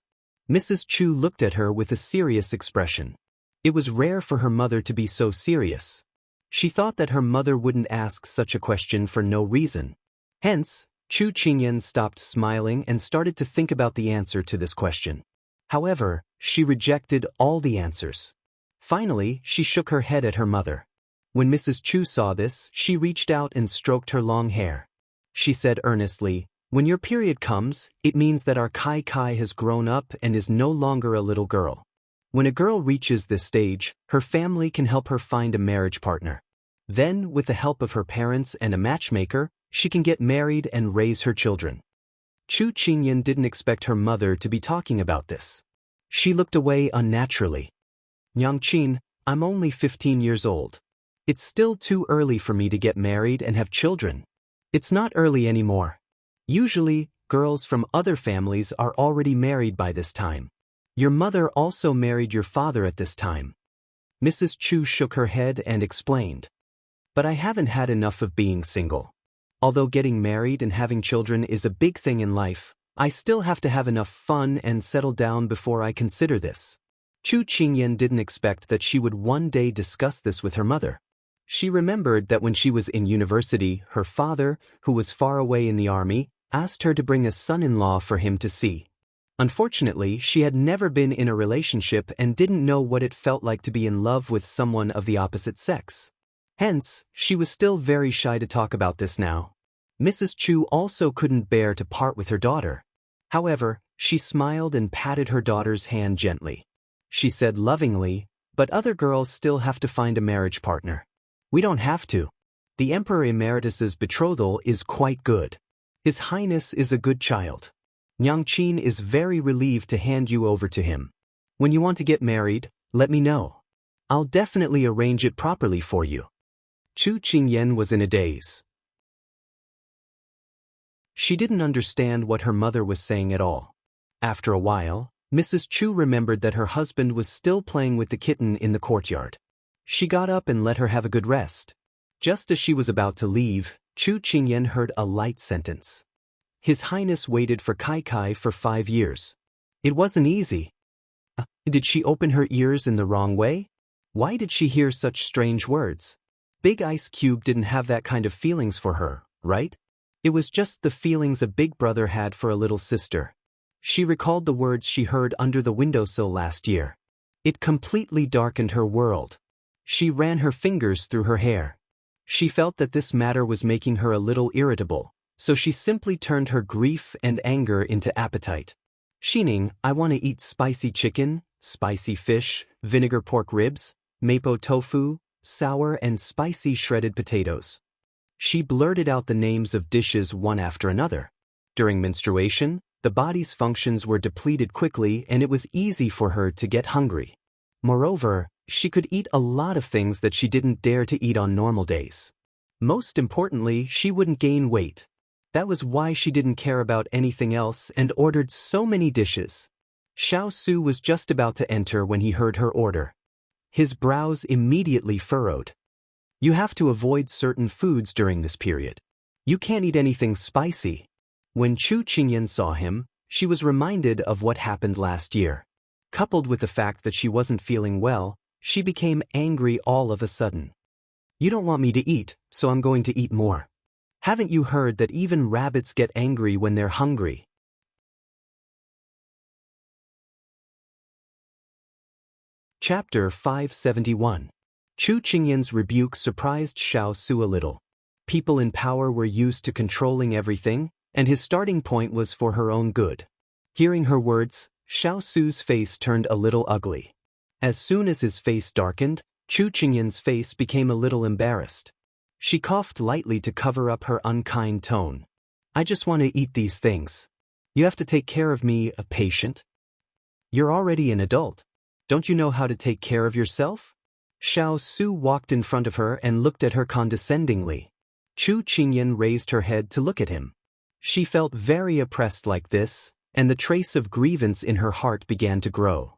Mrs. Chu looked at her with a serious expression. It was rare for her mother to be so serious. She thought that her mother wouldn't ask such a question for no reason. Hence, Chu Qingyan stopped smiling and started to think about the answer to this question. However, she rejected all the answers. Finally, she shook her head at her mother. When Mrs. Chu saw this, she reached out and stroked her long hair. She said earnestly, "When your period comes, it means that our Kai Kai has grown up and is no longer a little girl. When a girl reaches this stage, her family can help her find a marriage partner. Then, with the help of her parents and a matchmaker, she can get married and raise her children." Chu Qingyan didn't expect her mother to be talking about this. She looked away unnaturally. "Nyangqin, I'm only 15 years old. It's still too early for me to get married and have children." "It's not early anymore. Usually, girls from other families are already married by this time. Your mother also married your father at this time." Mrs. Chu shook her head and explained. "But I haven't had enough of being single. Although getting married and having children is a big thing in life, I still have to have enough fun and settle down before I consider this." Chu Qingyan didn't expect that she would one day discuss this with her mother. She remembered that when she was in university, her father, who was far away in the army, asked her to bring a son-in-law for him to see. Unfortunately, she had never been in a relationship and didn't know what it felt like to be in love with someone of the opposite sex. Hence, she was still very shy to talk about this now. Mrs. Chu also couldn't bear to part with her daughter. However, she smiled and patted her daughter's hand gently. She said lovingly, "But other girls still have to find a marriage partner. We don't have to. The Emperor Emeritus's betrothal is quite good. His Highness is a good child. Nyangqin is very relieved to hand you over to him. When you want to get married, let me know. I'll definitely arrange it properly for you." Chu Qingyan was in a daze. She didn't understand what her mother was saying at all. After a while, Mrs. Chu remembered that her husband was still playing with the kitten in the courtyard. She got up and let her have a good rest. Just as she was about to leave, Chu Qingyan heard a light sentence. His Highness waited for Kai Kai for 5 years. It wasn't easy. Did she open her ears in the wrong way? Why did she hear such strange words? Big Ice Cube didn't have that kind of feelings for her, right? It was just the feelings a big brother had for a little sister. She recalled the words she heard under the windowsill last year. It completely darkened her world. She ran her fingers through her hair. She felt that this matter was making her a little irritable, so she simply turned her grief and anger into appetite. Xining, I want to eat spicy chicken, spicy fish, vinegar pork ribs, mapo tofu, sour and spicy shredded potatoes. She blurted out the names of dishes one after another. During menstruation, the body's functions were depleted quickly and it was easy for her to get hungry. Moreover, she could eat a lot of things that she didn't dare to eat on normal days. Most importantly, she wouldn't gain weight. That was why she didn't care about anything else and ordered so many dishes. Xiao Su was just about to enter when he heard her order. His brows immediately furrowed. You have to avoid certain foods during this period. You can't eat anything spicy. When Chu Qingyan saw him, she was reminded of what happened last year. Coupled with the fact that she wasn't feeling well, she became angry all of a sudden. You don't want me to eat, so I'm going to eat more. Haven't you heard that even rabbits get angry when they're hungry? Chapter 571. Chu Qingyan's rebuke surprised Xiao Su a little. People in power were used to controlling everything, and his starting point was for her own good. Hearing her words, Xiao Su's face turned a little ugly. As soon as his face darkened, Chu Qingyan's face became a little embarrassed. She coughed lightly to cover up her unkind tone. I just want to eat these things. You have to take care of me, a patient. You're already an adult. Don't you know how to take care of yourself? Xiao Su walked in front of her and looked at her condescendingly. Chu Qingyan raised her head to look at him. She felt very oppressed like this, and the trace of grievance in her heart began to grow.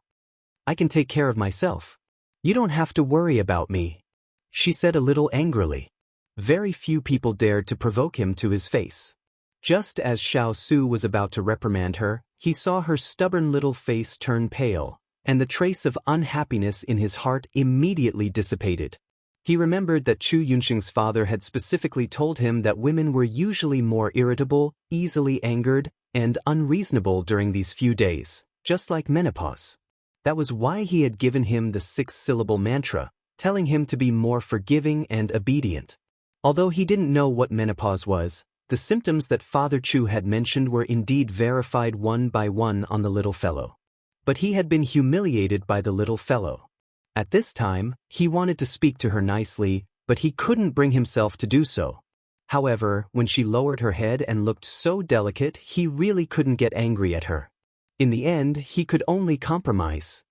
I can take care of myself. You don't have to worry about me, she said a little angrily. Very few people dared to provoke him to his face. Just as Xiao Su was about to reprimand her, he saw her stubborn little face turn pale, and the trace of unhappiness in his heart immediately dissipated. He remembered that Chu Yunxing's father had specifically told him that women were usually more irritable, easily angered, and unreasonable during these few days, just like menopause. That was why he had given him the 6-syllable mantra, telling him to be more forgiving and obedient. Although he didn't know what menopause was, the symptoms that Father Chu had mentioned were indeed verified one by one on the little fellow. But he had been humiliated by the little fellow. At this time, he wanted to speak to her nicely, but he couldn't bring himself to do so. However, when she lowered her head and looked so delicate, he really couldn't get angry at her. In the end, he could only compromise.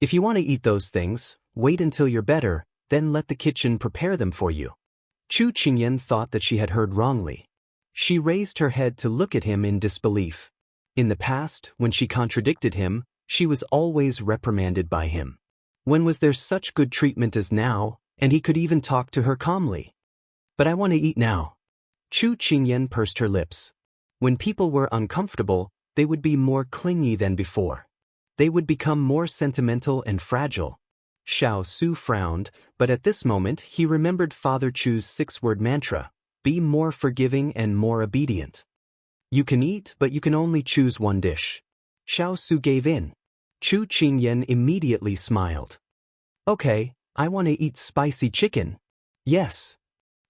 If you want to eat those things, wait until you're better, then let the kitchen prepare them for you. Chu Qingyan thought that she had heard wrongly. She raised her head to look at him in disbelief. In the past, when she contradicted him, she was always reprimanded by him. When was there such good treatment as now, and he could even talk to her calmly? But I want to eat now. Chu Qingyan pursed her lips. When people were uncomfortable, they would be more clingy than before. They would become more sentimental and fragile. Xiao Su frowned, but at this moment he remembered Father Chu's 6-word mantra, be more forgiving and more obedient. You can eat, but you can only choose one dish. Xiao Su gave in. Chu Qingyan immediately smiled. Okay, I want to eat spicy chicken. Yes.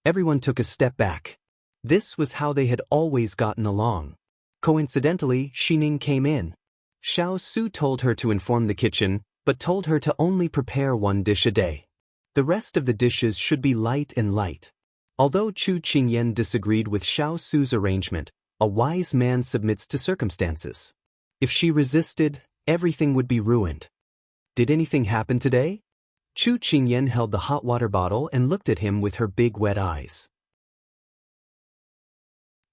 Everyone took a step back. This was how they had always gotten along. Coincidentally, Xining came in. Xiao Su told her to inform the kitchen, but told her to only prepare one dish a day. The rest of the dishes should be light and light. Although Chu Qingyan disagreed with Xiao Su's arrangement, a wise man submits to circumstances. If she resisted, everything would be ruined. Did anything happen today? Chu Qingyan held the hot water bottle and looked at him with her big wet eyes.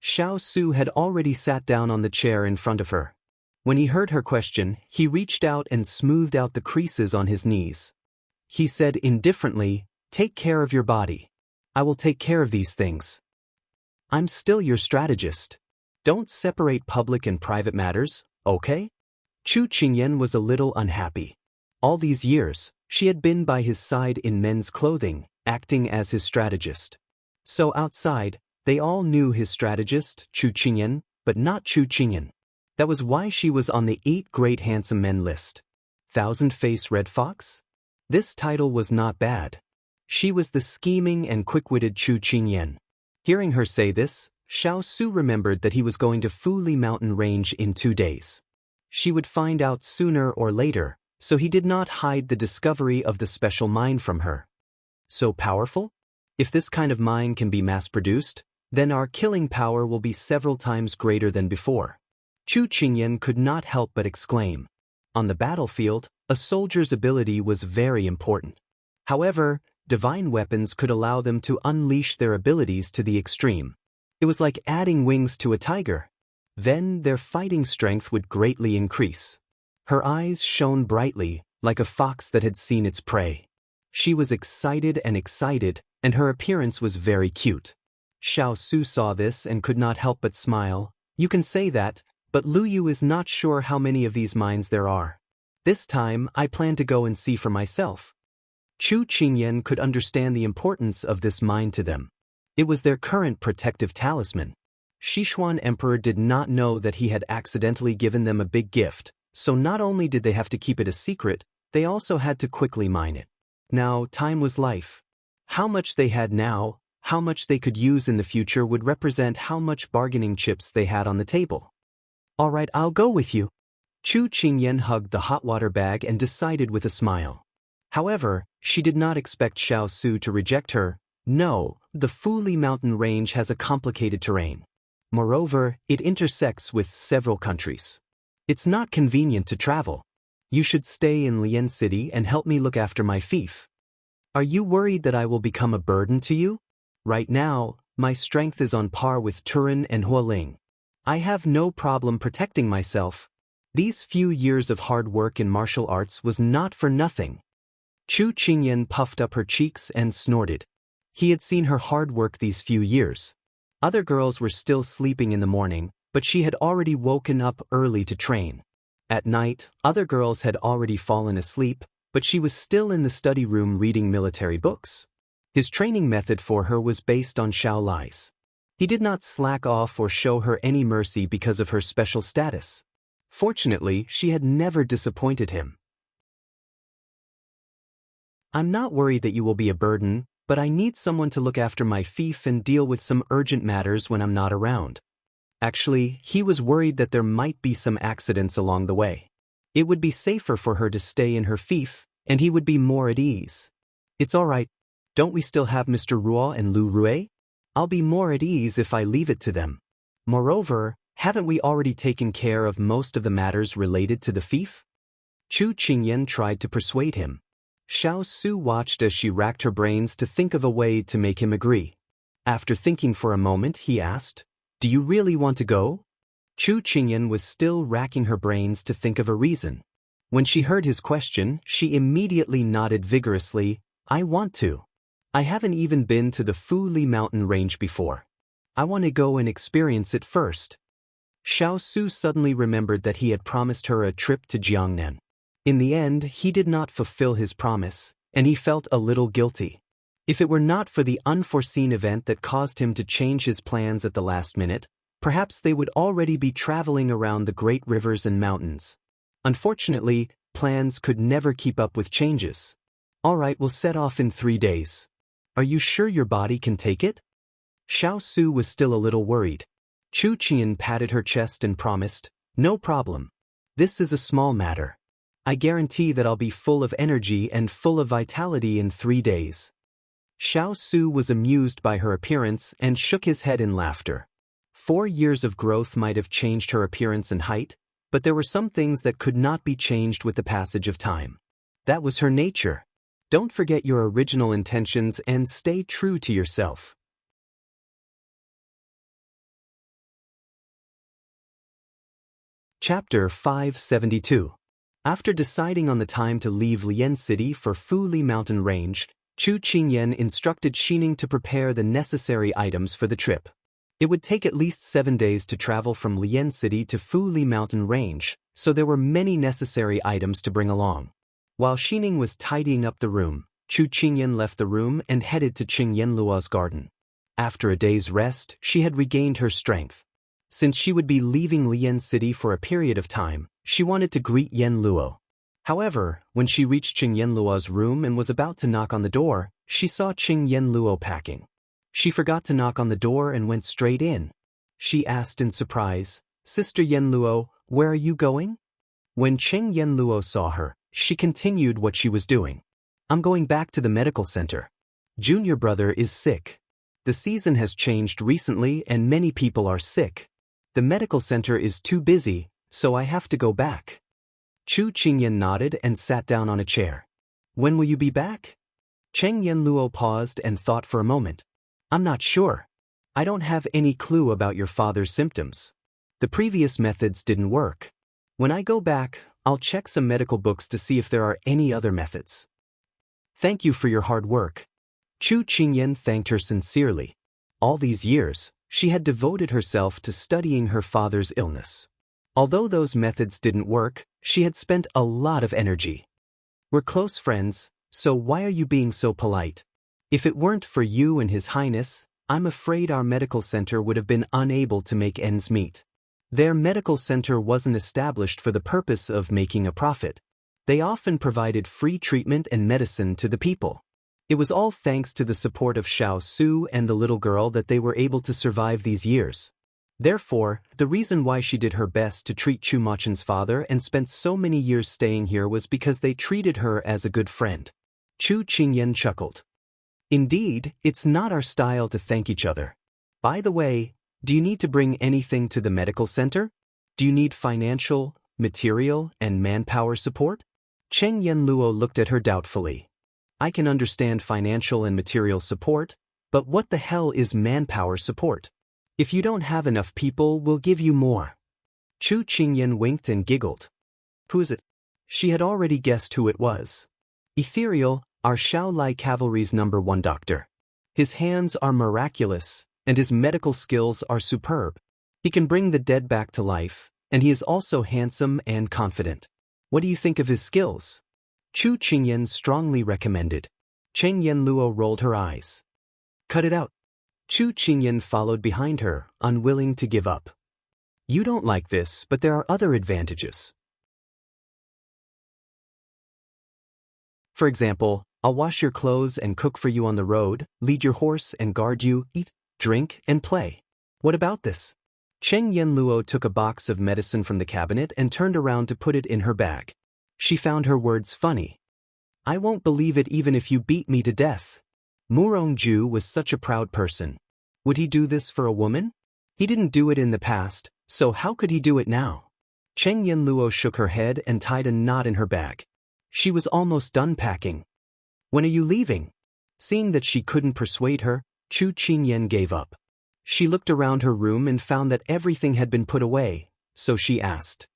Xiao Su had already sat down on the chair in front of her. When he heard her question, he reached out and smoothed out the creases on his knees. He said indifferently, "Take care of your body. I will take care of these things. I'm still your strategist. Don't separate public and private matters, okay?" Chu Qingyan was a little unhappy. All these years, she had been by his side in men's clothing, acting as his strategist. So outside, they all knew his strategist, Chu Qingyan, but not Chu Qingyan. That was why she was on the 8 Great Handsome Men list. Thousand-Faced Red Fox? This title was not bad. She was the scheming and quick-witted Chu Qingyan. Hearing her say this, Xiao Su remembered that he was going to Fuli Mountain Range in 2 days. She would find out sooner or later, so he did not hide the discovery of the special mine from her. So powerful? If this kind of mine can be mass-produced, then our killing power will be several times greater than before. Chu Qingyan could not help but exclaim. On the battlefield, a soldier's ability was very important. However, divine weapons could allow them to unleash their abilities to the extreme. It was like adding wings to a tiger. Then their fighting strength would greatly increase. Her eyes shone brightly, like a fox that had seen its prey. She was excited, and her appearance was very cute. Xiao Su saw this and could not help but smile. You can say that, but Lu Yu is not sure how many of these mines there are. This time, I plan to go and see for myself. Chu Qingyan could understand the importance of this mine to them. It was their current protective talisman. Sichuan Emperor did not know that he had accidentally given them a big gift, so not only did they have to keep it a secret, they also had to quickly mine it. Now, time was life. How much they had now, how much they could use in the future would represent how much bargaining chips they had on the table. All right, I'll go with you. Chu Qingyan hugged the hot water bag and decided with a smile. However, she did not expect Xiao Su to reject her. No, the Fuli Mountain Range has a complicated terrain. Moreover, it intersects with several countries. It's not convenient to travel. You should stay in Lian City and help me look after my fief. Are you worried that I will become a burden to you? Right now, my strength is on par with Turin and Hualing. I have no problem protecting myself. These few years of hard work in martial arts was not for nothing. Chu Qingyan puffed up her cheeks and snorted. He had seen her hard work these few years. Other girls were still sleeping in the morning, but she had already woken up early to train. At night, other girls had already fallen asleep, but she was still in the study room reading military books. His training method for her was based on Shaolai's. He did not slack off or show her any mercy because of her special status. Fortunately, she had never disappointed him. I'm not worried that you will be a burden, but I need someone to look after my fief and deal with some urgent matters when I'm not around. Actually, he was worried that there might be some accidents along the way. It would be safer for her to stay in her fief, and he would be more at ease. It's all right. Don't we still have Mr. Ruo and Lu Rue? I'll be more at ease if I leave it to them. Moreover, haven't we already taken care of most of the matters related to the fief? Chu Qingyan tried to persuade him. Xiao Su watched as she racked her brains to think of a way to make him agree. After thinking for a moment, he asked, "Do you really want to go?" Chu Qingyan was still racking her brains to think of a reason. When she heard his question, she immediately nodded vigorously, "I want to. I haven't even been to the Fuli Mountain Range before. I want to go and experience it first." Xiao Su suddenly remembered that he had promised her a trip to Jiangnan. In the end, he did not fulfill his promise, and he felt a little guilty. If it were not for the unforeseen event that caused him to change his plans at the last minute, Perhaps they would already be traveling around the great rivers and mountains. Unfortunately, plans could never keep up with changes. All right, we'll set off in 3 days. Are you sure your body can take it? Xiao Su was still a little worried. Chu Qian patted her chest and promised, "No problem. This is a small matter. I guarantee that I'll be full of energy and full of vitality in 3 days." Xiao Su was amused by her appearance and shook his head in laughter. 4 years of growth might have changed her appearance and height, but there were some things that could not be changed with the passage of time. That was her nature. Don't forget your original intentions and stay true to yourself. Chapter 572. After deciding on the time to leave Lian City for Fuli Mountain Range, Chu Qingyan instructed Xining to prepare the necessary items for the trip. It would take at least 7 days to travel from Lian City to Fuli Mountain Range, so there were many necessary items to bring along. While Xining was tidying up the room, Chu Qingyan left the room and headed to Qing Yanluo's garden. After a day's rest, she had regained her strength. Since she would be leaving Lian City for a period of time, she wanted to greet Yanluo. However, when she reached Qing Yanluo's room and was about to knock on the door, she saw Qing Yanluo packing. She forgot to knock on the door and went straight in. She asked in surprise, "Sister Yanluo, where are you going?" When Qing Yanluo saw her, she continued what she was doing. "I'm going back to the medical center. Junior brother is sick. The season has changed recently and many people are sick. The medical center is too busy, so I have to go back." Chu Qingyan nodded and sat down on a chair. "When will you be back?" Cheng Yanluo paused and thought for a moment. "I'm not sure. I don't have any clue about your father's symptoms. The previous methods didn't work. When I go back, I'll check some medical books to see if there are any other methods." "Thank you for your hard work." Chu Qingyan thanked her sincerely. All these years, she had devoted herself to studying her father's illness. Although those methods didn't work, she had spent a lot of energy. "We're close friends, so why are you being so polite? If it weren't for you and His Highness, I'm afraid our medical center would have been unable to make ends meet." Their medical center wasn't established for the purpose of making a profit. They often provided free treatment and medicine to the people. It was all thanks to the support of Xiao Su and the little girl that they were able to survive these years. Therefore, the reason why she did her best to treat Chu Machen's father and spent so many years staying here was because they treated her as a good friend. Chu Qingyan chuckled. "Indeed, it's not our style to thank each other. By the way, do you need to bring anything to the medical center? Do you need financial, material, and manpower support?" Cheng Yanluo looked at her doubtfully. "I can understand financial and material support, but what the hell is manpower support? If you don't have enough people, we'll give you more." Chu Qingyan winked and giggled. "Who is it?" She had already guessed who it was. "Ethereal, our Shaolai Cavalry's #1 doctor. His hands are miraculous, and his medical skills are superb. He can bring the dead back to life, and he is also handsome and confident. What do you think of his skills?" Chu Qingyan strongly recommended. Cheng Yanluo rolled her eyes. "Cut it out." Chu Qingyan followed behind her, unwilling to give up. "You don't like this, but there are other advantages. For example, I'll wash your clothes and cook for you on the road, lead your horse and guard you, eat, drink, and play. What about this?" Cheng Yanluo took a box of medicine from the cabinet and turned around to put it in her bag. She found her words funny. "I won't believe it even if you beat me to death." Murongju was such a proud person. Would he do this for a woman? He didn't do it in the past, so how could he do it now? Cheng Yanluo shook her head and tied a knot in her bag. She was almost done packing. "When are you leaving?" Seeing that she couldn't persuade her, Chu Qingyan gave up. She looked around her room and found that everything had been put away, so she asked.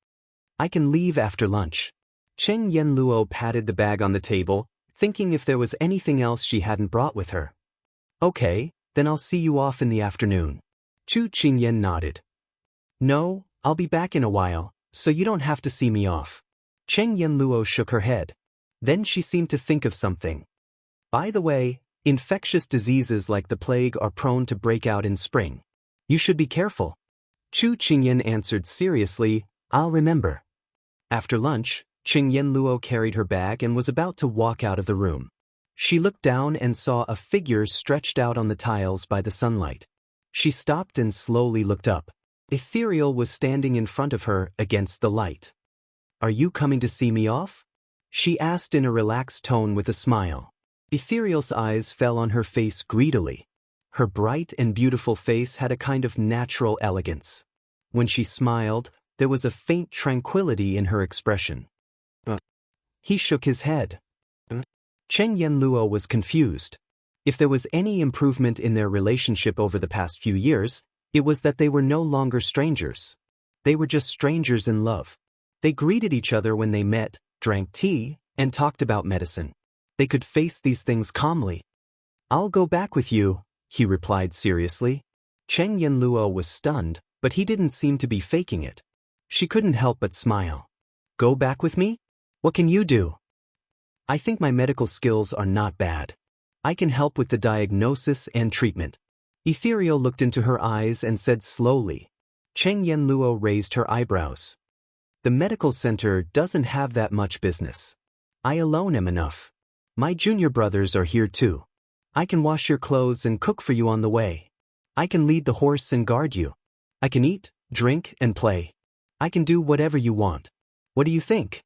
"I can leave after lunch." Cheng Yanluo patted the bag on the table, thinking if there was anything else she hadn't brought with her. "Okay, then I'll see you off in the afternoon." Chu Qingyan nodded. "No, I'll be back in a while, so you don't have to see me off." Cheng Yanluo shook her head. Then she seemed to think of something. "By the way, infectious diseases like the plague are prone to break out in spring. You should be careful." Chu Qingyan answered seriously, I'll remember. After lunch, Qingyan Luo carried her bag and was about to walk out of the room. She looked down and saw a figure stretched out on the tiles by the sunlight. She stopped and slowly looked up. Ethereal was standing in front of her against the light. Are you coming to see me off? She asked in a relaxed tone with a smile. Ethereal's eyes fell on her face greedily. Her bright and beautiful face had a kind of natural elegance. When she smiled, there was a faint tranquility in her expression. He shook his head. Chen Yanluo was confused. If there was any improvement in their relationship over the past few years, it was that they were no longer strangers. They were just strangers in love. They greeted each other when they met, drank tea, and talked about medicine. They could face these things calmly. I'll go back with you, he replied seriously. Chen Yanluo was stunned, but he didn't seem to be faking it. She couldn't help but smile. Go back with me? What can you do? I think my medical skills are not bad. I can help with the diagnosis and treatment. Ethereal looked into her eyes and said slowly. Chen Yanluo raised her eyebrows. The medical center doesn't have that much business. I alone am enough. My junior brothers are here too. I can wash your clothes and cook for you on the way. I can lead the horse and guard you. I can eat, drink, and play. I can do whatever you want. What do you think?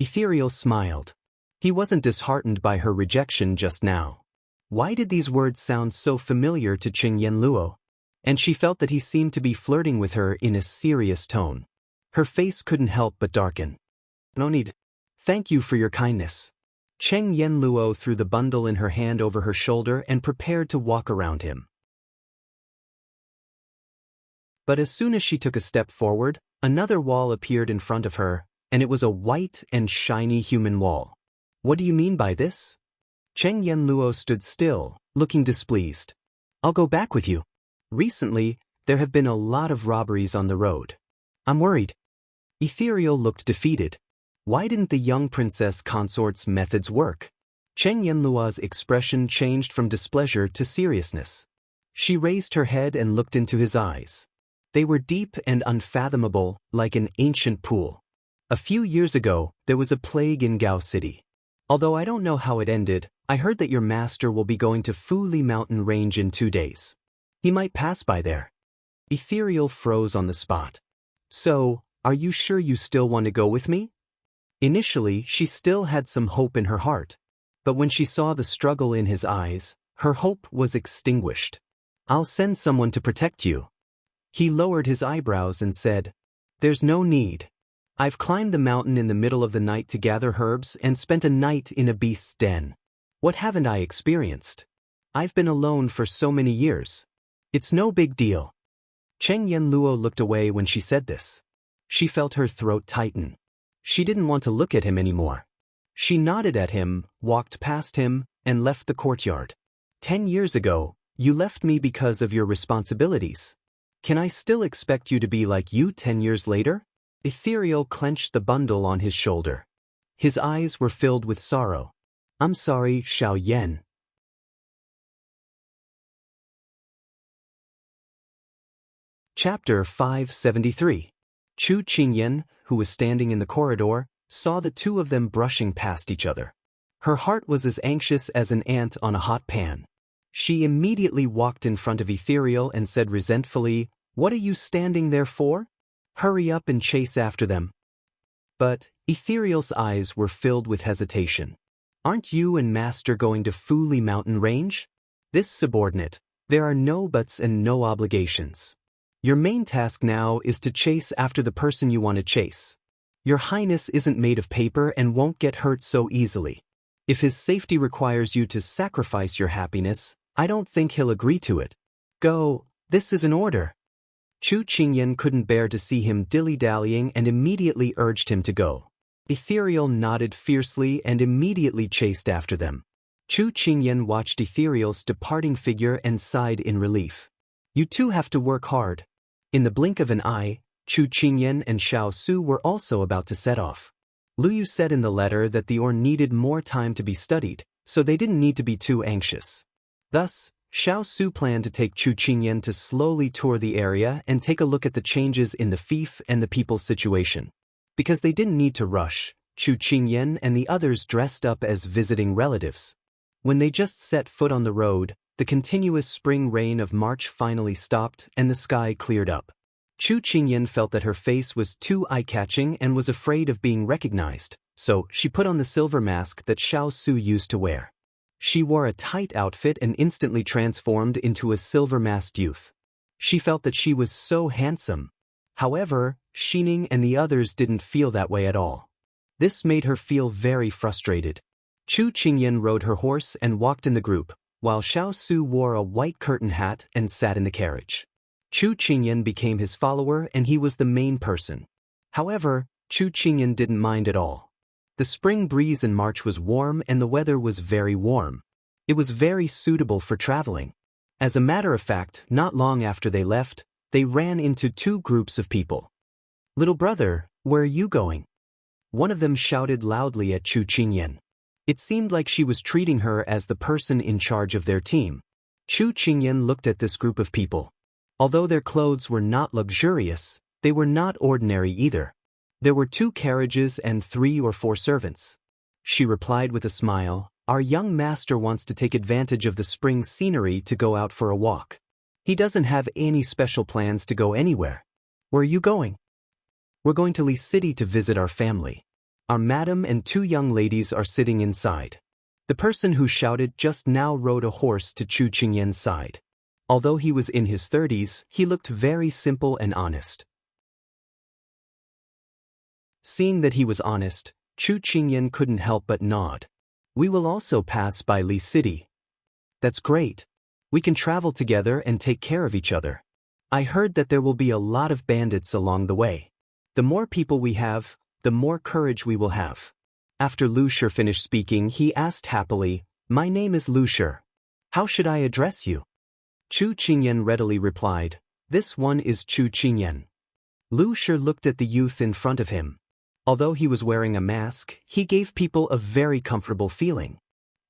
Ethereal smiled. He wasn't disheartened by her rejection just now. Why did these words sound so familiar to Qing Yanluo? And she felt that he seemed to be flirting with her in a serious tone. Her face couldn't help but darken. No need. Thank you for your kindness. Chen Yanluo threw the bundle in her hand over her shoulder and prepared to walk around him. But as soon as she took a step forward, another wall appeared in front of her, and it was a white and shiny human wall. What do you mean by this? Chen Yanluo stood still, looking displeased. I'll go back with you. Recently, there have been a lot of robberies on the road. I'm worried. Ethereal looked defeated. Why didn't the young princess consort's methods work? Chen Yanluo's expression changed from displeasure to seriousness. She raised her head and looked into his eyes. They were deep and unfathomable, like an ancient pool. A few years ago, there was a plague in Gao City. Although I don't know how it ended, I heard that your master will be going to Fuli Mountain Range in 2 days. He might pass by there. Ethereal froze on the spot. So, are you sure you still want to go with me? Initially, she still had some hope in her heart. But when she saw the struggle in his eyes, her hope was extinguished. I'll send someone to protect you. He lowered his eyebrows and said, There's no need. I've climbed the mountain in the middle of the night to gather herbs and spent a night in a beast's den. What haven't I experienced? I've been alone for so many years. It's no big deal. Chen Yanluo looked away when she said this. She felt her throat tighten. She didn't want to look at him anymore. She nodded at him, walked past him, and left the courtyard. 10 years ago, you left me because of your responsibilities. Can I still expect you to be like you 10 years later? Ethereal clenched the bundle on his shoulder. His eyes were filled with sorrow. I'm sorry, Xiao Yan. Chapter 573. Chu Qingyan, who was standing in the corridor, saw the two of them brushing past each other. Her heart was as anxious as an ant on a hot pan. She immediately walked in front of Ethereal and said resentfully, What are you standing there for? Hurry up and chase after them. But Ethereal's eyes were filled with hesitation. Aren't you and Master going to Fuli Mountain Range? This subordinate, there are no buts and no obligations. Your main task now is to chase after the person you want to chase. Your Highness isn't made of paper and won't get hurt so easily. If his safety requires you to sacrifice your happiness, I don't think he'll agree to it. Go, this is an order. Chu Qingyan couldn't bear to see him dilly-dallying and immediately urged him to go. Ethereal nodded fiercely and immediately chased after them. Chu Qingyan watched Ethereal's departing figure and sighed in relief. You two have to work hard. In the blink of an eye, Chu Qingyan and Xiao Su were also about to set off. Lu Yu said in the letter that the ore needed more time to be studied, so they didn't need to be too anxious. Thus, Xiao Su planned to take Chu Qingyan to slowly tour the area and take a look at the changes in the fief and the people's situation. Because they didn't need to rush, Chu Qingyan and the others dressed up as visiting relatives. When they just set foot on the road, the continuous spring rain of March finally stopped and the sky cleared up. Chu Qingyan felt that her face was too eye-catching and was afraid of being recognized, so she put on the silver mask that Xiao Su used to wear. She wore a tight outfit and instantly transformed into a silver-masked youth. She felt that she was so handsome. However, Xining and the others didn't feel that way at all. This made her feel very frustrated. Chu Qingyan rode her horse and walked in the group, while Xiao Su wore a white curtain hat and sat in the carriage. Chu Qingyan became his follower and he was the main person. However, Chu Qingyan didn't mind at all. The spring breeze in March was warm and the weather was very warm. It was very suitable for traveling. As a matter of fact, not long after they left, they ran into two groups of people. "Little brother, where are you going?" One of them shouted loudly at Chu Qingyan. It seemed like she was treating her as the person in charge of their team. Chu Qingyan looked at this group of people. Although their clothes were not luxurious, they were not ordinary either. There were 2 carriages and 3 or 4 servants. She replied with a smile, "Our young master wants to take advantage of the spring scenery to go out for a walk. He doesn't have any special plans to go anywhere." "Where are you going?" "We're going to Li City to visit our family. Our madam and 2 young ladies are sitting inside." The person who shouted just now rode a horse to Chu Qingyan's side. Although he was in his 30s, he looked very simple and honest. Seeing that he was honest, Chu Qingyan couldn't help but nod. "We will also pass by Li City." "That's great. We can travel together and take care of each other. I heard that there will be a lot of bandits along the way. The more people we have, the more courage we will have." After Lu Shi finished speaking, he asked happily, "My name is Lu Shi. How should I address you?" Chu Qingyan readily replied, "This one is Chu Qingyan." Lu Shi looked at the youth in front of him. Although he was wearing a mask, he gave people a very comfortable feeling.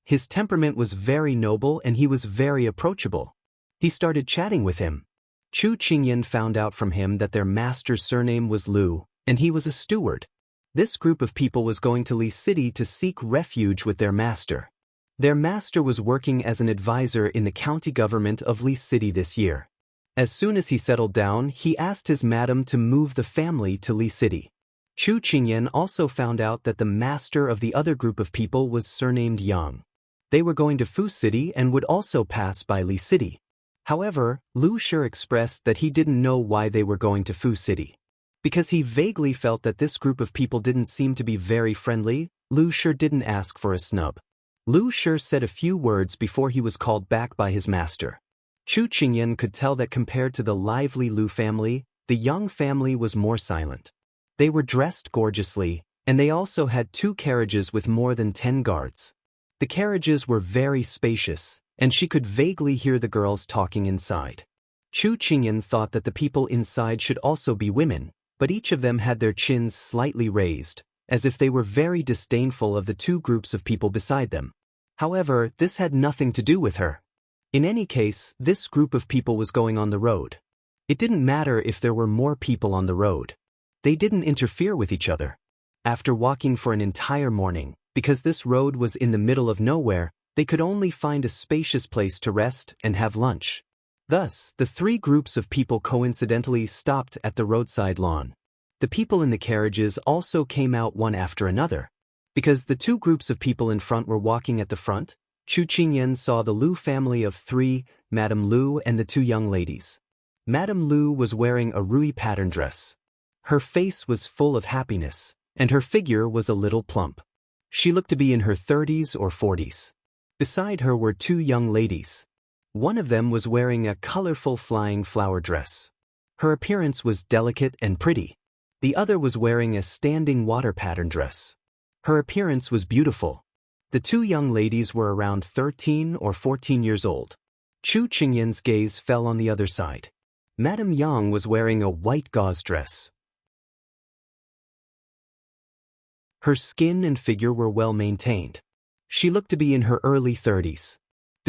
His temperament was very noble and he was very approachable. He started chatting with him. Chu Qingyan found out from him that their master's surname was Lu, and he was a steward. This group of people was going to Li City to seek refuge with their master. Their master was working as an advisor in the county government of Li City this year. As soon as he settled down, he asked his madam to move the family to Li City. Chu Qingyan also found out that the master of the other group of people was surnamed Yang. They were going to Fu City and would also pass by Li City. However, Lu Shi expressed that he didn't know why they were going to Fu City. Because he vaguely felt that this group of people didn't seem to be very friendly, Lu Shi didn't ask for a snub. Lu Shi said a few words before he was called back by his master. Chu Qingyan could tell that compared to the lively Lu family, the Yang family was more silent. They were dressed gorgeously, and they also had 2 carriages with more than 10 guards. The carriages were very spacious, and she could vaguely hear the girls talking inside. Chu Qingyan thought that the people inside should also be women, but each of them had their chins slightly raised, as if they were very disdainful of the 2 groups of people beside them. However, this had nothing to do with her. In any case, this group of people was going on the road. It didn't matter if there were more people on the road. They didn't interfere with each other. After walking for an entire morning, because this road was in the middle of nowhere, they could only find a spacious place to rest and have lunch. Thus, the 3 groups of people coincidentally stopped at the roadside lawn. The people in the carriages also came out one after another. Because the 2 groups of people in front were walking at the front, Chu Qingyan saw the Lu family of 3, Madame Lu and the 2 young ladies. Madame Lu was wearing a Rui pattern dress. Her face was full of happiness, and her figure was a little plump. She looked to be in her 30s or 40s. Beside her were 2 young ladies. One of them was wearing a colorful flying flower dress. Her appearance was delicate and pretty. The other was wearing a standing water pattern dress. Her appearance was beautiful. The 2 young ladies were around 13 or 14 years old. Chu Qingyan's gaze fell on the other side. Madame Yang was wearing a white gauze dress. Her skin and figure were well maintained. She looked to be in her early 30s.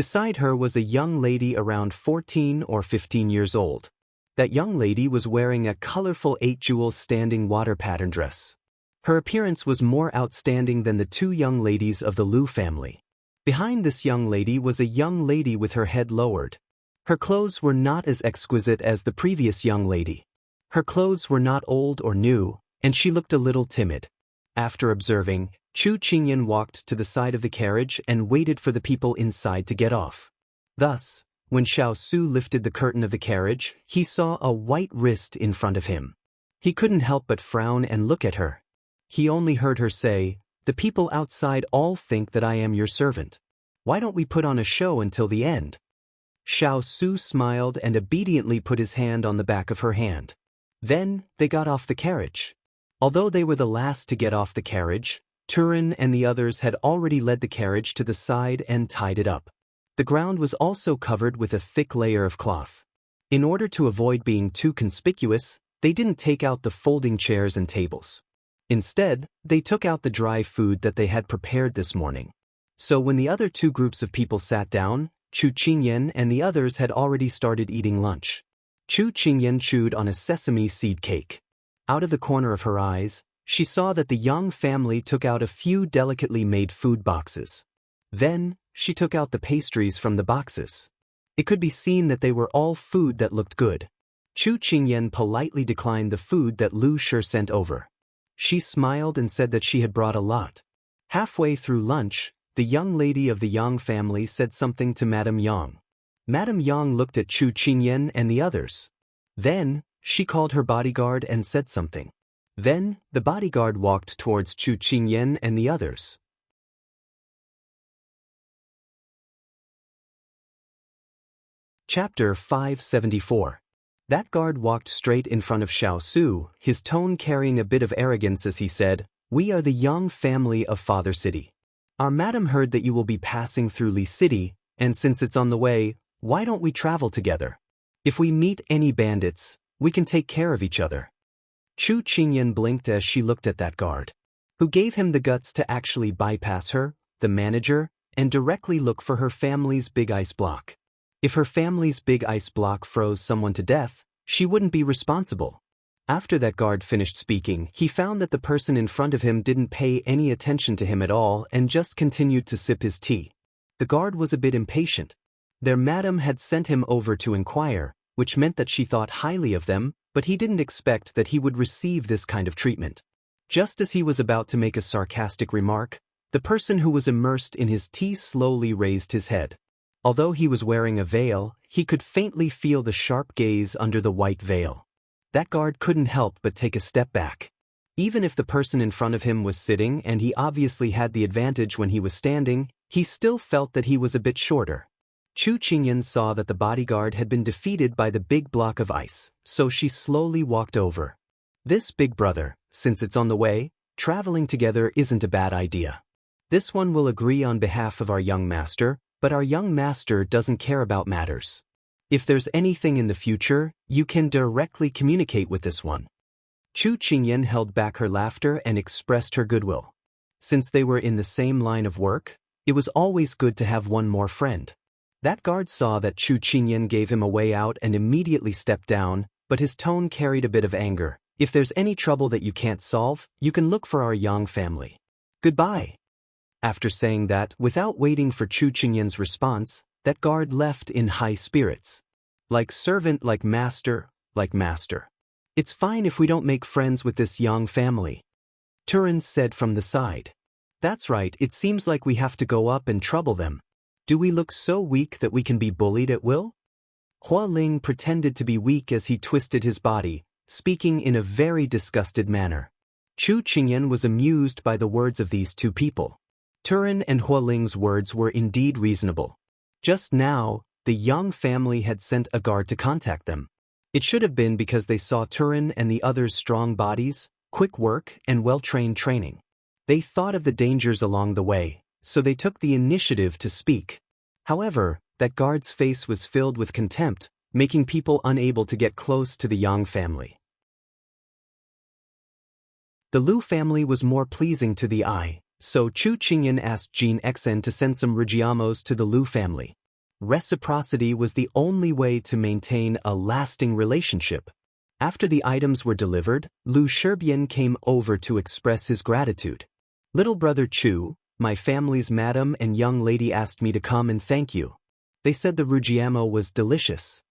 Beside her was a young lady around 14 or 15 years old. That young lady was wearing a colorful 8-jewel standing water pattern dress. Her appearance was more outstanding than the two young ladies of the Lu family. Behind this young lady was a young lady with her head lowered. Her clothes were not as exquisite as the previous young lady. Her clothes were not old or new, and she looked a little timid. After observing, Chu Qingyan walked to the side of the carriage and waited for the people inside to get off. Thus, when Xiao Su lifted the curtain of the carriage, he saw a white wrist in front of him. He couldn't help but frown and look at her. He only heard her say, "The people outside all think that I am your servant. Why don't we put on a show until the end?" Xiao Su smiled and obediently put his hand on the back of her hand. Then, they got off the carriage. Although they were the last to get off the carriage, Turin and the others had already led the carriage to the side and tied it up. The ground was also covered with a thick layer of cloth. In order to avoid being too conspicuous, they didn't take out the folding chairs and tables. Instead, they took out the dry food that they had prepared this morning. So when the other two groups of people sat down, Chu Qingyan and the others had already started eating lunch. Chu Qingyan chewed on a sesame seed cake. Out of the corner of her eyes, she saw that the Yang family took out a few delicately made food boxes. Then, she took out the pastries from the boxes. It could be seen that they were all food that looked good. Chu Qingyan politely declined the food that Lu Shi sent over. She smiled and said that she had brought a lot. Halfway through lunch, the young lady of the Yang family said something to Madame Yang. Madame Yang looked at Chu Qingyan and the others. Then, she called her bodyguard and said something. Then, the bodyguard walked towards Chu Qingyan and the others. Chapter 574. That guard walked straight in front of Xiao Su, his tone carrying a bit of arrogance as he said, "We are the Yang family of Father City. Our madam heard that you will be passing through Li City, and since it's on the way, why don't we travel together? If we meet any bandits, we can take care of each other." Chu Qingyan blinked as she looked at that guard. Who gave him the guts to actually bypass her, the manager, and directly look for her family's big ice block? If her family's big ice block froze someone to death, she wouldn't be responsible. After that guard finished speaking, he found that the person in front of him didn't pay any attention to him at all and just continued to sip his tea. The guard was a bit impatient. Their madam had sent him over to inquire, which meant that she thought highly of them, but he didn't expect that he would receive this kind of treatment. Just as he was about to make a sarcastic remark, the person who was immersed in his tea slowly raised his head. Although he was wearing a veil, he could faintly feel the sharp gaze under the white veil. That guard couldn't help but take a step back. Even if the person in front of him was sitting and he obviously had the advantage when he was standing, he still felt that he was a bit shorter. Chu Qingyan saw that the bodyguard had been defeated by the big block of ice, so she slowly walked over. This big brother, since it's on the way, traveling together isn't a bad idea. This one will agree on behalf of our young master, but our young master doesn't care about matters. If there's anything in the future, you can directly communicate with this one. Chu Qingyan held back her laughter and expressed her goodwill. Since they were in the same line of work, it was always good to have one more friend. That guard saw that Chu Qingyan gave him a way out and immediately stepped down, but his tone carried a bit of anger. "If there's any trouble that you can't solve, you can look for our Yang family. Goodbye." After saying that, without waiting for Chu Qingyan's response, that guard left in high spirits. Like servant, like master, like master. "It's fine if we don't make friends with this Yang family," Turin said from the side. "That's right, it seems like we have to go up and trouble them. Do we look so weak that we can be bullied at will?" Hua Ling pretended to be weak as he twisted his body, speaking in a very disgusted manner. Chu Qingyan was amused by the words of these two people. Turin and Hua Ling's words were indeed reasonable. Just now, the Yang family had sent a guard to contact them. It should have been because they saw Turin and the others' strong bodies, quick work, and well-trained training. They thought of the dangers along the way, so they took the initiative to speak. However, that guard's face was filled with contempt, making people unable to get close to the Yang family. The Lu family was more pleasing to the eye, so Chu Qingyan asked Jin Xen to send some Rigiamos to the Lu family. Reciprocity was the only way to maintain a lasting relationship. After the items were delivered, Lu Shibian came over to express his gratitude. Little brother Chu, my family's madam and young lady asked me to come and thank you. They said the rujiamo was delicious.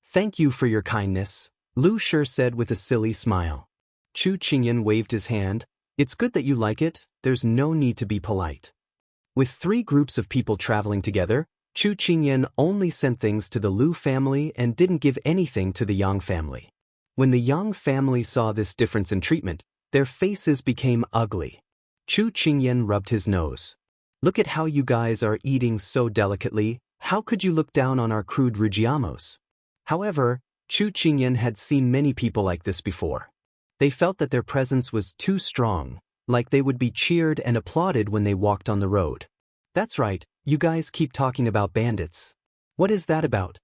Thank you for your kindness, Lu Shi said with a silly smile. Chu Qingyan waved his hand. It's good that you like it, there's no need to be polite. With 3 groups of people traveling together, Chu Qingyan only sent things to the Lu family and didn't give anything to the Yang family. When the Yang family saw this difference in treatment, their faces became ugly. Chu Qingyan rubbed his nose. Look at how you guys are eating so delicately, how could you look down on our crude rujiamos? However, Chu Qingyan had seen many people like this before. They felt that their presence was too strong, like they would be cheered and applauded when they walked on the road. That's right, you guys keep talking about bandits. What is that about?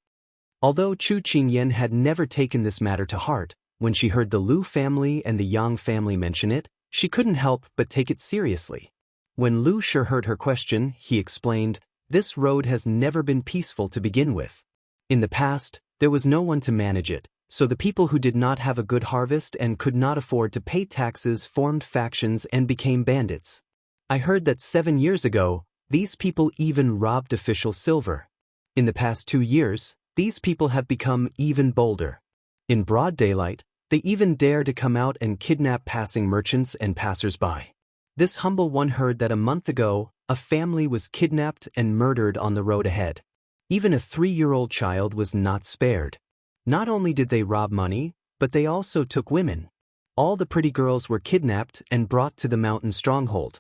Although Chu Qingyan had never taken this matter to heart, when she heard the Lu family and the Yang family mention it, she couldn't help but take it seriously. When Lu Shi heard her question, he explained, this road has never been peaceful to begin with. In the past, there was no one to manage it, so the people who did not have a good harvest and could not afford to pay taxes formed factions and became bandits. I heard that 7 years ago, these people even robbed official silver. In the past 2 years, these people have become even bolder. In broad daylight, they even dare to come out and kidnap passing merchants and passers-by. This humble one heard that a month ago, a family was kidnapped and murdered on the road ahead. Even a 3-year-old child was not spared. Not only did they rob money, but they also took women. All the pretty girls were kidnapped and brought to the mountain stronghold.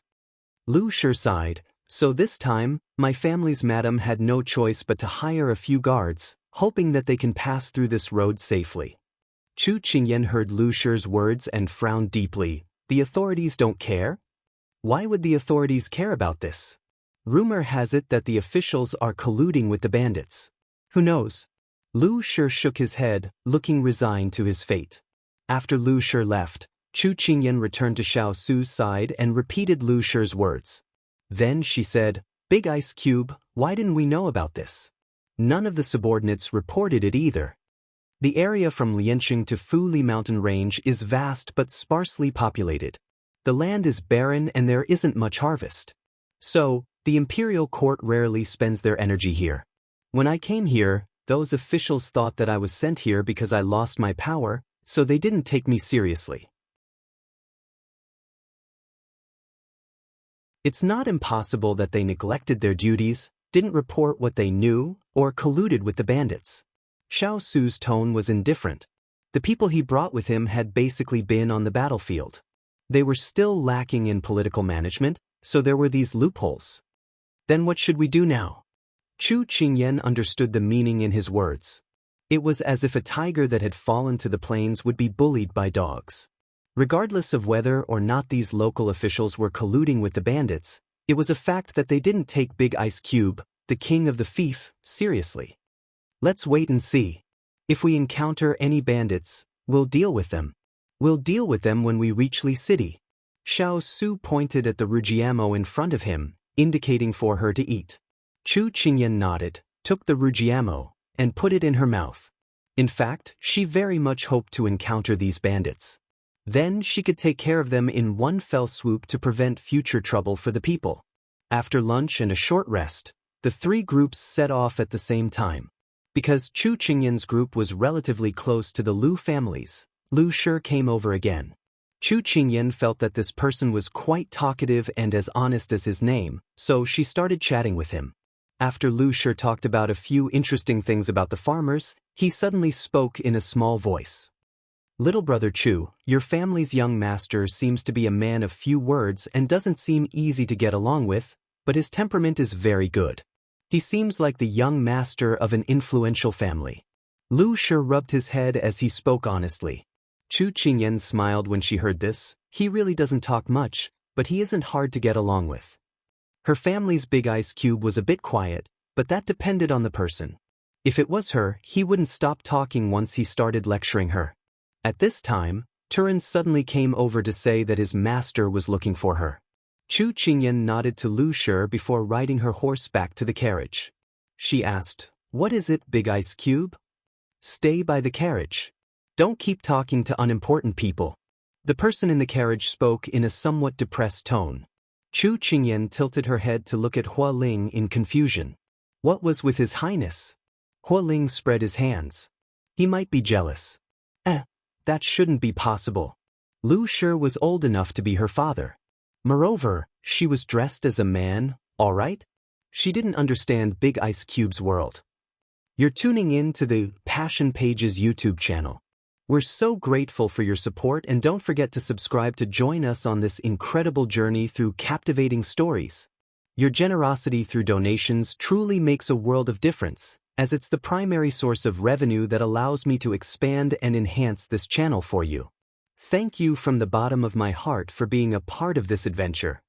Lu Shi sighed. So this time, my family's madam had no choice but to hire a few guards, hoping that they can pass through this road safely. Chu Qingyan heard Lu Shi's words and frowned deeply. The authorities don't care? Why would the authorities care about this? Rumor has it that the officials are colluding with the bandits. Who knows? Lu Shi shook his head, looking resigned to his fate. After Lu Shi left, Chu Qingyan returned to Xiao Su's side and repeated Lu Shi's words. Then she said, Big Ice Cube, why didn't we know about this? None of the subordinates reported it either. The area from Lianqing to Fuli mountain range is vast but sparsely populated. The land is barren and there isn't much harvest. So, the imperial court rarely spends their energy here. When I came here, those officials thought that I was sent here because I lost my power, so they didn't take me seriously. It's not impossible that they neglected their duties, didn't report what they knew, or colluded with the bandits. Xiao Su's tone was indifferent. The people he brought with him had basically been on the battlefield. They were still lacking in political management, so there were these loopholes. Then what should we do now? Chu Qingyan understood the meaning in his words. It was as if a tiger that had fallen to the plains would be bullied by dogs. Regardless of whether or not these local officials were colluding with the bandits, it was a fact that they didn't take Big Ice Cube, the king of the fief, seriously. Let's wait and see. If we encounter any bandits, we'll deal with them. We'll deal with them when we reach Li City. Xiao Su pointed at the rujiamo in front of him, indicating for her to eat. Chu Qingyan nodded, took the rujiamo, and put it in her mouth. In fact, she very much hoped to encounter these bandits. Then she could take care of them in one fell swoop to prevent future trouble for the people. After lunch and a short rest, the 3 groups set off at the same time. Because Chu Qingyan's group was relatively close to the Lu families, Lu Shi came over again. Chu Qingyan felt that this person was quite talkative and as honest as his name, so she started chatting with him. After Lu Shi talked about a few interesting things about the farmers, he suddenly spoke in a small voice. Little brother Chu, your family's young master seems to be a man of few words and doesn't seem easy to get along with, but his temperament is very good. He seems like the young master of an influential family. Lu Shi rubbed his head as he spoke honestly. Chu Qingyan smiled when she heard this. He really doesn't talk much, but he isn't hard to get along with. Her family's Big Ice Cube was a bit quiet, but that depended on the person. If it was her, he wouldn't stop talking once he started lecturing her. At this time, Turin suddenly came over to say that his master was looking for her. Chu Qingyan nodded to Lu Shi before riding her horse back to the carriage. She asked, What is it, Big Ice Cube? Stay by the carriage. Don't keep talking to unimportant people. The person in the carriage spoke in a somewhat depressed tone. Chu Qingyan tilted her head to look at Hua Ling in confusion. What was with His Highness? Hua Ling spread his hands. He might be jealous. That shouldn't be possible. Lu Shi was old enough to be her father. Moreover, she was dressed as a man, all right? She didn't understand Big Ice Cube's world. You're tuning in to the Passion Pages YouTube channel. We're so grateful for your support, and don't forget to subscribe to join us on this incredible journey through captivating stories. Your generosity through donations truly makes a world of difference, as it's the primary source of revenue that allows me to expand and enhance this channel for you. Thank you from the bottom of my heart for being a part of this adventure.